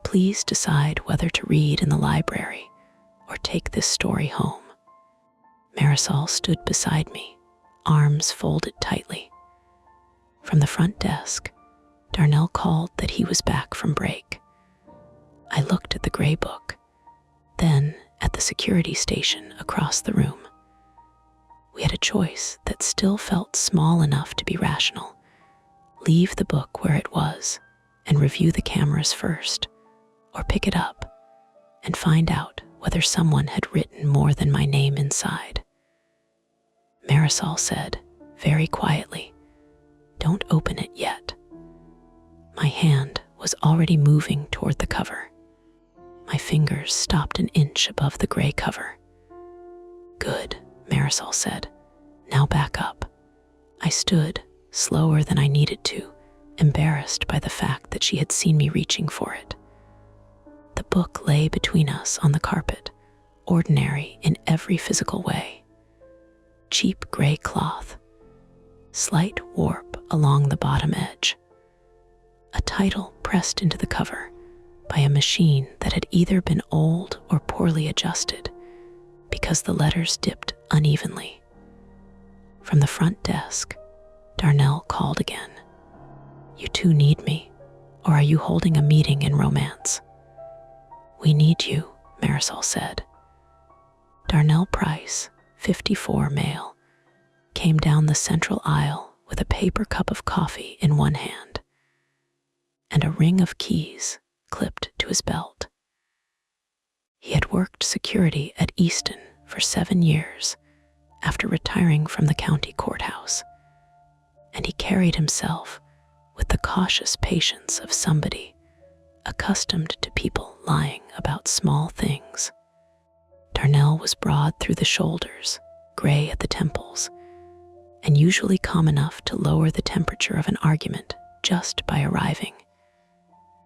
"Please decide whether to read in the library or take this story home." Marisol stood beside me, arms folded tightly. From the front desk, Darnell called that he was back from break. I looked at the gray book, then at the security station across the room. We had a choice that still felt small enough to be rational. Leave the book where it was and review the cameras first, or pick it up and find out whether someone had written more than my name inside. Marisol said, very quietly, "Don't open it yet." My hand was already moving toward the cover. My fingers stopped an inch above the gray cover. "Good," Marisol said. "Now back up." I stood, slower than I needed to, embarrassed by the fact that she had seen me reaching for it. The book lay between us on the carpet, ordinary in every physical way. Cheap gray cloth, slight warp along the bottom edge, a title pressed into the cover by a machine that had either been old or poorly adjusted because the letters dipped unevenly. From the front desk, Darnell called again. "You two need me, or are you holding a meeting in romance?" "We need you," Marisol said. Darnell Price, 54 male, came down the central aisle with a paper cup of coffee in one hand and a ring of keys clipped to his belt. He had worked security at Easton for 7 years after retiring from the county courthouse, and he carried himself with the cautious patience of somebody accustomed to people lying about small things. Darnell was broad through the shoulders, gray at the temples, and usually calm enough to lower the temperature of an argument just by arriving.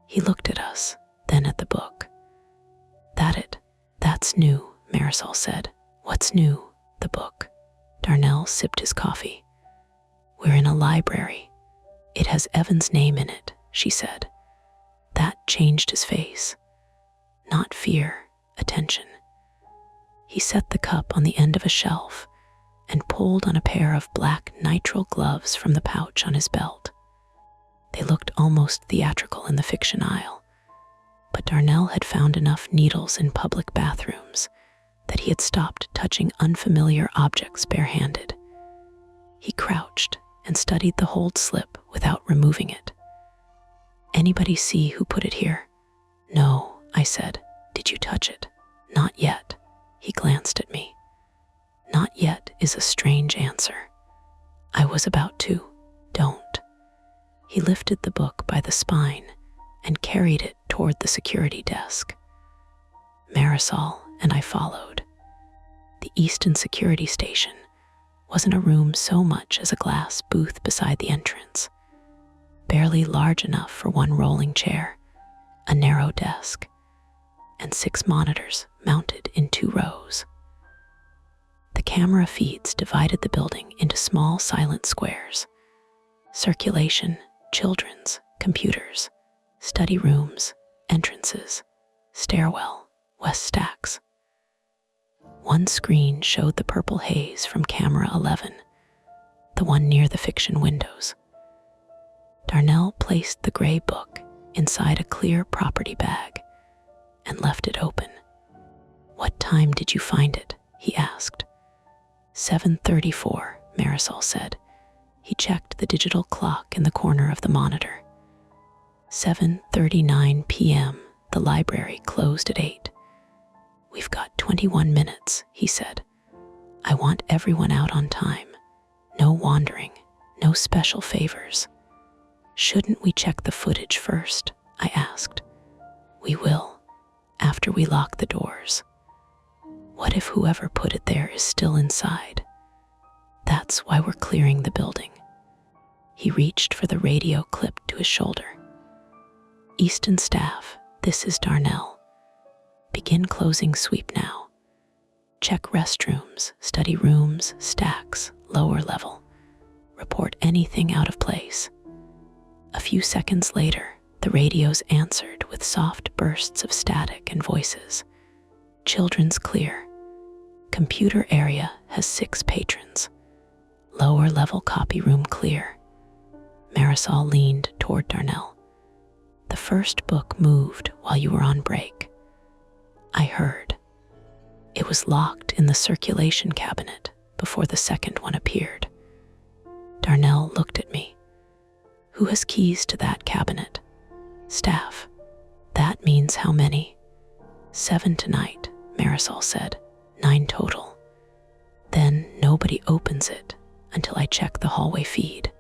He looked at us, then at the book. That's new," Marisol said. "What's new?" "The book." Darnell sipped his coffee. "We're in a library. It has Evan's name in it," she said. That changed his face. Not fear, attention. He set the cup on the end of a shelf and pulled on a pair of black nitrile gloves from the pouch on his belt. They looked almost theatrical in the fiction aisle, but Darnell had found enough needles in public bathrooms that he had stopped touching unfamiliar objects barehanded. He crouched and studied the hold slip without removing it. "Anybody see who put it here?" "No," I said. "Did you touch it?" "Not yet." He glanced at me. "Not yet" is a strange answer. I was about to. "Don't." He lifted the book by the spine and carried it toward the security desk. Marisol and I followed. The Easton security station wasn't a room so much as a glass booth beside the entrance, barely large enough for one rolling chair, a narrow desk, and 6 monitors mounted in 2 rows. The camera feeds divided the building into small silent squares: circulation, children's, computers, study rooms, entrances, stairwell, west stacks. One screen showed the purple haze from camera 11, the one near the fiction windows. Darnell placed the gray book inside a clear property bag and left it open. "What time did you find it?" he asked. 7:34, Marisol said. He checked the digital clock in the corner of the monitor. 7:39 p.m. The library closed at 8. "We've got 21 minutes, he said. "I want everyone out on time. No wandering, no special favors." "Shouldn't we check the footage first?" I asked. "We will, after we lock the doors. What if whoever put it there is still inside? That's why we're clearing the building." He reached for the radio clipped to his shoulder. "Easton staff, this is Darnell. Begin closing sweep now. Check restrooms, study rooms, stacks, lower level. Report anything out of place." A few seconds later, the radios answered with soft bursts of static and voices. "Children's clear. Computer area has 6 patrons. Lower level copy room clear." Marisol leaned toward Darnell. "The first book moved while you were on break." I heard. It was locked in the circulation cabinet before the second one appeared. Darnell looked at me. "Who has keys to that cabinet?" "Staff." "That means how many?" 7 tonight, Marisol said. 9 total. Then nobody opens it until I check the hallway feed.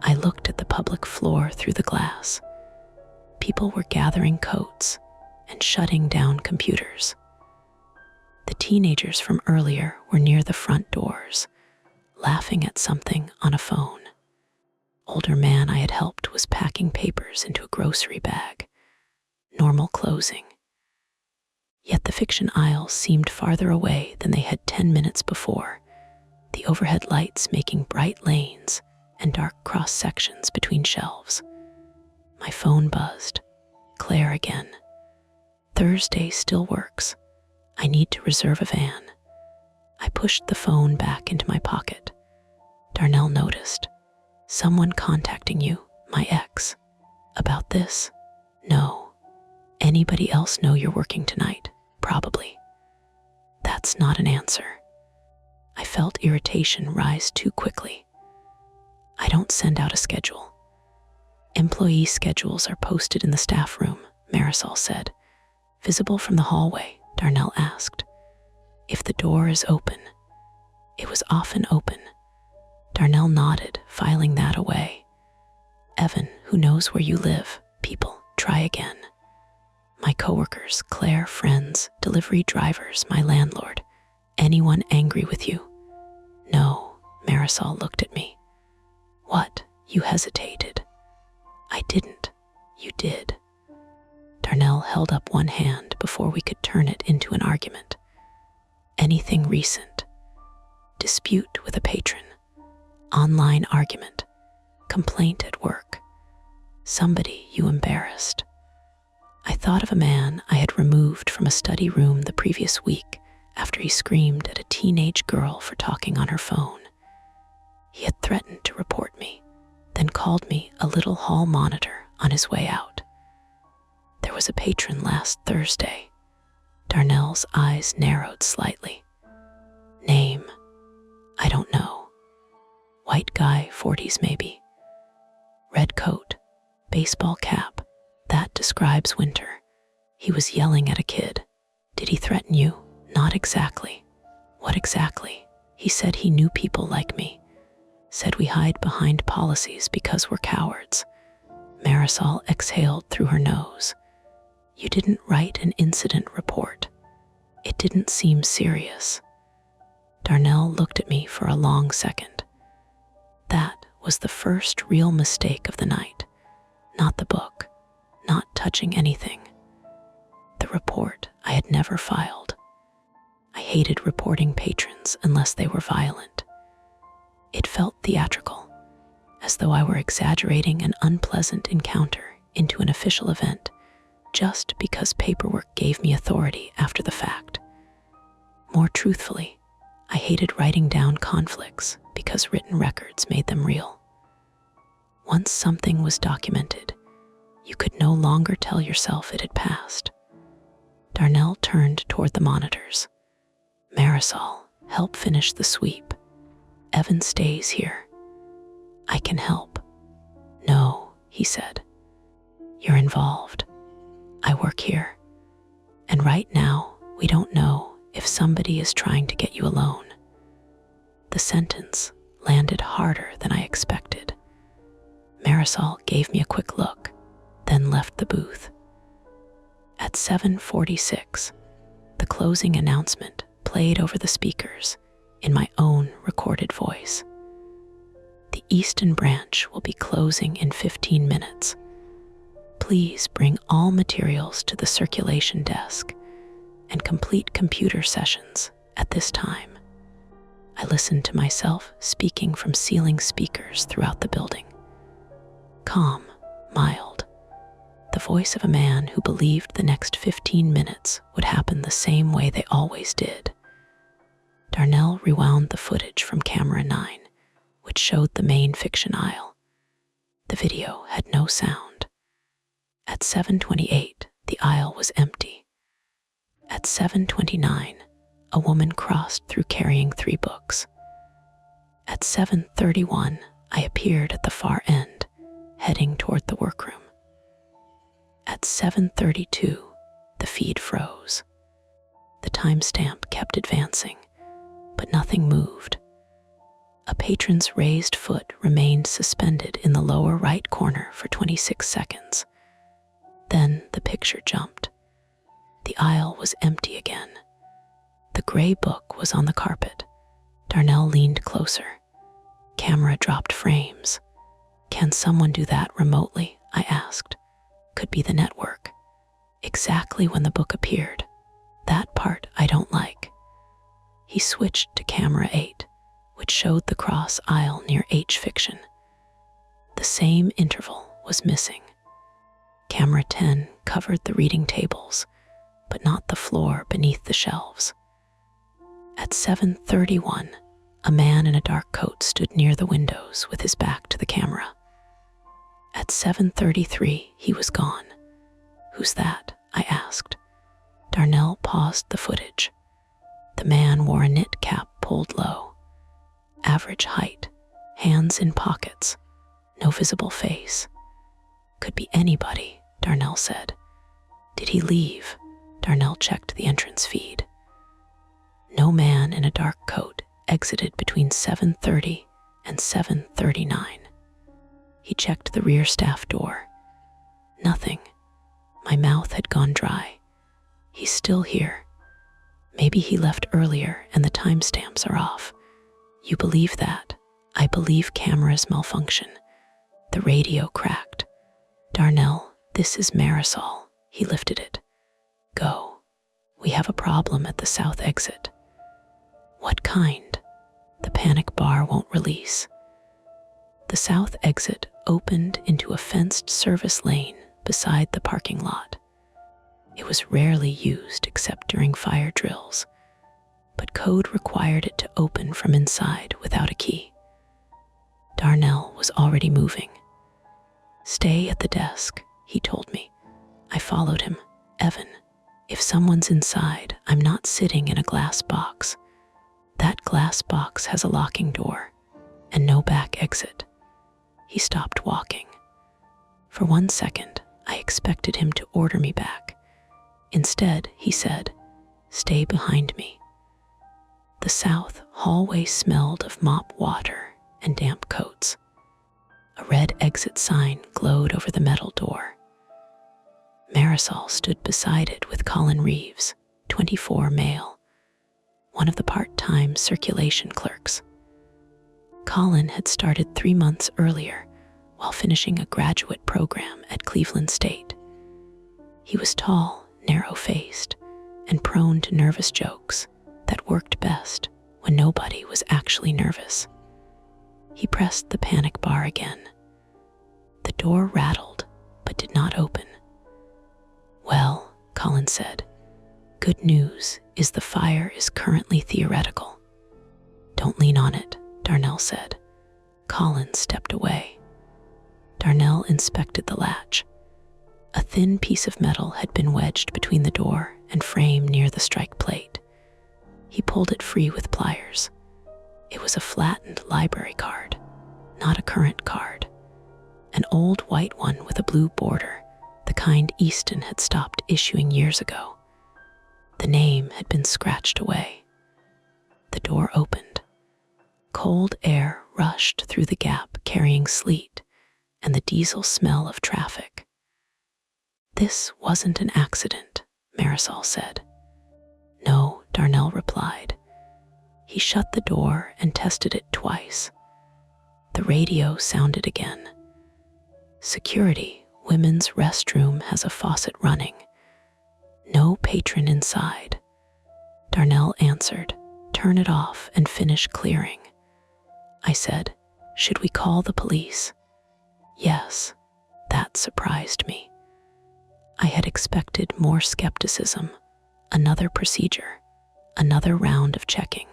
I looked at the public floor through the glass. People were gathering coats and shutting down computers. The teenagers from earlier were near the front doors, laughing at something on a phone. older man I had helped was packing papers into a grocery bag. Normal closing. Yet the fiction aisles seemed farther away than they had 10 minutes before, the overhead lights making bright lanes and dark cross-sections between shelves. My phone buzzed. Claire again. Thursday still works. I need to reserve a van. I pushed the phone back into my pocket. Darnell noticed. Someone contacting you, my ex. About this? No. Anybody else know you're working tonight? Probably. That's not an answer. I felt irritation rise too quickly. I don't send out a schedule. Employee schedules are posted in the staff room, Marisol said. Visible from the hallway, Darnell asked. If the door is open. It was often open. Darnell nodded, filing that away. Evan, who knows where you live? People, try again. My coworkers, Claire, friends, delivery drivers, my landlord. Anyone angry with you? No, Marisol looked at me. What? You hesitated. I didn't. You did. Darnell held up one hand before we could turn it into an argument. Anything recent? Dispute with a patron. Online argument. Complaint at work. Somebody you embarrassed. I thought of a man I had removed from a study room the previous week after he screamed at a teenage girl for talking on her phone. He had threatened to report me, then called me a little hall monitor on his way out. There was a patron last Thursday. Darnell's eyes narrowed slightly. Name? I don't know. White guy, 40s maybe. Red coat, baseball cap. That describes winter. He was yelling at a kid. Did he threaten you? Not exactly. What exactly? He said he knew people like me. Said we hide behind policies because we're cowards. Marisol exhaled through her nose. You didn't write an incident report. It didn't seem serious. Darnell looked at me for a long second. That was the first real mistake of the night. Not the book, not touching anything. The report I had never filed. I hated reporting patrons unless they were violent. It felt theatrical, as though I were exaggerating an unpleasant encounter into an official event just because paperwork gave me authority after the fact. More truthfully, I hated writing down conflicts because written records made them real. Once something was documented, you could no longer tell yourself it had passed. Darnell turned toward the monitors. Marisol, help finish the sweep. Evan stays here. I can help. No, he said. You're involved. I work here. And right now, we don't know if somebody is trying to get you alone. The sentence landed harder than I expected. Marisol gave me a quick look, then left the booth. At 7:46, the closing announcement played over the speakers in my own recorded voice. The Easton branch will be closing in 15 minutes. Please bring all materials to the circulation desk and complete computer sessions at this time. I listened to myself speaking from ceiling speakers throughout the building. Calm, mild, the voice of a man who believed the next 15 minutes would happen the same way they always did. Darnell rewound the footage from camera 9, which showed the main fiction aisle. The video had no sound. At 7:28, the aisle was empty. At 7:29, a woman crossed through carrying 3 books. At 7:31, I appeared at the far end, heading toward the workroom. At 7:32, the feed froze. The timestamp kept advancing, but nothing moved. A patron's raised foot remained suspended in the lower right corner for 26 seconds. Then the picture jumped. The aisle was empty again. The gray book was on the carpet. Darnell leaned closer. Camera dropped frames. Can someone do that remotely? I asked. Could be the network. Exactly when the book appeared. That part I don't like. He switched to camera 8, which showed the cross aisle near H fiction. The same interval was missing. Camera 10 covered the reading tables, but not the floor beneath the shelves. At 7:31, a man in a dark coat stood near the windows with his back to the camera. At 7:33, he was gone. Who's that? I asked. Darnell paused the footage. The man wore a knit cap pulled low. Average height, hands in pockets, no visible face. Could be anybody, Darnell said. Did he leave? Darnell checked the entrance feed. No man in a dark coat exited between 7:30 and 7:39. He checked the rear staff door. Nothing. My mouth had gone dry. He's still here. Maybe he left earlier and the timestamps are off. You believe that? I believe cameras malfunction. The radio cracked. Darnell, this is Marisol. He lifted it. Go. We have a problem at the south exit. What kind? The panic bar won't release. The south exit opened into a fenced service lane beside the parking lot. It was rarely used except during fire drills, but code required it to open from inside without a key. Darnell was already moving. Stay at the desk, he told me. I followed him. Evan, if someone's inside, I'm not sitting in a glass box. That glass box has a locking door and no back exit. He stopped walking. For 1 second, I expected him to order me back. Instead, he said, stay behind me. The south hallway smelled of mop water and damp coats. A red exit sign glowed over the metal door. Marisol stood beside it with Colin Reeves, 24 male, one of the part-time circulation clerks. Colin had started 3 months earlier while finishing a graduate program at Cleveland State. He was tall, narrow-faced, and prone to nervous jokes that worked best when nobody was actually nervous. He pressed the panic bar again. The door rattled, but did not open. Well, Colin said, good news is the fire is currently theoretical. Don't lean on it, Darnell said. Colin stepped away. Darnell inspected the latch. A thin piece of metal had been wedged between the door and frame near the strike plate. He pulled it free with pliers. It was a flattened library card, not a current card. An old white one with a blue border, the kind Easton had stopped issuing years ago. The name had been scratched away. The door opened. Cold air rushed through the gap carrying sleet and the diesel smell of traffic. This wasn't an accident, Marisol said. No, Darnell replied. He shut the door and tested it twice. The radio sounded again. Security, women's restroom has a faucet running. No patron inside. Darnell answered, turn it off and finish clearing. I said, should we call the police? Yes, that surprised me. I had expected more skepticism, another procedure, another round of checking.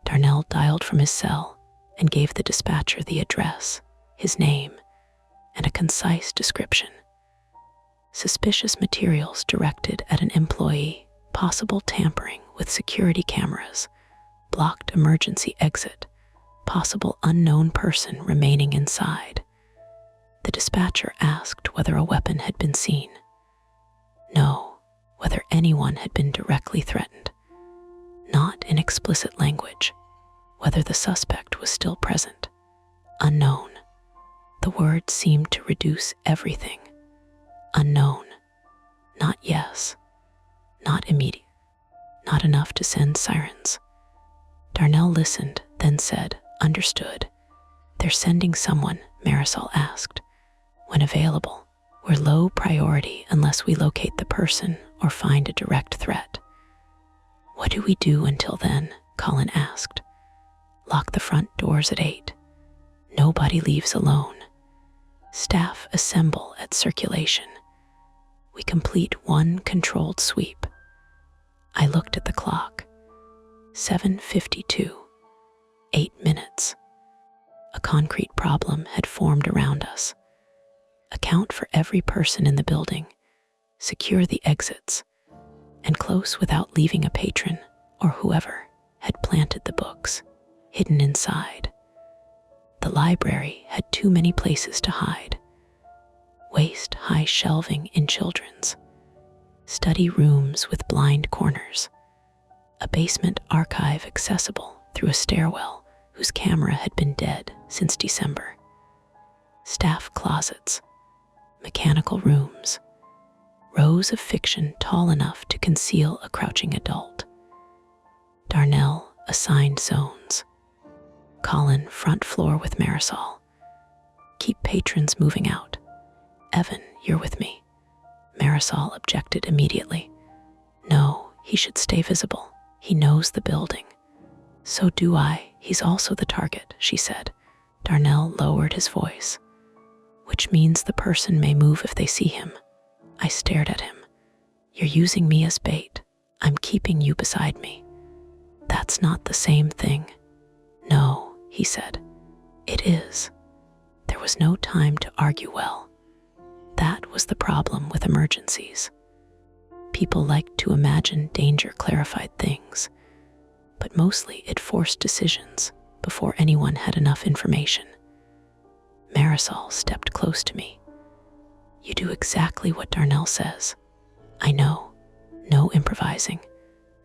Darnell dialed from his cell and gave the dispatcher the address, his name, and a concise description. Suspicious materials directed at an employee, possible tampering with security cameras, blocked emergency exit, possible unknown person remaining inside. The dispatcher asked whether a weapon had been seen. No, whether anyone had been directly threatened. Not in explicit language. Whether the suspect was still present. Unknown. The word seemed to reduce everything. Unknown. Not yes. Not immediate. Not enough to send sirens. Darnell listened, then said, understood. "They're sending someone," Marisol asked. "When available. We're low priority unless we locate the person or find a direct threat." "What do we do until then?" Colin asked. "Lock the front doors at 8. Nobody leaves alone. Staff assemble at circulation. We complete one controlled sweep." I looked at the clock. 7:52. 8 minutes. A concrete problem had formed around us. Account for every person in the building, secure the exits, and close without leaving a patron or whoever had planted the books, hidden inside. The library had too many places to hide. Waist-high shelving in children's, study rooms with blind corners, a basement archive accessible through a stairwell whose camera had been dead since December, staff closets, mechanical rooms, rows of fiction tall enough to conceal a crouching adult. Darnell assigned zones. Colin front floor with Marisol. Keep patrons moving out. Evan, you're with me. Marisol objected immediately. No, he should stay visible. He knows the building. So do I. He's also the target, she said. Darnell lowered his voice. Which means the person may move if they see him. I stared at him. You're using me as bait. I'm keeping you beside me. That's not the same thing. No, he said. It is. There was no time to argue well. That was the problem with emergencies. People liked to imagine danger clarified things, but mostly it forced decisions before anyone had enough information. Marisol stepped close to me. You do exactly what Darnell says. I know. No improvising.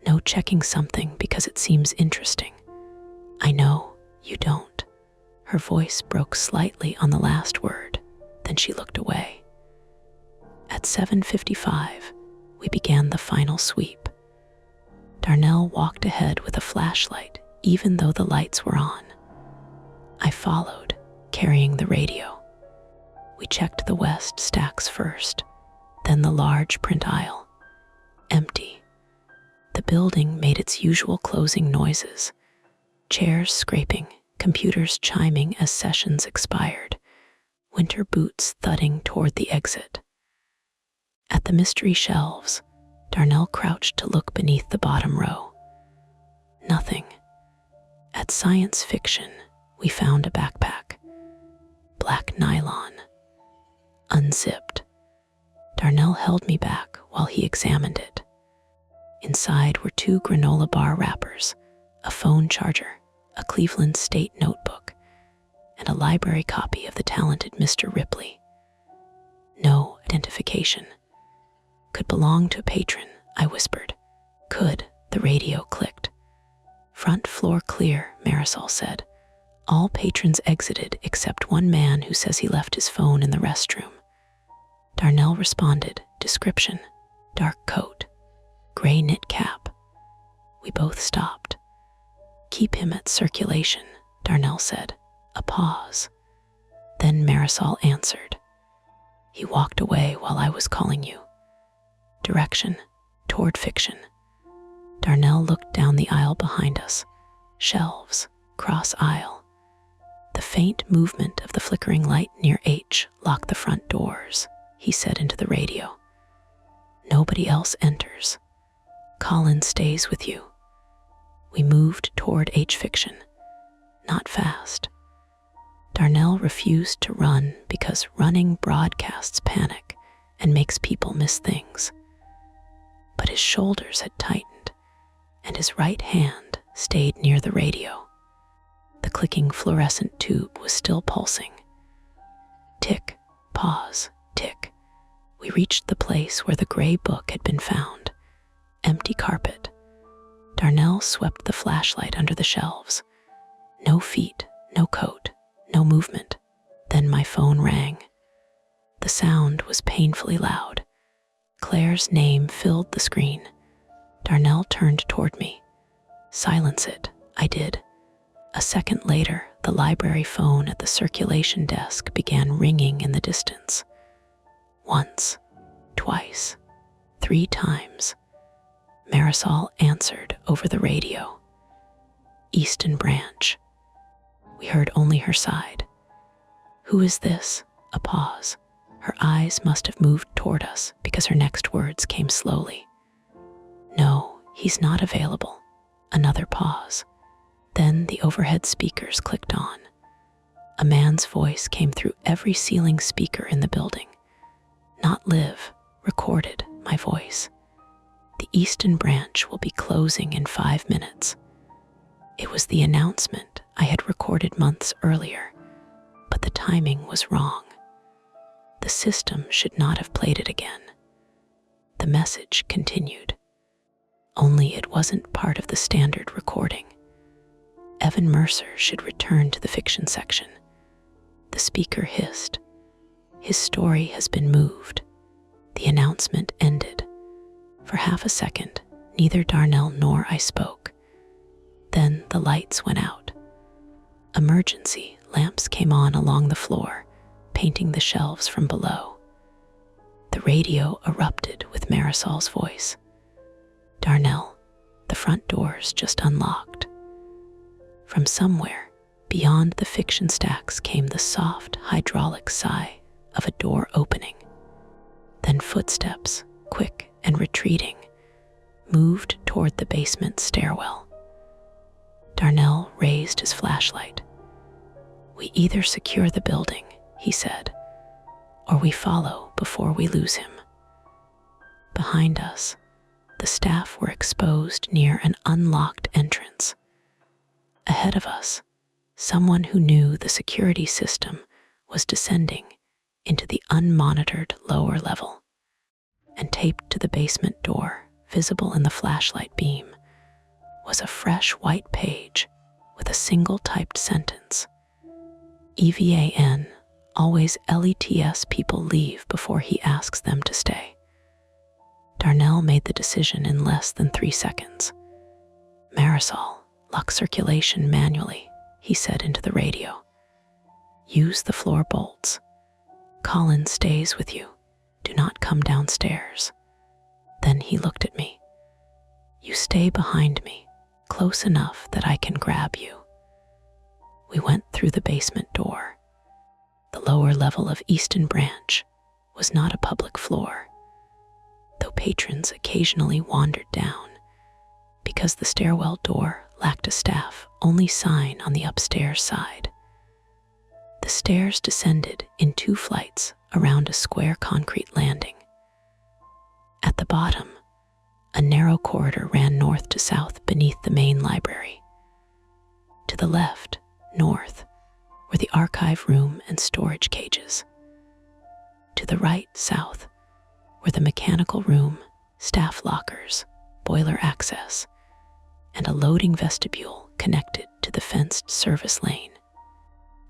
No checking something because it seems interesting. I know. You don't. Her voice broke slightly on the last word, then she looked away. At 7:55, we began the final sweep. Darnell walked ahead with a flashlight, even though the lights were on. I followed, carrying the radio. We checked the west stacks first, then the large print aisle. Empty. The building made its usual closing noises, chairs scraping, computers chiming as sessions expired, winter boots thudding toward the exit. At the mystery shelves, Darnell crouched to look beneath the bottom row. Nothing. At science fiction, we found a backpack. Black nylon. Unzipped. Darnell held me back while he examined it. Inside were 2 granola bar wrappers, a phone charger, a Cleveland State notebook, and a library copy of The Talented Mr. Ripley. No identification. Could belong to a patron, I whispered. Could, the radio clicked. Front floor clear, Marisol said. All patrons exited except one man who says he left his phone in the restroom. Darnell responded, description, dark coat, gray knit cap. We both stopped. Keep him at circulation, Darnell said. A pause. Then Marisol answered. He walked away while I was calling you. Direction, toward fiction. Darnell looked down the aisle behind us. Shelves, cross aisle. The faint movement of the flickering light near H locked the front doors, he said into the radio. Nobody else enters. Colin stays with you. We moved toward H fiction. Not fast. Darnell refused to run because running broadcasts panic and makes people miss things. But his shoulders had tightened, and his right hand stayed near the radio. The clicking fluorescent tube was still pulsing. Tick, pause, tick. We reached the place where the gray book had been found. Empty carpet. Darnell swept the flashlight under the shelves. No feet, no coat, no movement. Then my phone rang. The sound was painfully loud. Claire's name filled the screen. Darnell turned toward me. Silence it, I did. A second later, the library phone at the circulation desk began ringing in the distance. Once, twice, 3 times, Marisol answered over the radio. Easton Branch. We heard only her side. Who is this? A pause. Her eyes must have moved toward us because her next words came slowly. No, he's not available. Another pause. Then the overhead speakers clicked on. A man's voice came through every ceiling speaker in the building. Not live, recorded, my voice. The Easton Branch will be closing in 5 minutes. It was the announcement I had recorded months earlier, but the timing was wrong. The system should not have played it again. The message continued. Only it wasn't part of the standard recording. Evan Mercer should return to the fiction section. The speaker hissed. His story has been moved. The announcement ended. For half a second, neither Darnell nor I spoke. Then the lights went out. Emergency lamps came on along the floor, painting the shelves from below. The radio erupted with Marisol's voice. Darnell, the front door's just unlocked. From somewhere, beyond the fiction stacks came the soft, hydraulic sigh of a door opening. Then footsteps, quick and retreating, moved toward the basement stairwell. Darnell raised his flashlight. We either secure the building, he said, or we follow before we lose him. Behind us, the staff were exposed near an unlocked entrance. Ahead of us, someone who knew the security system was descending into the unmonitored lower level. And taped to the basement door, visible in the flashlight beam, was a fresh white page with a single typed sentence. EVAN, always LETS people leave before he asks them to stay. Darnell made the decision in less than 3 seconds. Marisol, lock circulation manually, he said into the radio. Use the floor bolts. Colin stays with you. Do not come downstairs. Then he looked at me. You stay behind me, close enough that I can grab you. We went through the basement door. The lower level of Easton Branch was not a public floor, though patrons occasionally wandered down, because the stairwell door lacked a staff-only sign on the upstairs side. The stairs descended in 2 flights around a square concrete landing. At the bottom, a narrow corridor ran north to south beneath the main library. To the left, north, were the archive room and storage cages. To the right, south, were the mechanical room, staff lockers, boiler access, and a loading vestibule connected to the fenced service lane.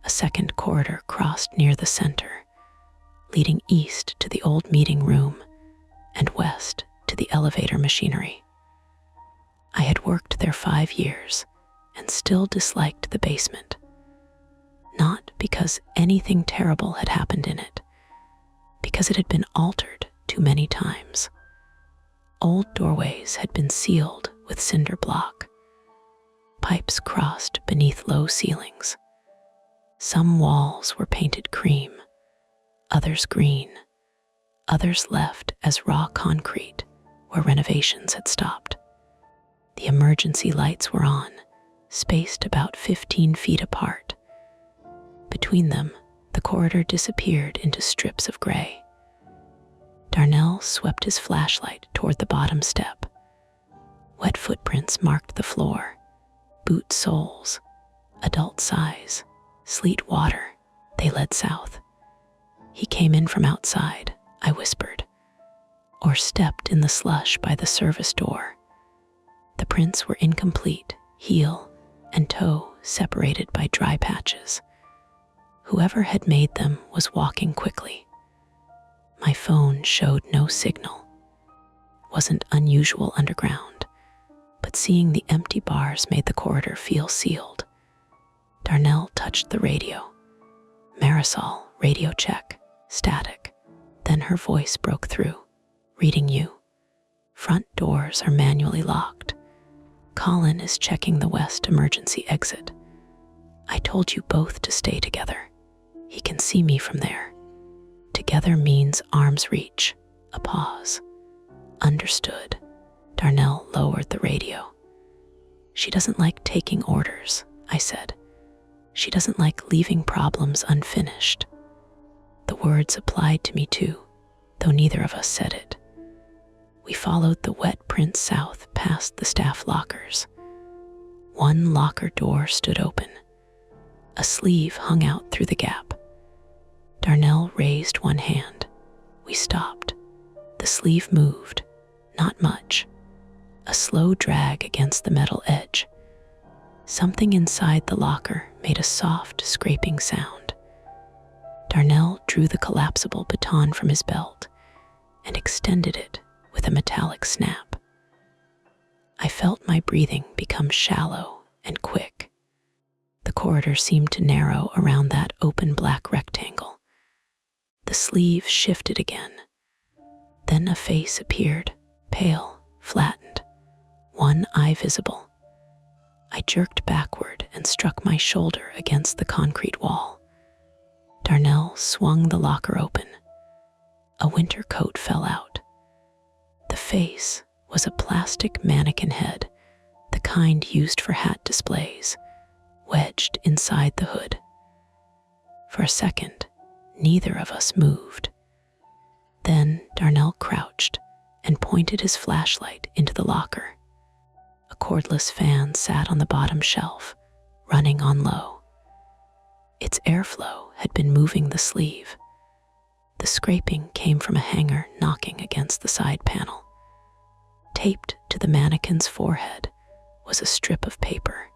A second corridor crossed near the center, leading east to the old meeting room and west to the elevator machinery. I had worked there 5 years and still disliked the basement, not because anything terrible had happened in it, because it had been altered too many times. Old doorways had been sealed with cinder block. Pipes crossed beneath low ceilings. Some walls were painted cream, others green, others left as raw concrete where renovations had stopped. The emergency lights were on, spaced about 15 feet apart. Between them, the corridor disappeared into strips of gray. Darnell swept his flashlight toward the bottom step. Wet footprints marked the floor, boot soles, adult size, sleet water. They led south. He came in from outside, I whispered, or stepped in the slush by the service door. The prints were incomplete, heel and toe separated by dry patches. Whoever had made them was walking quickly. My phone showed no signal. Wasn't unusual underground, but seeing the empty bars made the corridor feel sealed. Darnell touched touched the radio. Marisol, radio check, static. Then her voice broke through. Reading you. Front doors are manually locked. Colin is checking the west emergency exit. I told you both to stay together. He can see me from there. Together means arm's reach. A pause. Understood. Darnell lowered the radio. She doesn't like taking orders, I said. She doesn't like leaving problems unfinished. The words applied to me too, though neither of us said it. We followed the wet print south past the staff lockers. One locker door stood open. A sleeve hung out through the gap. Darnell raised one hand. We stopped. The sleeve moved, not much. A slow drag against the metal edge. Something inside the locker made a soft, scraping sound. Darnell drew the collapsible baton from his belt and extended it with a metallic snap. I felt my breathing become shallow and quick. The corridor seemed to narrow around that open black rectangle. The sleeve shifted again. Then a face appeared, pale, flattened, one eye visible. I jerked backward and struck my shoulder against the concrete wall. Darnell swung the locker open. A winter coat fell out. The face was a plastic mannequin head, the kind used for hat displays, wedged inside the hood. For a second, neither of us moved. Then Darnell crouched and pointed his flashlight into the locker. A cordless fan sat on the bottom shelf, running on low. Its airflow had been moving the sleeve. The scraping came from a hanger knocking against the side panel. Taped to the mannequin's forehead was a strip of paper.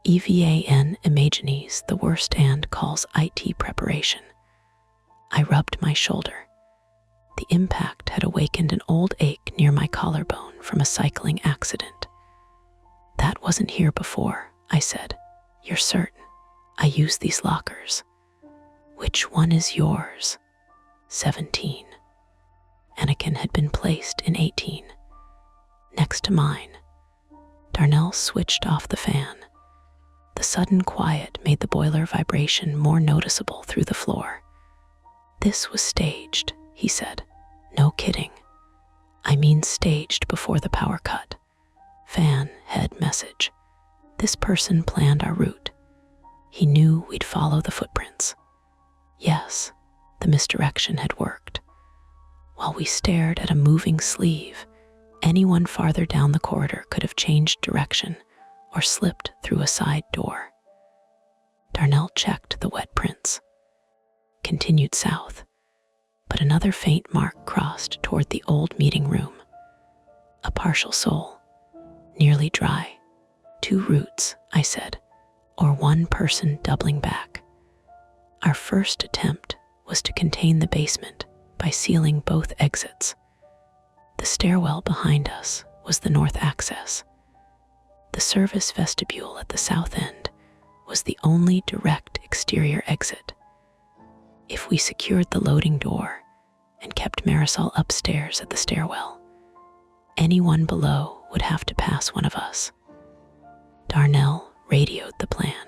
EVAN Imagines, the worst and calls IT preparation. I rubbed my shoulder. The impact had awakened an old ache near my collarbone from a cycling accident. That wasn't here before, I said. You're certain? I use these lockers. Which one is yours? 17. Anakin had been placed in 18. Next to mine. Darnell switched off the fan. The sudden quiet made the boiler vibration more noticeable through the floor. This was staged, he said. No kidding. I mean staged before the power cut. Fan head message. This person planned our route. He knew we'd follow the footprints. Yes, the misdirection had worked. While we stared at a moving sleeve, anyone farther down the corridor could have changed direction or slipped through a side door. Darnell checked the wet prints. Continued south, but another faint mark crossed toward the old meeting room. A partial sole, nearly dry. 2 roots, I said, or one person doubling back. Our first attempt was to contain the basement by sealing both exits. The stairwell behind us was the north access. The service vestibule at the south end was the only direct exterior exit. If we secured the loading door and kept Marisol upstairs at the stairwell, anyone below would have to pass one of us. Darnell radioed the plan.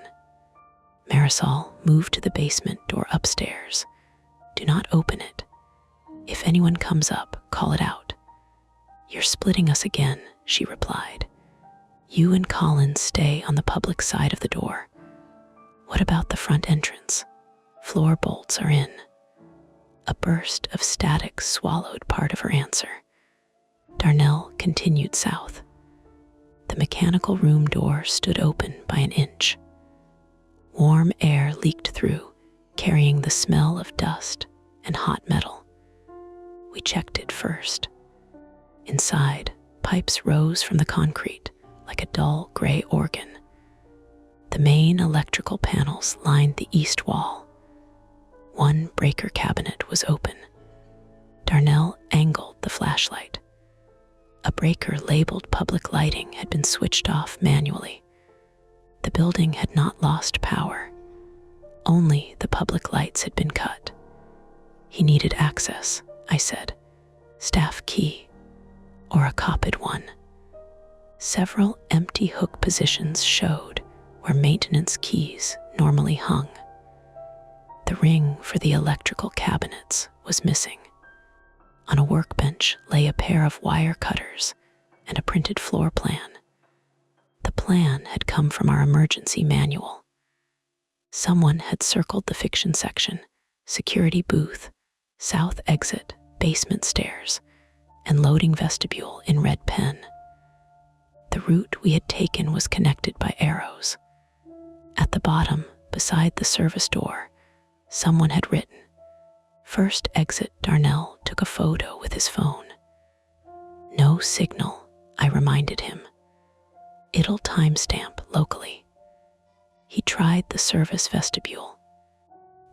Marisol, move to the basement door upstairs. Do not open it. If anyone comes up, call it out. You're splitting us again, she replied. You and Colin stay on the public side of the door. What about the front entrance? Floor bolts are in. A burst of static swallowed part of her answer. Darnell continued south. The mechanical room door stood open by an inch. Warm air leaked through, carrying the smell of dust and hot metal. We checked it first. Inside, pipes rose from the concrete like a dull gray organ. The main electrical panels lined the east wall. One breaker cabinet was open. Darnell angled the flashlight. A breaker labeled public lighting had been switched off manually. The building had not lost power, Only the public lights had been cut. He needed access, I said. Staff key, or a copied one. Several empty hook positions showed where maintenance keys normally hung. The ring for the electrical cabinets was missing. On a workbench lay a pair of wire cutters and a printed floor plan. The plan had come from our emergency manual. Someone had circled the fiction section, security booth, south exit, basement stairs, and loading vestibule in red pen. The route we had taken was connected by arrows. At the bottom, beside the service door, someone had written, "First exit." Darnell took a photo with his phone. "No signal," I reminded him. "It'll timestamp locally." He tried the service vestibule.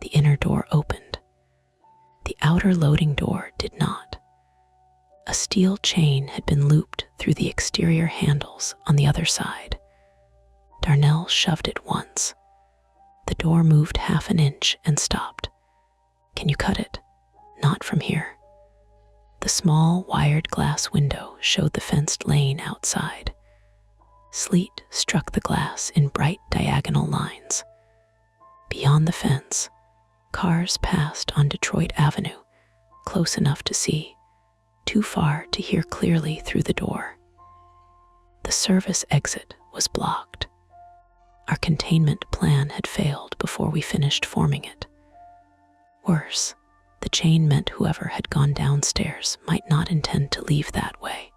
The inner door opened. The outer loading door did not. A steel chain had been looped through the exterior handles on the other side. Darnell shoved it once. The door moved half an inch and stopped. "Can you cut it?" "Not from here." The small wired glass window showed the fenced lane outside. Sleet struck the glass in bright diagonal lines. Beyond the fence, cars passed on Detroit Avenue, close enough to see, too far to hear clearly through the door. The service exit was blocked. Our containment plan had failed before we finished forming it. Worse, the chain meant whoever had gone downstairs might not intend to leave that way.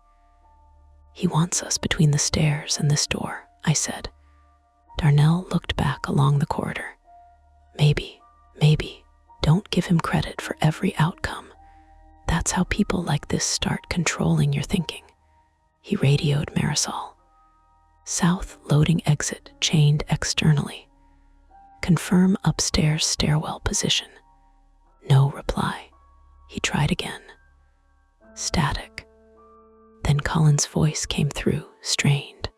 "He wants us between the stairs and this door," I said. Darnell looked back along the corridor. Maybe. Don't give him credit for every outcome. That's how people like this start controlling your thinking." He radioed Marisol. "South loading exit chained externally. Confirm upstairs stairwell position." No reply. He tried again. Static. Then Colin's voice came through, strained.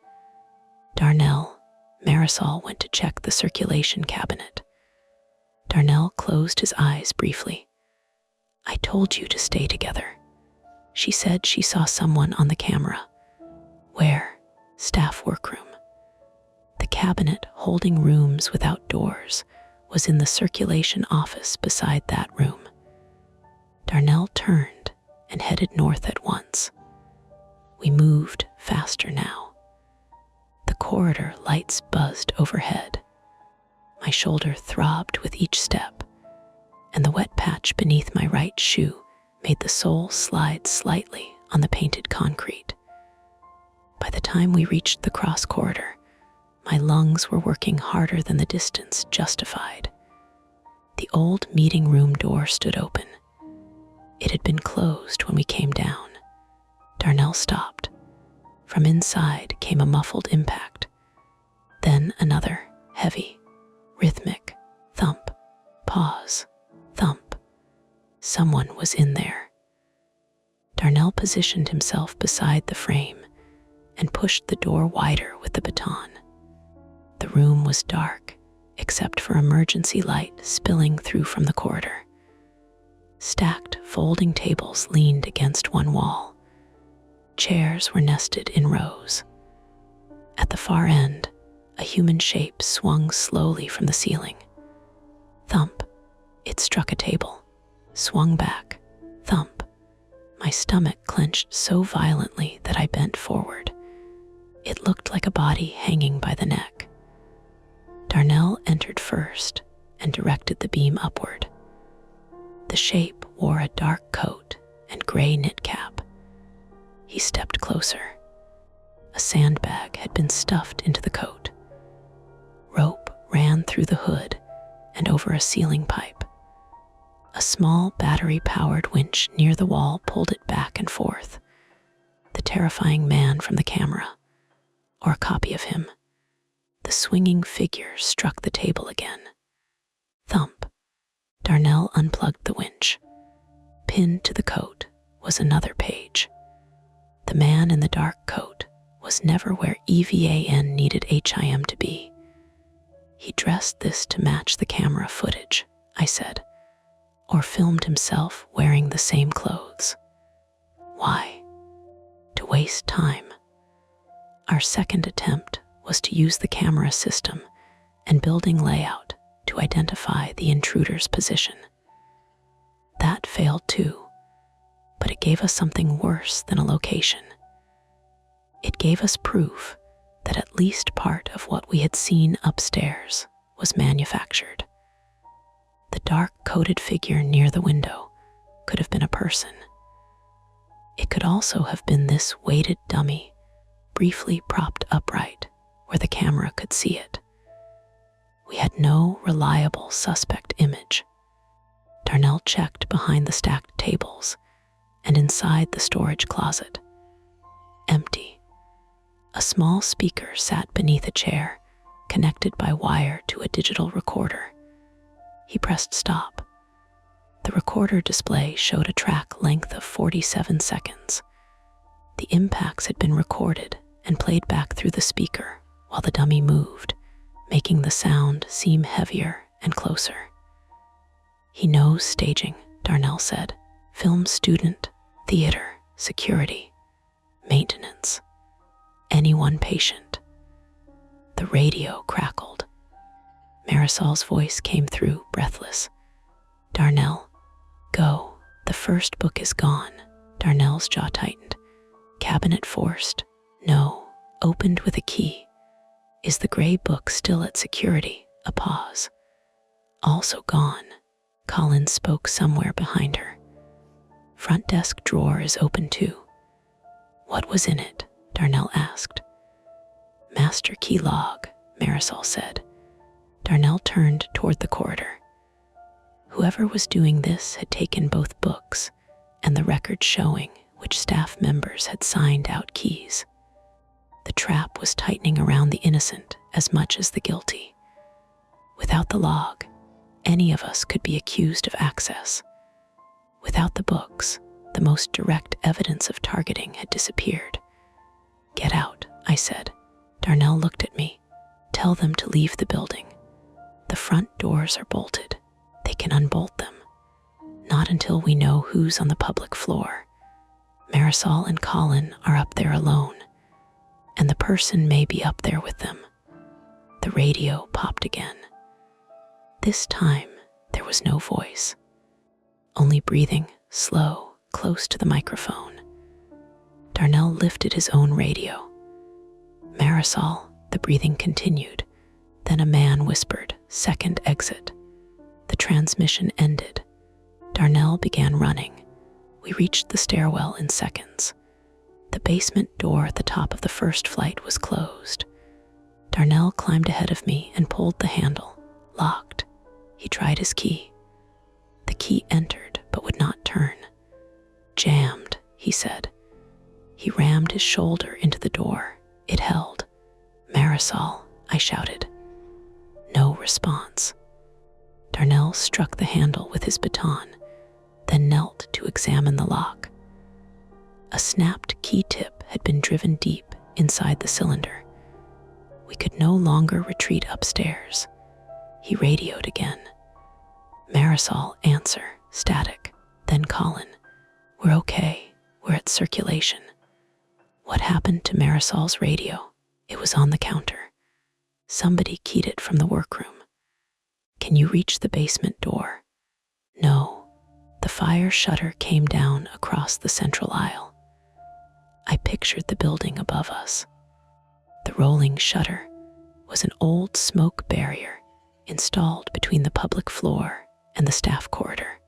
"Darnell." Marisol went to check the circulation cabinet. Darnell closed his eyes briefly. "I told you to stay together." She said she saw someone on the camera. "Where?" "Staff workroom." The cabinet holding rooms without doors was in the circulation office beside that room. Darnell turned and headed north at once. We moved faster now. The corridor lights buzzed overhead. My shoulder throbbed with each step, and the wet patch beneath my right shoe made the sole slide slightly on the painted concrete. By the time we reached the cross corridor, my lungs were working harder than the distance justified. The old meeting room door stood open. It had been closed when we came down. Darnell stopped. From inside came a muffled impact. Then another, heavy, rhythmic thump, pause, thump. Someone was in there. Darnell positioned himself beside the frame and pushed the door wider with the baton. The room was dark, except for emergency light spilling through from the corridor. Stacked folding tables leaned against one wall. Chairs were nested in rows. At the far end, a human shape swung slowly from the ceiling. Thump. It struck a table. Swung back. Thump. My stomach clenched so violently that I bent forward. It looked like a body hanging by the neck. Darnell entered first and directed the beam upward. The shape wore a dark coat and gray knit cap. He stepped closer. A sandbag had been stuffed into the coat. Rope ran through the hood and over a ceiling pipe. A small battery-powered winch near the wall pulled it back and forth. The terrifying man from the camera, or a copy of him. The swinging figure struck the table again. Thump. Darnell unplugged the winch. Pinned to the coat was another page. The man in the dark coat was never where EVAN needed HIM to be. He dressed this to match the camera footage, I said, or filmed himself wearing the same clothes. Why? To waste time. Our second attempt was to use the camera system and building layout to identify the intruder's position. That failed too, but it gave us something worse than a location. It gave us proof that at least part of what we had seen upstairs was manufactured. The dark coated figure near the window could have been a person. It could also have been this weighted dummy, briefly propped upright where the camera could see it. We had no reliable suspect image. Darnell checked behind the stacked tables and inside the storage closet. Empty. A small speaker sat beneath a chair, connected by wire to a digital recorder. He pressed stop. The recorder display showed a track length of 47 seconds. The impacts had been recorded and played back through the speaker while the dummy moved, making the sound seem heavier and closer. He knows staging, Darnell said. Film student, theater, security, maintenance, anyone patient. The radio crackled. Marisol's voice came through, breathless. Darnell, go. The first book is gone. Darnell's jaw tightened. Cabinet forced. No. Opened with a key. Is the gray book still at security? A pause. Also gone. Colin spoke somewhere behind her. Front desk drawer is open too. What was in it? Darnell asked. Master key log, Marisol said. Darnell turned toward the corridor. Whoever was doing this had taken both books and the record showing which staff members had signed out keys. The trap was tightening around the innocent as much as the guilty. Without the log, any of us could be accused of access. Without the books, the most direct evidence of targeting had disappeared. Get out, I said. Darnell looked at me. Tell them to leave the building. The front doors are bolted. They can unbolt them. Not until we know who's on the public floor. Marisol and Colin are up there alone, and the person may be up there with them. The radio popped again. This time, there was no voice. Only breathing, slow, close to the microphone. Darnell lifted his own radio. Marisol, the breathing continued. Then a man whispered, second exit. The transmission ended. Darnell began running. We reached the stairwell in seconds. The basement door at the top of the first flight was closed. Darnell climbed ahead of me and pulled the handle. Locked. He tried his key. The key entered but would not turn. Jammed, he said. He rammed his shoulder into the door. It held. Marisol, I shouted. No response. Darnell struck the handle with his baton, then knelt to examine the lock. A snapped key tip had been driven deep inside the cylinder. We could no longer retreat upstairs. He radioed again. Marisol, answer, static. Then Colin. We're okay. We're at circulation. What happened to Marisol's radio? It was on the counter. Somebody keyed it from the workroom. Can you reach the basement door? No. The fire shutter came down across the central aisle. I pictured the building above us. The rolling shutter was an old smoke barrier installed between the public floor and the staff corridor.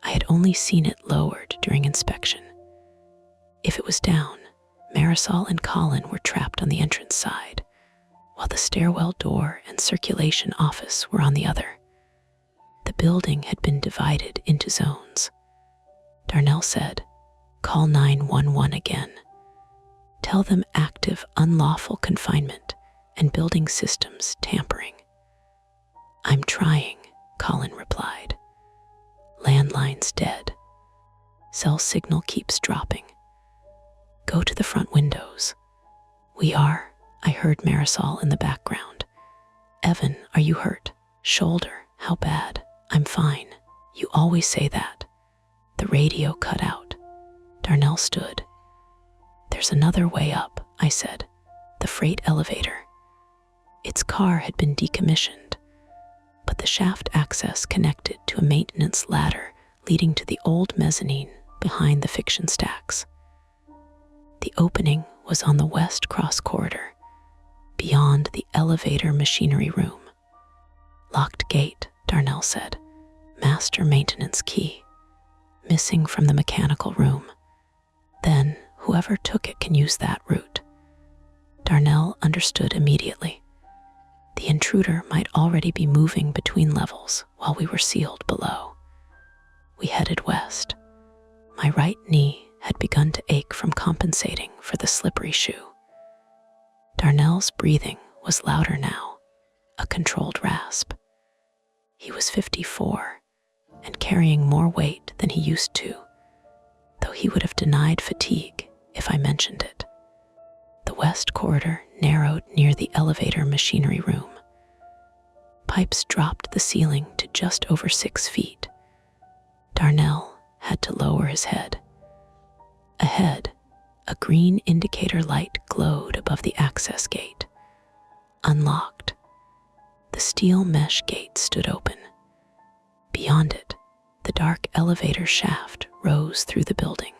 I had only seen it lowered during inspection. If it was down, Marisol and Colin were trapped on the entrance side, while the stairwell door and circulation office were on the other. The building had been divided into zones. Darnell said, call 911 again. Tell them active unlawful confinement and building systems tampering. I'm trying, Colin replied. Landline's dead. Cell signal keeps dropping. Go to the front windows. We are, I heard Marisol in the background. Evan, are you hurt? Shoulder, how bad? I'm fine. You always say that. The radio cut out. Darnell stood. There's another way up, I said. The freight elevator. Its car had been decommissioned, but the shaft access connected to a maintenance ladder leading to the old mezzanine behind the fiction stacks. The opening was on the west cross corridor, beyond the elevator machinery room. Locked gate, Darnell said. Master maintenance key. Missing from the mechanical room. Then, whoever took it can use that route. Darnell understood immediately. The intruder might already be moving between levels while we were sealed below. We headed west. My right knee had begun to ache from compensating for the slippery shoe. Darnell's breathing was louder now, a controlled rasp. He was 54 and carrying more weight than he used to, though he would have denied fatigue if I mentioned it. The west corridor narrowed near the elevator machinery room. Pipes dropped the ceiling to just over 6 feet. Darnell had to lower his head. Ahead, a green indicator light glowed above the access gate. Unlocked. The steel mesh gate stood open. Beyond it, the dark elevator shaft rose through the building.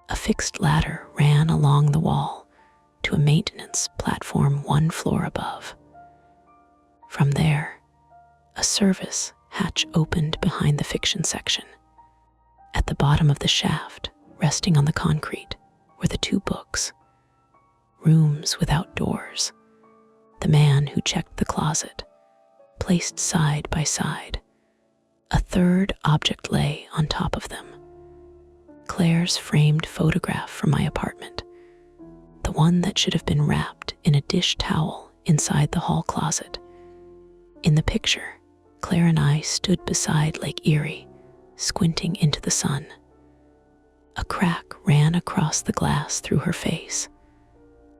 A fixed ladder ran along the wall to a maintenance platform 1 floor above. From there, a service hatch opened behind the fiction section. At the bottom of the shaft, resting on the concrete, were the 2 books. Rooms Without Doors. The Man Who Checked the Closet, placed side by side. A third object lay on top of them. Claire's framed photograph from my apartment, the one that should have been wrapped in a dish towel inside the hall closet. In the picture, Claire and I stood beside Lake Erie, squinting into the sun. A crack ran across the glass through her face.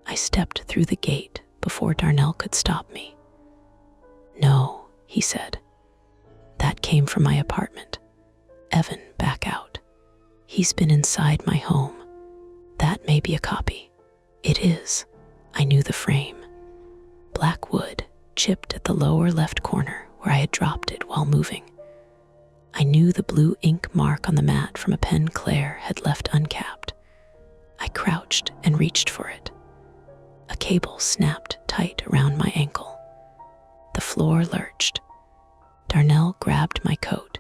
I stepped through the gate before Darnell could stop me. No, he said. That came from my apartment. Evan, back out. He's been inside my home. That may be a copy. It is. I knew the frame. Black wood, chipped at the lower left corner where I had dropped it while moving. I knew the blue ink mark on the mat from a pen Claire had left uncapped. I crouched and reached for it. A cable snapped tight around my ankle. The floor lurched. Darnell grabbed my coat,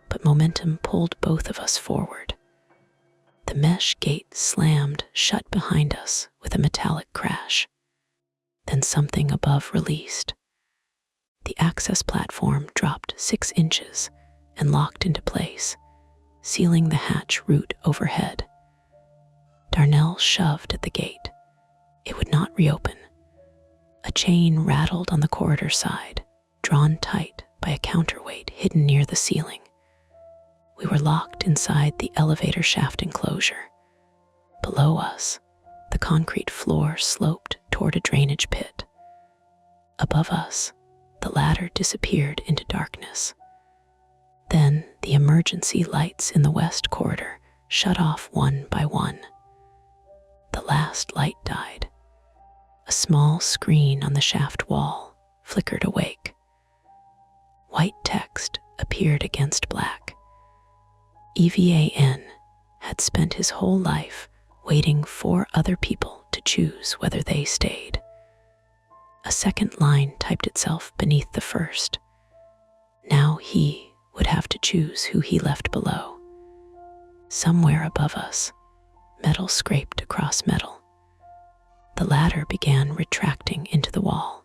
but momentum pulled both of us forward. The mesh gate slammed shut behind us with a metallic crash. Then something above released. The access platform dropped 6 inches and locked into place, sealing the hatch route overhead. Darnell shoved at the gate. It would not reopen. A chain rattled on the corridor side, drawn tight by a counterweight hidden near the ceiling. We were locked inside the elevator shaft enclosure. Below us, the concrete floor sloped toward a drainage pit. Above us, the ladder disappeared into darkness. Then the emergency lights in the west corridor shut off one by one. The last light died. A small screen on the shaft wall flickered awake. White text appeared against black. EVAN had spent his whole life waiting for other people to choose whether they stayed. A second line typed itself beneath the first. Now he would have to choose who he left below. Somewhere above us, metal scraped across metal. The ladder began retracting into the wall.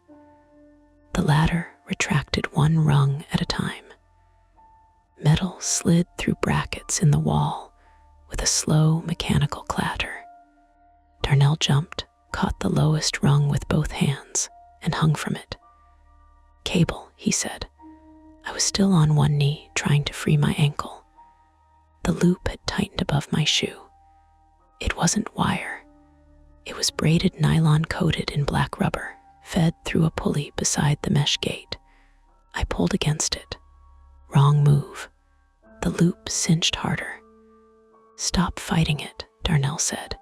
The ladder retracted 1 rung at a time. Metal slid through brackets in the wall with a slow mechanical clatter. Darnell jumped, caught the lowest rung with both hands, and hung from it. Cable, he said. I was still on one knee, trying to free my ankle. The loop had tightened above my shoe. It wasn't wire. It was braided nylon coated in black rubber, fed through a pulley beside the mesh gate. I pulled against it. Wrong move. The loop cinched harder. "Stop fighting it," Darnell said.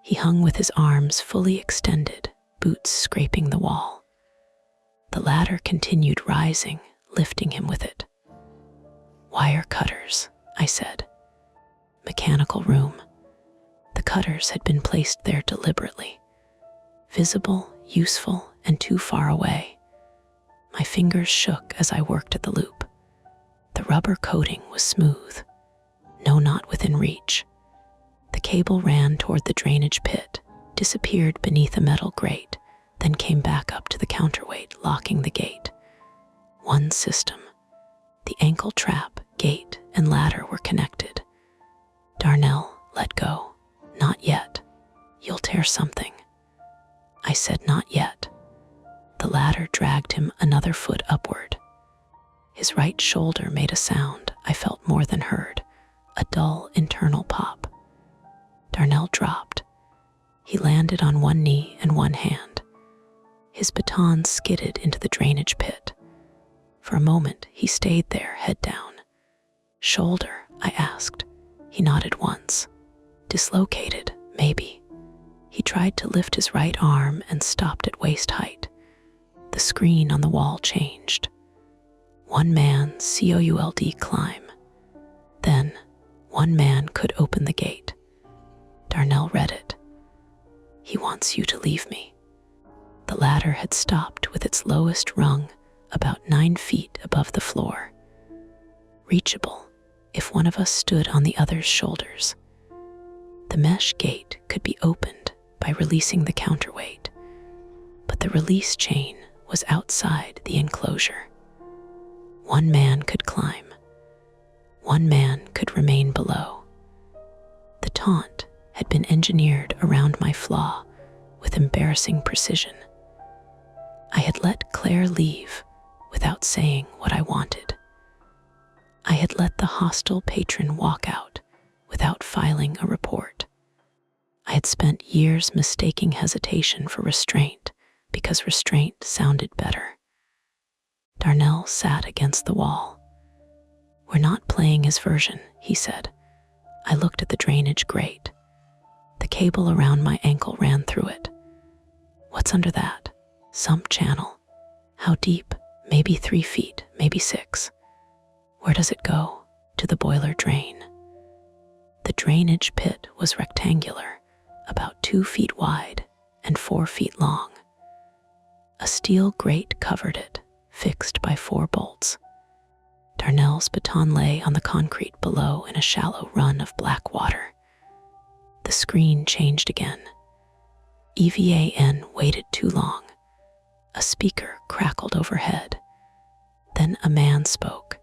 He hung with his arms fully extended, boots scraping the wall. The ladder continued rising, lifting him with it. "Wire cutters," I said. "Mechanical room." The cutters had been placed there deliberately. Visible, useful, and too far away. My fingers shook as I worked at the loop. The rubber coating was smooth. No knot within reach. The cable ran toward the drainage pit, disappeared beneath a metal grate, then came back up to the counterweight, locking the gate. One system. The ankle trap, gate, and ladder were connected. Darnell let go. "Not yet. You'll tear something." I said, "Not yet." The ladder dragged him another foot upward. His right shoulder made a sound I felt more than heard, a dull internal pop. Darnell dropped. He landed on one knee and one hand. His baton skidded into the drainage pit. For a moment, he stayed there, head down. "Shoulder?" I asked. He nodded once. "Dislocated, maybe." He tried to lift his right arm and stopped at waist height. The screen on the wall changed. One man, COULD, climb. Then, one man could open the gate. Darnell read it. "He wants you to leave me." The ladder had stopped with its lowest rung about 9 feet above the floor. Reachable if one of us stood on the other's shoulders. The mesh gate could be opened by releasing the counterweight, but the release chain was outside the enclosure. One man could climb. One man could remain below. The taunt had been engineered around my flaw with embarrassing precision. I had let Claire leave without saying what I wanted. I had let the hostile patron walk out without filing a report. I had spent years mistaking hesitation for restraint because restraint sounded better. Darnell sat against the wall. "We're not playing his version," he said. I looked at the drainage grate. The cable around my ankle ran through it. "What's under that?" "Sump channel." "How deep?" "Maybe 3 feet, maybe 6. "Where does it go?" "To the boiler drain." The drainage pit was rectangular, about 2 feet wide and 4 feet long. A steel grate covered it, fixed by 4 bolts. Darnell's baton lay on the concrete below in a shallow run of black water. The screen changed again. EVAN waited too long. A speaker crackled overhead. Then a man spoke.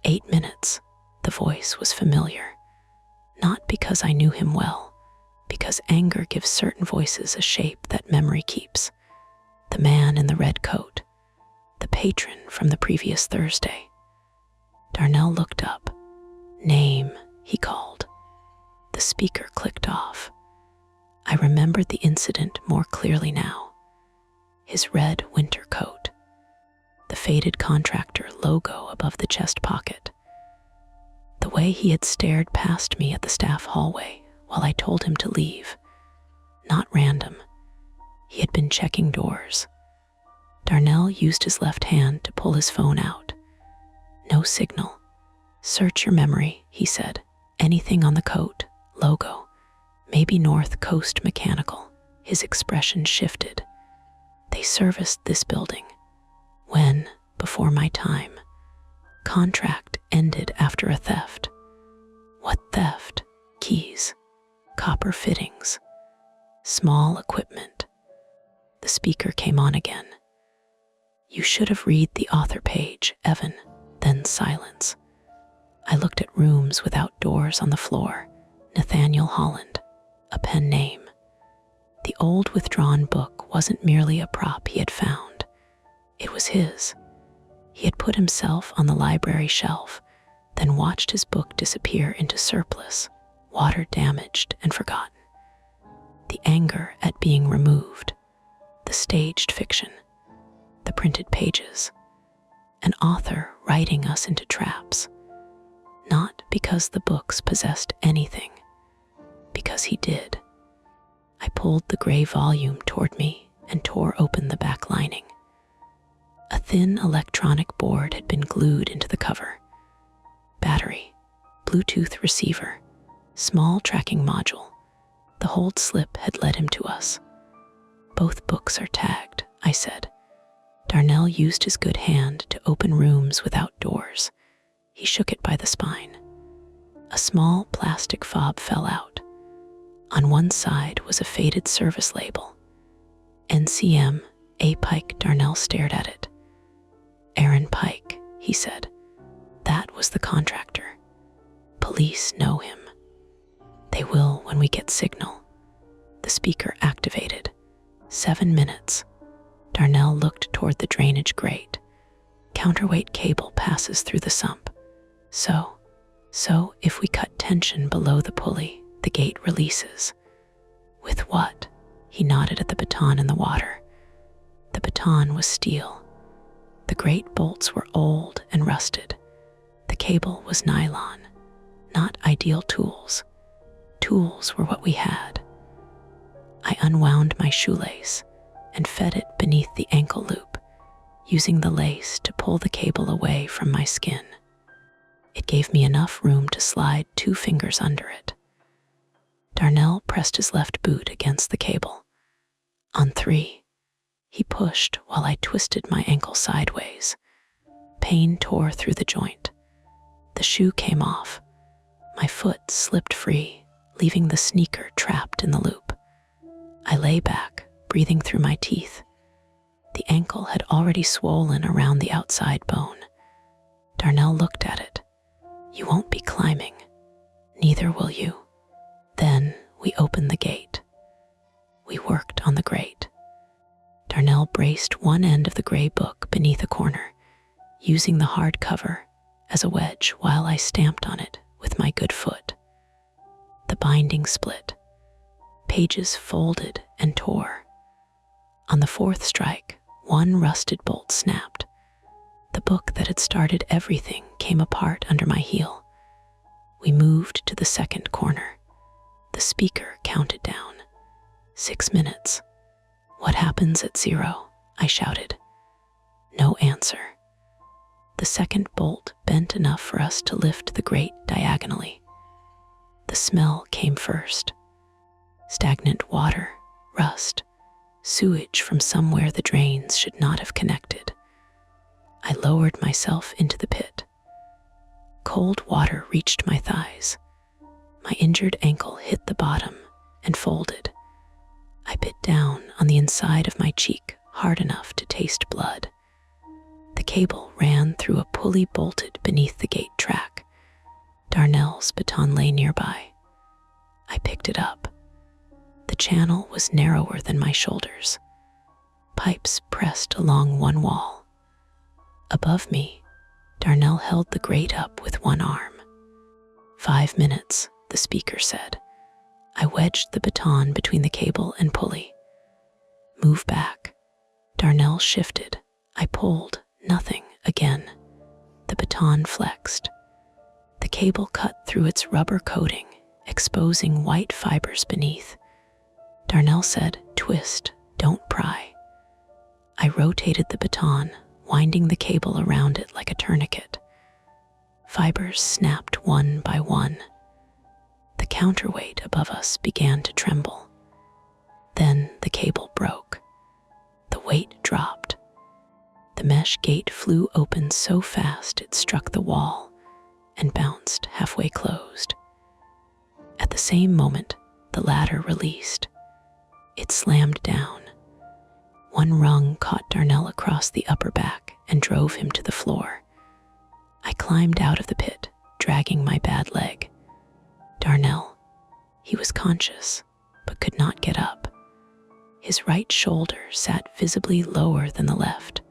8 minutes. The voice was familiar. Not because I knew him well, because anger gives certain voices a shape that memory keeps. The man in the red coat. The patron from the previous Thursday. Darnell looked up. "Name," he called. The speaker clicked off. I remembered the incident more clearly now. His red winter coat. The faded contractor logo above the chest pocket. The way he had stared past me at the staff hallway while I told him to leave. Not random. He had been checking doors. Darnell used his left hand to pull his phone out. "No signal." "Search your memory," he said. "Anything on the coat, logo, maybe North Coast Mechanical." His expression shifted. "They serviced this building. When, before my time. Contract ended after a theft." "What theft?" "Keys, copper fittings, small equipment." The speaker came on again. "You should have read the author page, Evan." Then silence. I looked at rooms without doors on the floor. Nathaniel Holland, a pen name. The old withdrawn book wasn't merely a prop he had found. It was his. He had put himself on the library shelf, then watched his book disappear into surplus, water damaged and forgotten. The anger at being removed, the the staged fiction, the printed pages, an author writing us into traps, not because the books possessed anything, because he did. I pulled the gray volume toward me and tore open the back lining. A thin electronic board had been glued into the cover. Battery, Bluetooth receiver, small tracking module. The hold slip had led him to us. Both books are tagged, I said. Darnell used his good hand to open rooms without doors. He shook it by the spine. A small plastic fob fell out. On one side was a faded service label. NCM, A. Pike. Darnell stared at it. Aaron Pike, he said. That was the contractor. Police know him. They will when we get signal. The speaker activated. 7 minutes. Darnell looked toward the drainage grate. Counterweight cable passes through the sump. So if we cut tension below the pulley, the gate releases. With what? He nodded at the baton in the water. The baton was steel. The grate bolts were old and rusted. The cable was nylon. Not ideal tools. Tools were what we had. I unwound my shoelace and fed it beneath the ankle loop, using the lace to pull the cable away from my skin. It gave me enough room to slide 2 fingers under it. Darnell pressed his left boot against the cable. On 3, he pushed while I twisted my ankle sideways. Pain tore through the joint. The shoe came off. My foot slipped free, leaving the sneaker trapped in the loop. I lay back, breathing through my teeth. The ankle had already swollen around the outside bone. Darnell looked at it. You won't be climbing. Neither will you. Then we opened the gate. We worked on the grate. Darnell braced one end of the gray book beneath a corner, using the hard cover as a wedge while I stamped on it with my good foot. The binding split. Pages folded and tore. On the 4th strike, one rusted bolt snapped. The book that had started everything came apart under my heel. We moved to the 2nd corner. The speaker counted down. 6 minutes. What happens at 0? I shouted. No answer. The 2nd bolt bent enough for us to lift the grate diagonally. The smell came first. Stagnant water, rust, sewage from somewhere the drains should not have connected. I lowered myself into the pit. Cold water reached my thighs. My injured ankle hit the bottom and folded. I bit down on the inside of my cheek hard enough to taste blood. The cable ran through a pulley bolted beneath the gate track. Darnell's baton lay nearby. I picked it up. The channel was narrower than my shoulders. Pipes pressed along one wall. Above me, Darnell held the grate up with one arm. 5 minutes, the speaker said. I wedged the baton between the cable and pulley. Move back. Darnell shifted. I pulled. Nothing again. The baton flexed. The cable cut through its rubber coating, exposing white fibers beneath. Darnell said, twist, don't pry. I rotated the baton, winding the cable around it like a tourniquet. Fibers snapped one by one. The counterweight above us began to tremble. Then the cable broke. The weight dropped. The mesh gate flew open so fast it struck the wall and bounced halfway closed. At the same moment, the ladder released. It slammed down. One rung caught Darnell across the upper back and drove him to the floor. I climbed out of the pit, dragging my bad leg. Darnell. He was conscious, but could not get up. His right shoulder sat visibly lower than the left.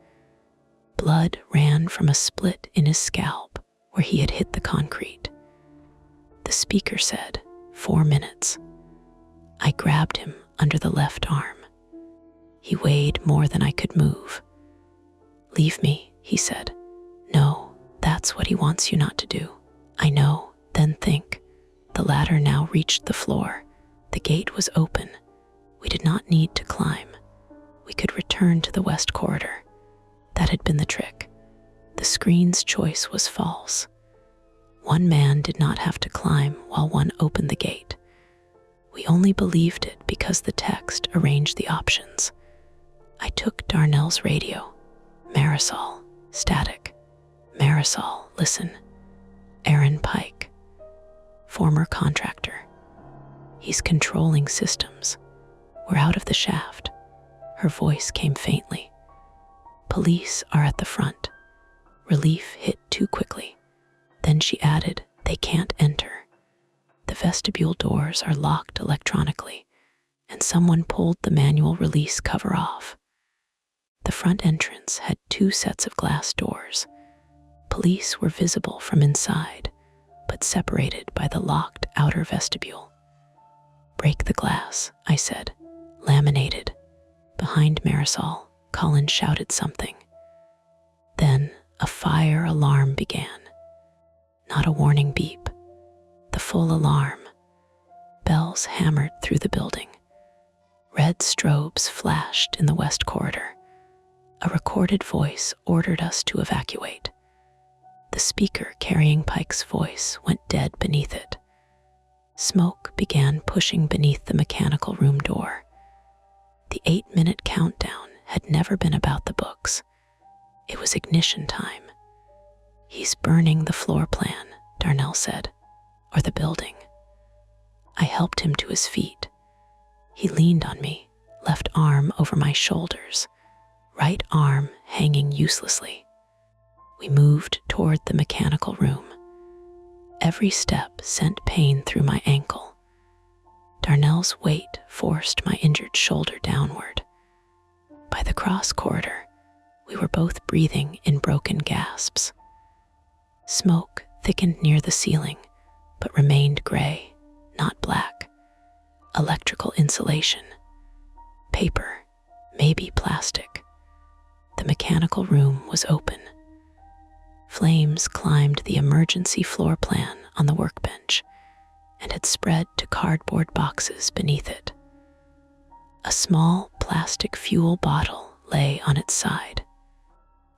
Blood ran from a split in his scalp where he had hit the concrete. The speaker said, 4 minutes. I grabbed him under the left arm. He weighed more than I could move. "Leave me," he said. "No, that's what he wants you not to do." "I know, then think." The ladder now reached the floor. The gate was open. We did not need to climb. We could return to the west corridor. That had been the trick. The screen's choice was false. One man did not have to climb while one opened the gate. We only believed it because the text arranged the options. I took Darnell's radio. Marisol, static. Marisol, listen. Aaron Pike, former contractor. He's controlling systems. We're out of the shaft. Her voice came faintly. Police are at the front. Relief hit too quickly. Then she added, they can't enter. The vestibule doors are locked electronically, and someone pulled the manual release cover off. The front entrance had 2 sets of glass doors. Police were visible from inside, but separated by the locked outer vestibule. "Break the glass," I said. "Laminated." Behind Marisol, Colin shouted something. Then a fire alarm began. Not a warning beep, the full alarm. Bells hammered through the building. Red strobes flashed in the west corridor. A recorded voice ordered us to evacuate. The speaker carrying Pike's voice went dead beneath it. Smoke began pushing beneath the mechanical room door. The 8-minute countdown had never been about the books. It was ignition time. "He's burning the floor plan," Darnell said, "or the building." I helped him to his feet. He leaned on me, left arm over my shoulders, right arm hanging uselessly. We moved toward the mechanical room. Every step sent pain through my ankle. Darnell's weight forced my injured shoulder downward. By the cross corridor, we were both breathing in broken gasps. Smoke thickened near the ceiling, but remained gray, not black. Electrical insulation. Paper, maybe plastic. The mechanical room was open. Flames climbed the emergency floor plan on the workbench and had spread to cardboard boxes beneath it. A small plastic fuel bottle lay on its side.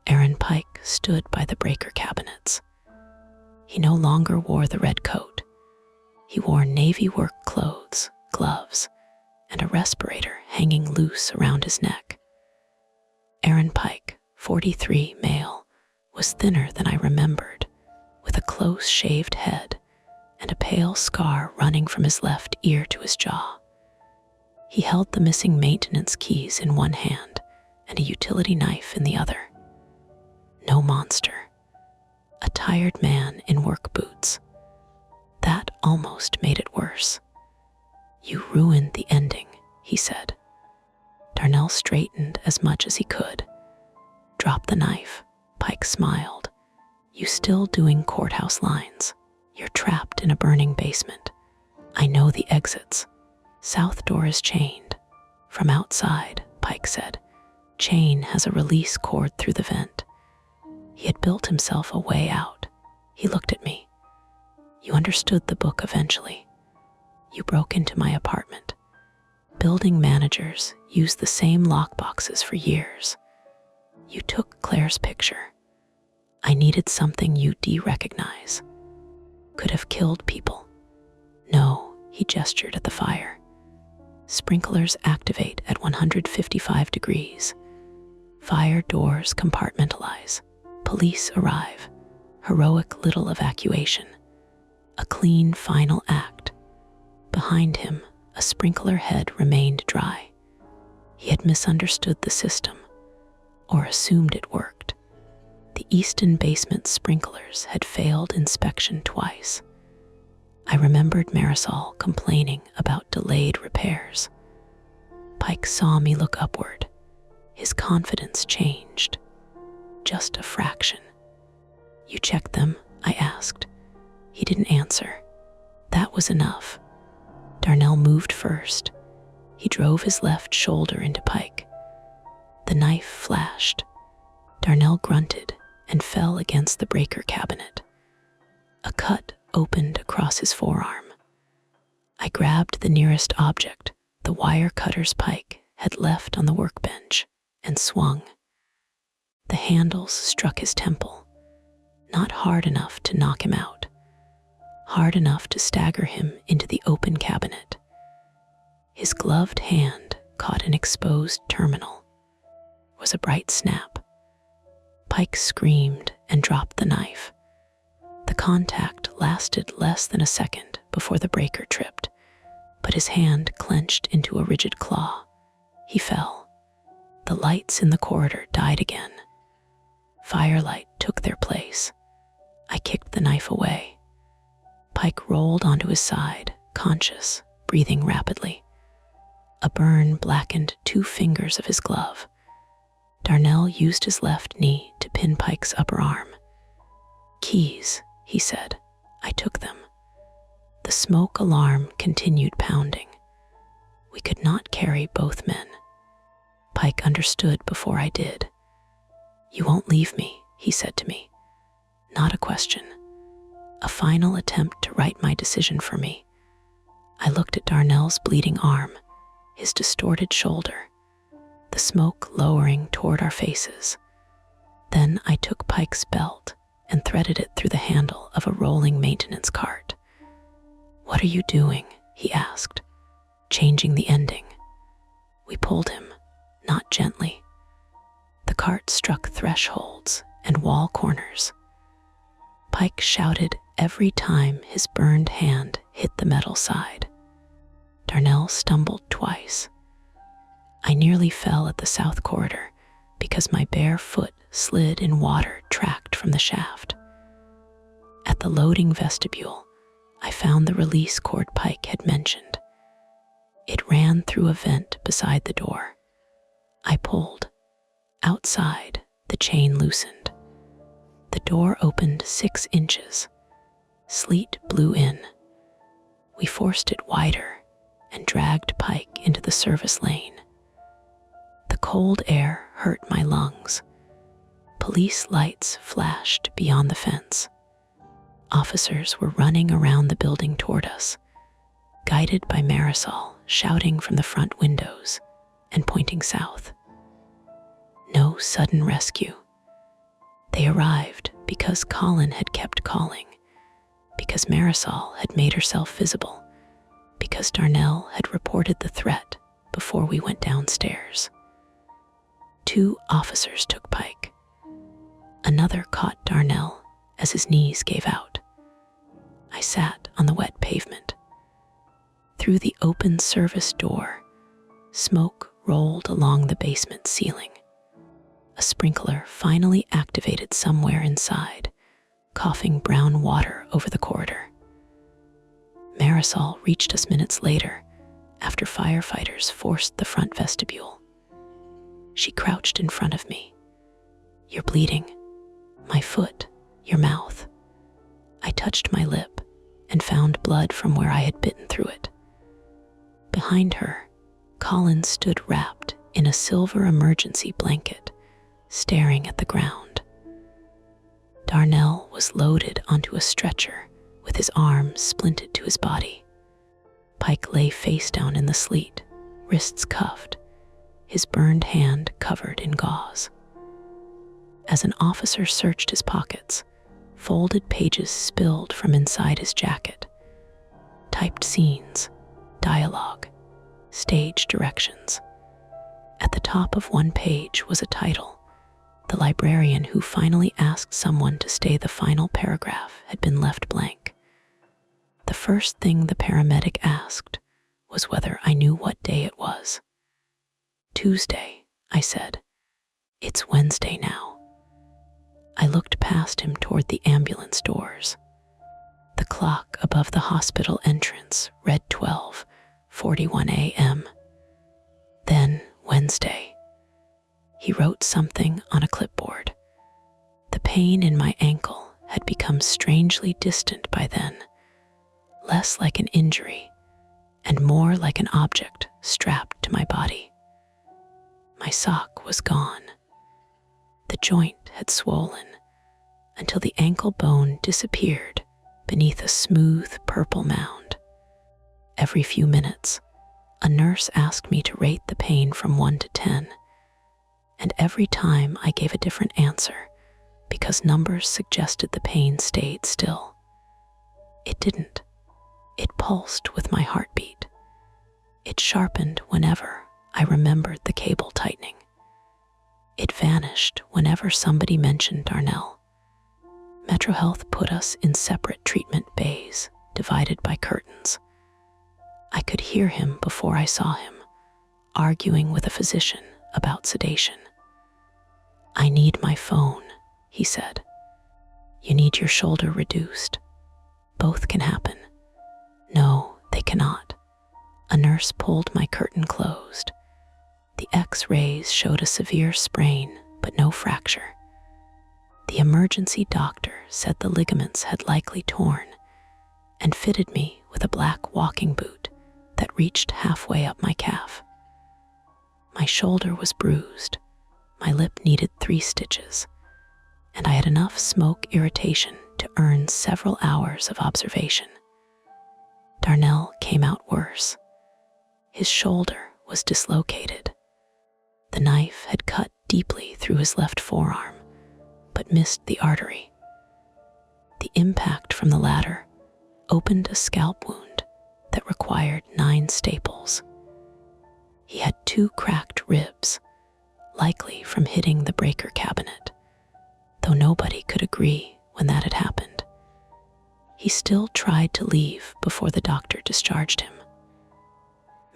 Aaron Pike stood by the breaker cabinets. He no longer wore the red coat. He wore navy work clothes, gloves, and a respirator hanging loose around his neck. Aaron Pike, 43, male, was thinner than I remembered, with a close-shaved head and a pale scar running from his left ear to his jaw. He held the missing maintenance keys in one hand and a utility knife in the other. No monster. A tired man in work boots. That almost made it worse. "You ruined the ending," he said. Darnell straightened as much as he could. "Drop the knife," Pike smiled. "You still doing courthouse lines. You're trapped in a burning basement. I know the exits. South door is chained. From outside," Pike said. "Chain has a release cord through the vent." He had built himself a way out. He looked at me. "You understood the book eventually. You broke into my apartment. Building managers use the same lockboxes for years. You took Claire's picture. I needed something you de-recognize. Could have killed people." "No," he gestured at the fire. "Sprinklers activate at 155 degrees. Fire doors compartmentalize. Police arrive. Heroic little evacuation. A clean final act." Behind him, a sprinkler head remained dry. He had misunderstood the system, or assumed it worked. The Easton basement sprinklers had failed inspection twice. I remembered Marisol complaining about delayed repairs. Pike saw me look upward. His confidence changed. Just a fraction. "You checked them?" I asked. He didn't answer. That was enough. Darnell moved first. He drove his left shoulder into Pike. The knife flashed. Darnell grunted and fell against the breaker cabinet. A cut opened across his forearm. I grabbed the nearest object the wire cutter's pike had left on the workbench and swung. The handles struck his temple, not hard enough to knock him out, hard enough to stagger him into the open cabinet. His gloved hand caught an exposed terminal. It was a bright snap. Pike screamed and dropped the knife. The contact lasted less than a second before the breaker tripped, but his hand clenched into a rigid claw. He fell. The lights in the corridor died again. Firelight took their place. I kicked the knife away. Pike rolled onto his side, conscious, breathing rapidly. A burn blackened 2 fingers of his glove. Darnell used his left knee to pin Pike's upper arm. "Keys," he said. I took them. The smoke alarm continued pounding. We could not carry both men. Pike understood before I did. "You won't leave me," he said to me. Not a question. A final attempt to right my decision for me. I looked at Darnell's bleeding arm, his distorted shoulder, the smoke lowering toward our faces. Then I took Pike's belt and threaded it through the handle of a rolling maintenance cart. "What are you doing?" he asked, changing the ending. We pulled him, not gently. The cart struck thresholds and wall corners. Pike shouted every time his burned hand hit the metal side. Darnell stumbled twice. I nearly fell at the south corridor because my bare foot slid in water tracked from the shaft. At the loading vestibule, I found the release cord Pike had mentioned. It ran through a vent beside the door. I pulled. Outside, the chain loosened. The door opened 6 inches. Sleet blew in. We forced it wider and dragged Pike into the service lane. The cold air hurt my lungs. Police lights flashed beyond the fence. Officers were running around the building toward us, guided by Marisol shouting from the front windows and pointing south. No sudden rescue. They arrived because Colin had kept calling, because Marisol had made herself visible, because Darnell had reported the threat before we went downstairs. 2 officers took Pike. Another caught Darnell as his knees gave out. I sat on the wet pavement. Through the open service door, smoke rolled along the basement ceiling. A sprinkler finally activated somewhere inside, coughing brown water over the corridor. Marisol reached us minutes later, after firefighters forced the front vestibule. She crouched in front of me. "You're bleeding. My foot, your mouth." I touched my lip and found blood from where I had bitten through it. Behind her, Colin stood wrapped in a silver emergency blanket, staring at the ground. Darnell was loaded onto a stretcher with his arms splinted to his body. Pike lay face down in the sleet, wrists cuffed, his burned hand covered in gauze. As an officer searched his pockets, folded pages spilled from inside his jacket. Typed scenes, dialogue, stage directions. At the top of one page was a title. The librarian who finally asked someone to stay the final paragraph had been left blank. The first thing the paramedic asked was whether I knew what day it was. "Tuesday," I said. "It's Wednesday now." I looked past him toward the ambulance doors. The clock above the hospital entrance read 12:41 a.m. Then Wednesday. He wrote something on a clipboard. The pain in my ankle had become strangely distant by then, less like an injury and more like an object strapped to my body. My sock back was gone. The joint had swollen until the ankle bone disappeared beneath a smooth purple mound. Every few minutes, a nurse asked me to rate the pain from 1 to 10, and every time I gave a different answer because numbers suggested the pain stayed still. It didn't. It pulsed with my heartbeat. It sharpened whenever I remembered the cable tightening. It vanished whenever somebody mentioned Darnell. MetroHealth put us in separate treatment bays, divided by curtains. I could hear him before I saw him, arguing with a physician about sedation. "I need my phone," he said. "You need your shoulder reduced. Both can happen." "No, they cannot." A nurse pulled my curtain closed. The X-rays showed a severe sprain, but no fracture. The emergency doctor said the ligaments had likely torn and fitted me with a black walking boot that reached halfway up my calf. My shoulder was bruised, my lip needed 3 stitches, and I had enough smoke irritation to earn several hours of observation. Darnell came out worse. His shoulder was dislocated. The knife had cut deeply through his left forearm, but missed the artery. The impact from the latter opened a scalp wound that required 9 staples. He had 2 cracked ribs, likely from hitting the breaker cabinet, though nobody could agree when that had happened. He still tried to leave before the doctor discharged him.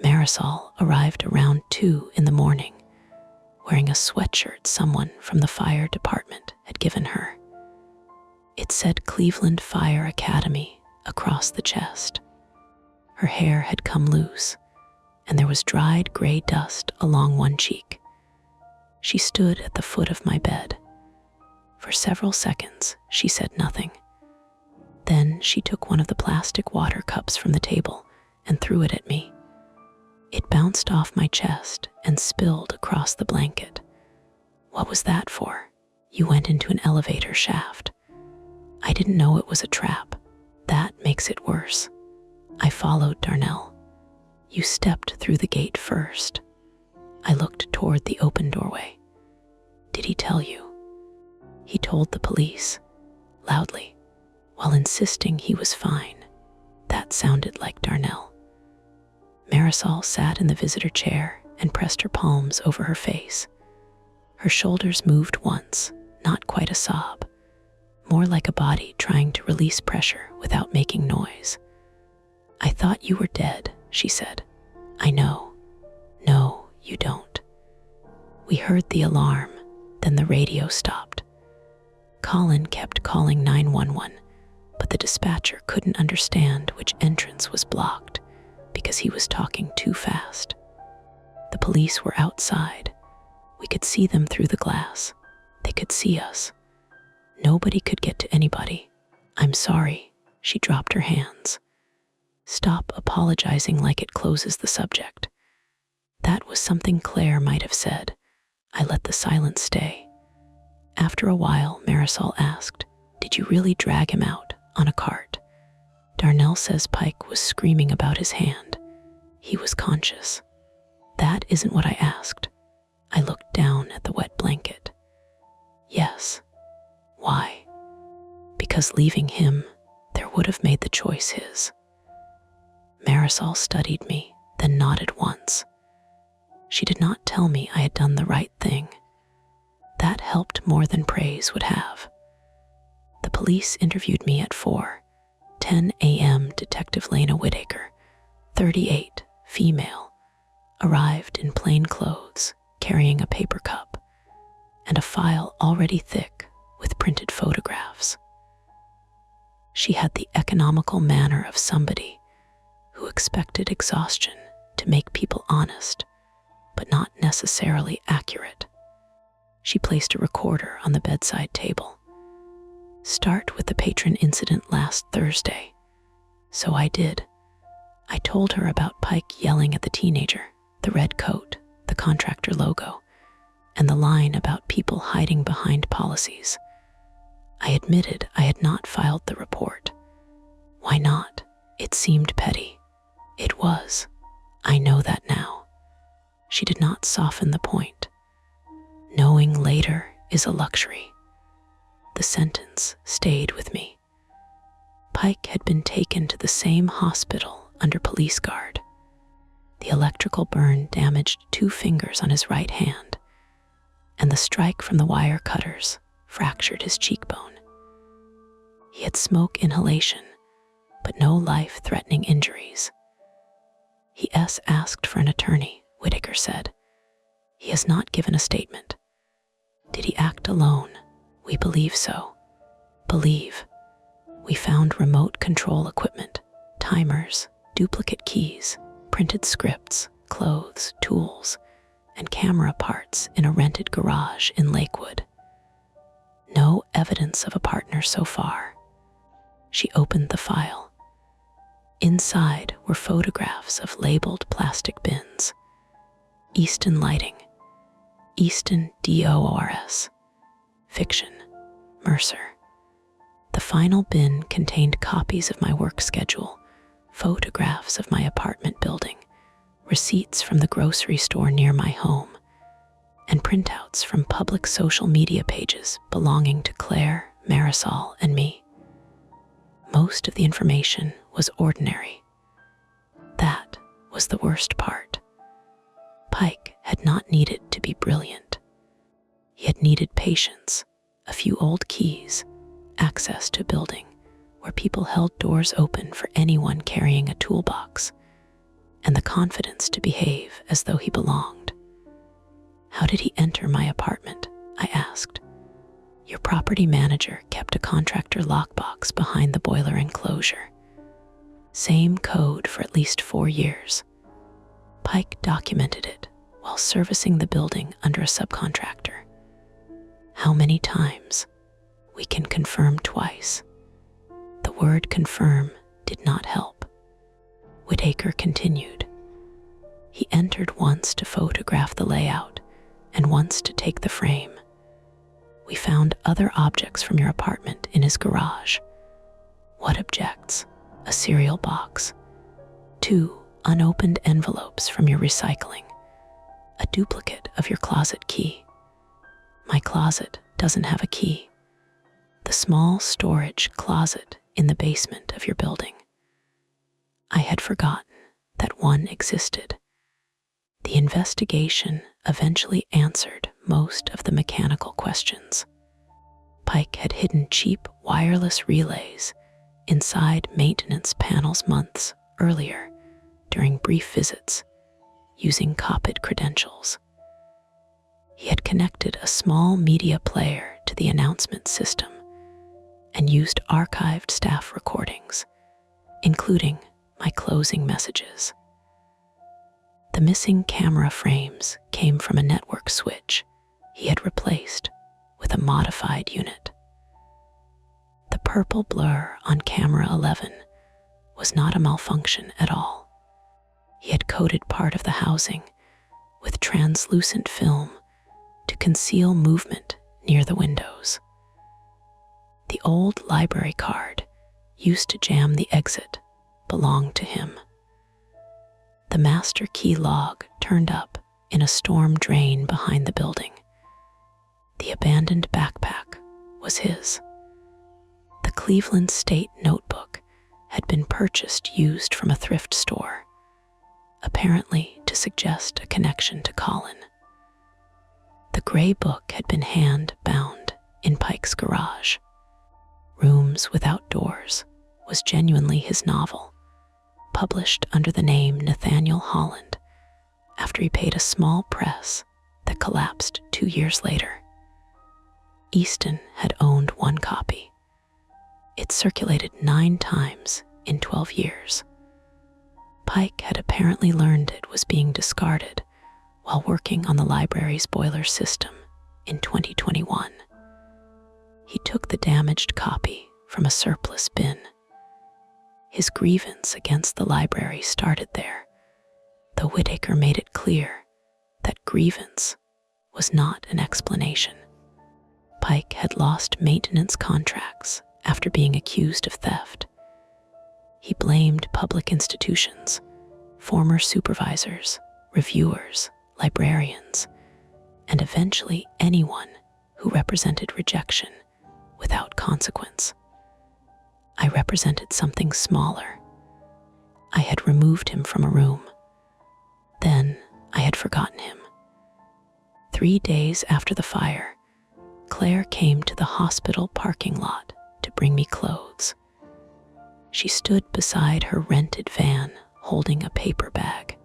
Marisol arrived around 2 in the morning, wearing a sweatshirt someone from the fire department had given her. It said Cleveland Fire Academy across the chest. Her hair had come loose, and there was dried gray dust along one cheek. She stood at the foot of my bed. For several seconds, she said nothing. Then she took one of the plastic water cups from the table and threw it at me. It bounced off my chest and spilled across the blanket. "What was that for?" "You went into an elevator shaft." "I didn't know it was a trap. That makes it worse." I followed Darnell. "You stepped through the gate first." I looked toward the open doorway. "Did he tell you?" "He told the police," loudly, while insisting he was fine. That sounded like Darnell. Marisol sat in the visitor chair and pressed her palms over her face. Her shoulders moved once, not quite a sob, more like a body trying to release pressure without making noise. "I thought you were dead," she said. "I know." "No, you don't." We heard the alarm, then the radio stopped. Colin kept calling 911, but the dispatcher couldn't understand which entrance was blocked because he was talking too fast. The police were outside. We could see them through the glass. They could see us. Nobody could get to anybody. "I'm sorry." She dropped her hands. "Stop apologizing like it closes the subject." That was something Claire might have said. I let the silence stay. After a while, Marisol asked, "Did you really drag him out on a cart?" "Darnell says Pike was screaming about his hand. He was conscious." "That isn't what I asked." I looked down at the wet blanket. "Yes." "Why?" "Because leaving him, there would have made the choice his." Marisol studied me, then nodded once. She did not tell me I had done the right thing. That helped more than praise would have. The police interviewed me at 4:10 a.m. Detective Lena Whittaker, 38, female, arrived in plain clothes, carrying a paper cup and a file already thick with printed photographs. She had the economical manner of somebody who expected exhaustion to make people honest, but not necessarily accurate. She placed a recorder on the bedside table. "Start with the patron incident last Thursday." So I did. I told her about Pike yelling at the teenager, the red coat, the contractor logo, and the line about people hiding behind policies. I admitted I had not filed the report. Why not? It seemed petty. It was. I know that now. She did not soften the point. Knowing later is a luxury. The sentence stayed with me. Pike had been taken to the same hospital under police guard. The electrical burn damaged 2 fingers on his right hand, and the strike from the wire cutters fractured his cheekbone. He had smoke inhalation, but no life-threatening injuries. He asked for an attorney, Whitaker said. He has not given a statement. Did he act alone? We believe so. Believe. We found remote control equipment, timers, duplicate keys, printed scripts, clothes, tools, and camera parts in a rented garage in Lakewood. No evidence of a partner so far. She opened the file. Inside were photographs of labeled plastic bins. Easton Lighting, Easton DORS, Fiction, Mercer. The final bin contained copies of my work schedule, photographs of my apartment building, receipts from the grocery store near my home, and printouts from public social media pages belonging to Claire, Marisol, and me. Most of the information was ordinary. That was the worst part. Pike had not needed to be brilliant. He had needed patience, a few old keys, access to a building where people held doors open for anyone carrying a toolbox, and the confidence to behave as though he belonged. How did he enter my apartment? I asked. Your property manager kept a contractor lockbox behind the boiler enclosure. Same code for at least 4 years. Pike documented it while servicing the building under a subcontractor. How many times? We can confirm twice. The word confirm did not help. Whitaker continued. He entered once to photograph the layout and once to take the frame. We found other objects from your apartment in his garage. What objects? A cereal box, 2 unopened envelopes from your recycling, a duplicate of your closet key. My closet doesn't have a key. The small storage closet in the basement of your building. I had forgotten that one existed. The investigation eventually answered most of the mechanical questions. Pike had hidden cheap wireless relays inside maintenance panels months earlier during brief visits using copied credentials. He had connected a small media player to the announcement system and used archived staff recordings, including my closing messages. The missing camera frames came from a network switch he had replaced with a modified unit. The purple blur on camera 11 was not a malfunction at all. He had coated part of the housing with translucent film to conceal movement near the windows. The old library card used to jam the exit belonged to him. The master key log turned up in a storm drain behind the building. The abandoned backpack was his. The Cleveland State notebook had been purchased used from a thrift store, apparently to suggest a connection to Colin. The gray book had been hand-bound in Pike's garage. Rooms Without Doors was genuinely his novel, published under the name Nathaniel Holland after he paid a small press that collapsed 2 years later. Easton had owned one copy. It circulated 9 times in 12 years. Pike had apparently learned it was being discarded while working on the library's boiler system in 2021. He took the damaged copy from a surplus bin. His grievance against the library started there, though Whitaker made it clear that grievance was not an explanation. Pike had lost maintenance contracts after being accused of theft. He blamed public institutions, former supervisors, reviewers, librarians, and eventually anyone who represented rejection without consequence. I represented something smaller. I had removed him from a room. Then I had forgotten him. 3 days after the fire, Claire came to the hospital parking lot to bring me clothes. She stood beside her rented van holding a paper bag.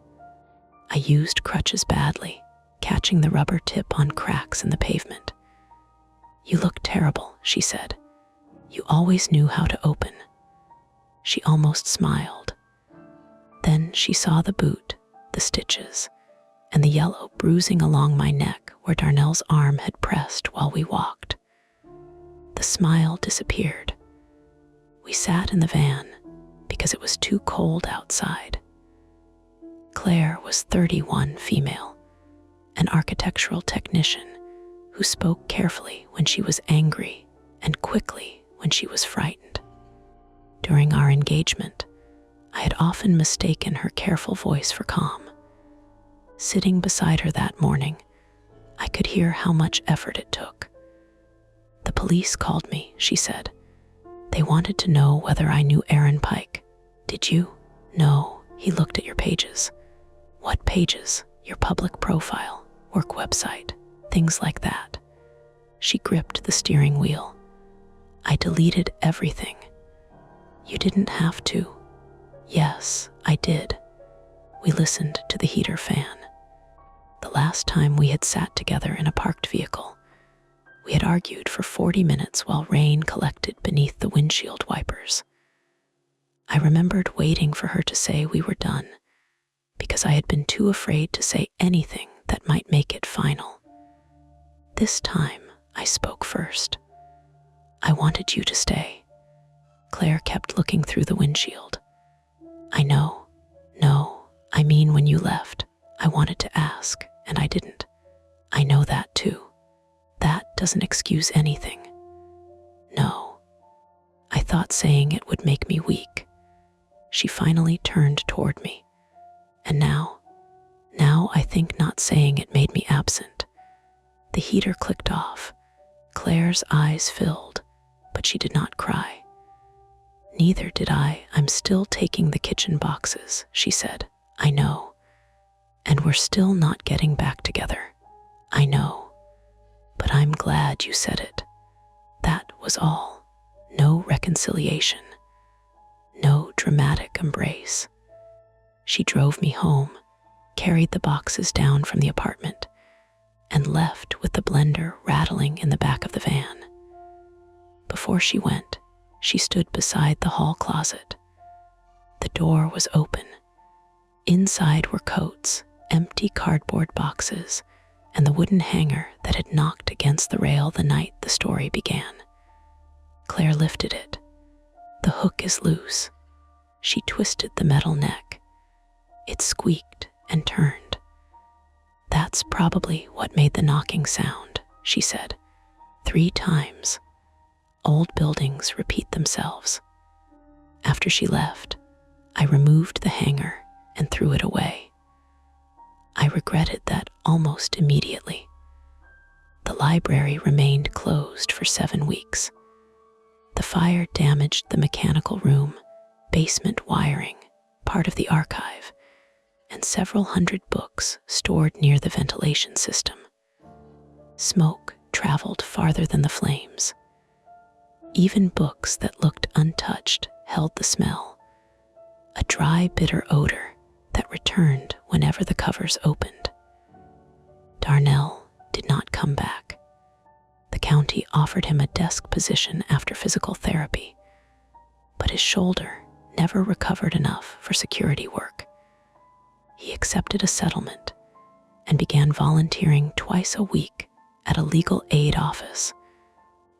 I used crutches badly, catching the rubber tip on cracks in the pavement. "You look terrible," she said. "You always knew how to open." She almost smiled. Then she saw the boot, the stitches, and the yellow bruising along my neck where Darnell's arm had pressed while we walked. The smile disappeared. We sat in the van because it was too cold outside. Claire was 31, female, an architectural technician who spoke carefully when she was angry and quickly when she was frightened. During our engagement, I had often mistaken her careful voice for calm. Sitting beside her that morning, I could hear how much effort it took. "The police called me," she said. "They wanted to know whether I knew Aaron Pike. Did you?" "No." He looked at your pages. "What pages?" "Your public profile, work website, things like that." She gripped the steering wheel. "I deleted everything." "You didn't have to." "Yes, I did." We listened to the heater fan. The last time we had sat together in a parked vehicle, we had argued for 40 minutes while rain collected beneath the windshield wipers. I remembered waiting for her to say we were done, because I had been too afraid to say anything that might make it final. This time, I spoke first. "I wanted you to stay." Claire kept looking through the windshield. "I know. No, I mean when you left, I wanted to ask, and I didn't." "I know that too. That doesn't excuse anything." "No." I thought saying it would make me weak. She finally turned toward me. "And now I think not saying it made me absent." The heater clicked off. Claire's eyes filled, but she did not cry. "Neither did I. I'm still taking the kitchen boxes," she said. "I know. And we're still not getting back together." "I know. But I'm glad you said it." That was all. No reconciliation. No dramatic embrace. She drove me home, carried the boxes down from the apartment, and left with the blender rattling in the back of the van. Before she went, she stood beside the hall closet. The door was open. Inside were coats, empty cardboard boxes, and the wooden hanger that had knocked against the rail the night the story began. Claire lifted it. "The hook is loose." She twisted the metal neck. It squeaked and turned. "That's probably what made the knocking sound," she said. 3 times. Old buildings repeat themselves. After she left, I removed the hanger and threw it away. I regretted that almost immediately. The library remained closed for 7 weeks. The fire damaged the mechanical room, basement wiring, part of the archive, and several hundred books stored near the ventilation system. Smoke traveled farther than the flames. Even books that looked untouched held the smell, a dry, bitter odor that returned whenever the covers opened. Darnell did not come back. The county offered him a desk position after physical therapy, but his shoulder never recovered enough for security work. He accepted a settlement and began volunteering twice a week at a legal aid office,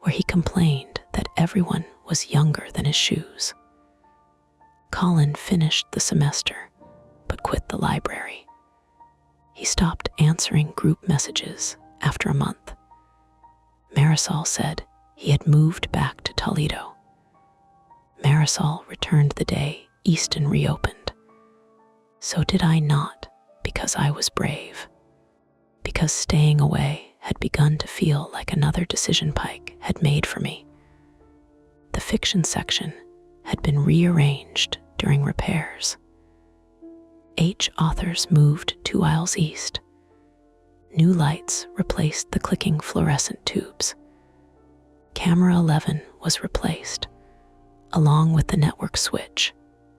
where he complained that everyone was younger than his shoes. Colin finished the semester, but quit the library. He stopped answering group messages after a month. Marisol said he had moved back to Toledo. Marisol returned the day Easton reopened. So did I not, because I was brave. Because staying away had begun to feel like another decision Pike had made for me. The fiction section had been rearranged during repairs. Authors moved 2 aisles east. New lights replaced the clicking fluorescent tubes. Camera 11 was replaced, along with the network switch,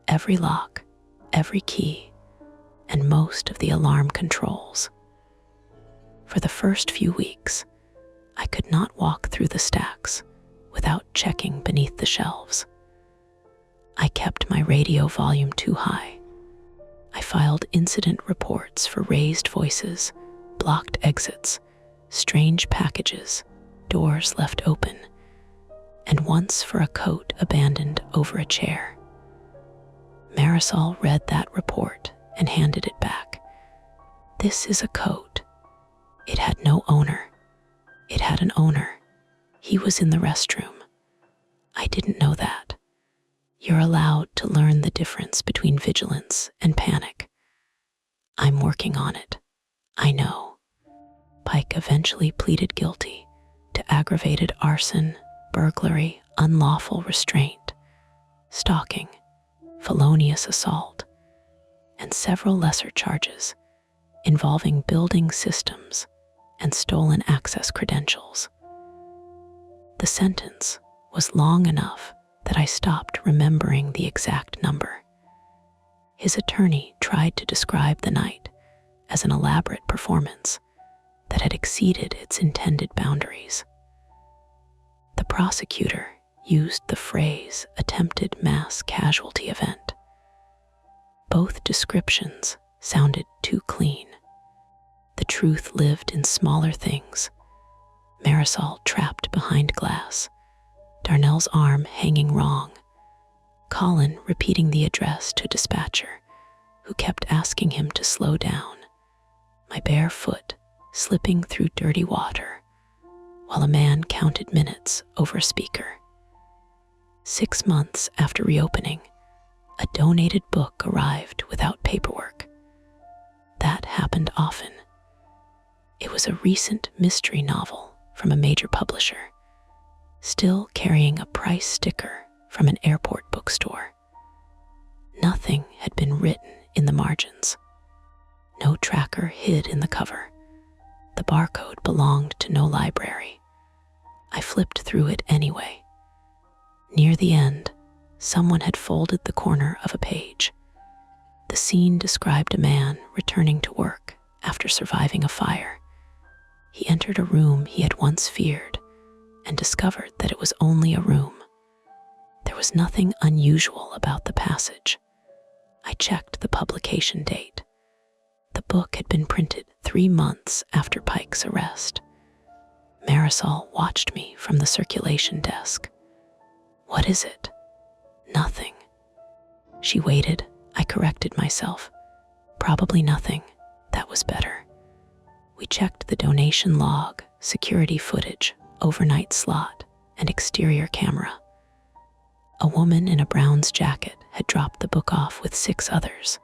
every lock, every key, and most of the alarm controls. For the first few weeks, I could not walk through the stacks without checking beneath the shelves. I kept my radio volume too high. I filed incident reports for raised voices, blocked exits, strange packages, doors left open, and once for a coat abandoned over a chair. Marisol read that report and handed it back. This is a coat. It had no owner. It had an owner. He was in the restroom. I didn't know that. You're allowed to learn the difference between vigilance and panic. I'm working on it. I know. Pike eventually pleaded guilty to aggravated arson, burglary, unlawful restraint, stalking, felonious assault, and several lesser charges involving building systems and stolen access credentials. The sentence was long enough that I stopped remembering the exact number. His attorney tried to describe the night as an elaborate performance that had exceeded its intended boundaries. The prosecutor used the phrase attempted mass casualty event. Both descriptions sounded too clean. The truth lived in smaller things. Marisol trapped behind glass, Darnell's arm hanging wrong, Colin repeating the address to dispatcher, who kept asking him to slow down, my bare foot slipping through dirty water, while a man counted minutes over a speaker. 6 months after reopening, a donated book arrived without paperwork. That happened often. It was a recent mystery novel from a major publisher, still carrying a price sticker from an airport bookstore. Nothing had been written in the margins. No tracker hid in the cover. The barcode belonged to no library. I flipped through it anyway. Near the end, someone had folded the corner of a page. The scene described a man returning to work after surviving a fire. He entered a room he had once feared and discovered that it was only a room. There was nothing unusual about the passage. I checked the publication date. The book had been printed 3 months after Pike's arrest. Marisol watched me from the circulation desk. What is it? Nothing. She waited. I corrected myself. Probably nothing. That was better. We checked the donation log, security footage, overnight slot, and exterior camera. A woman in a Browns jacket had dropped the book off with 6 others.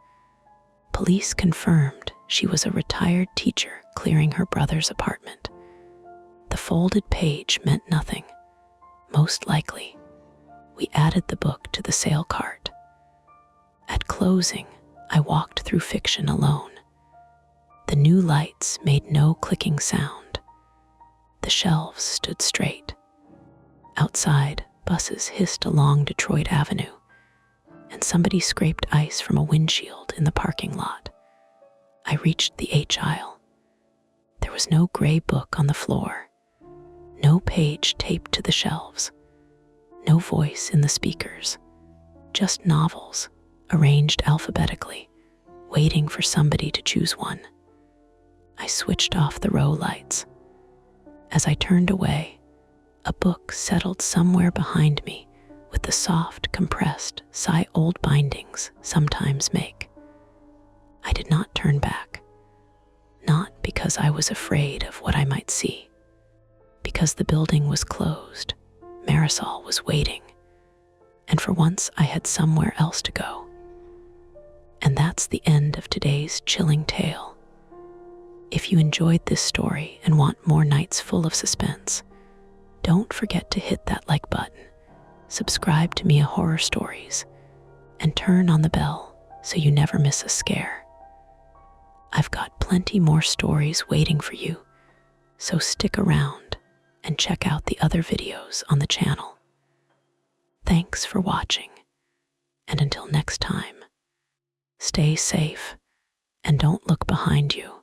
Police confirmed she was a retired teacher clearing her brother's apartment. The folded page meant nothing. Most likely, we added the book to the sale cart. At closing, I walked through fiction alone. The new lights made no clicking sound. The shelves stood straight. Outside, buses hissed along Detroit Avenue, and somebody scraped ice from a windshield in the parking lot. I reached the H aisle. There was no gray book on the floor, no page taped to the shelves, no voice in the speakers, just novels arranged alphabetically, waiting for somebody to choose one. I switched off the row lights. As I turned away, a book settled somewhere behind me with the soft, compressed sigh old bindings sometimes make. I did not turn back. not because I was afraid of what I might see. Because the building was closed, Marisol was waiting, and for once I had somewhere else to go. And that's the end of today's chilling tale. If you enjoyed this story and want more nights full of suspense, don't forget to hit that like button, subscribe to Mia Horror Stories, and turn on the bell so you never miss a scare. I've got plenty more stories waiting for you, so stick around and check out the other videos on the channel. Thanks for watching, and until next time, stay safe and don't look behind you.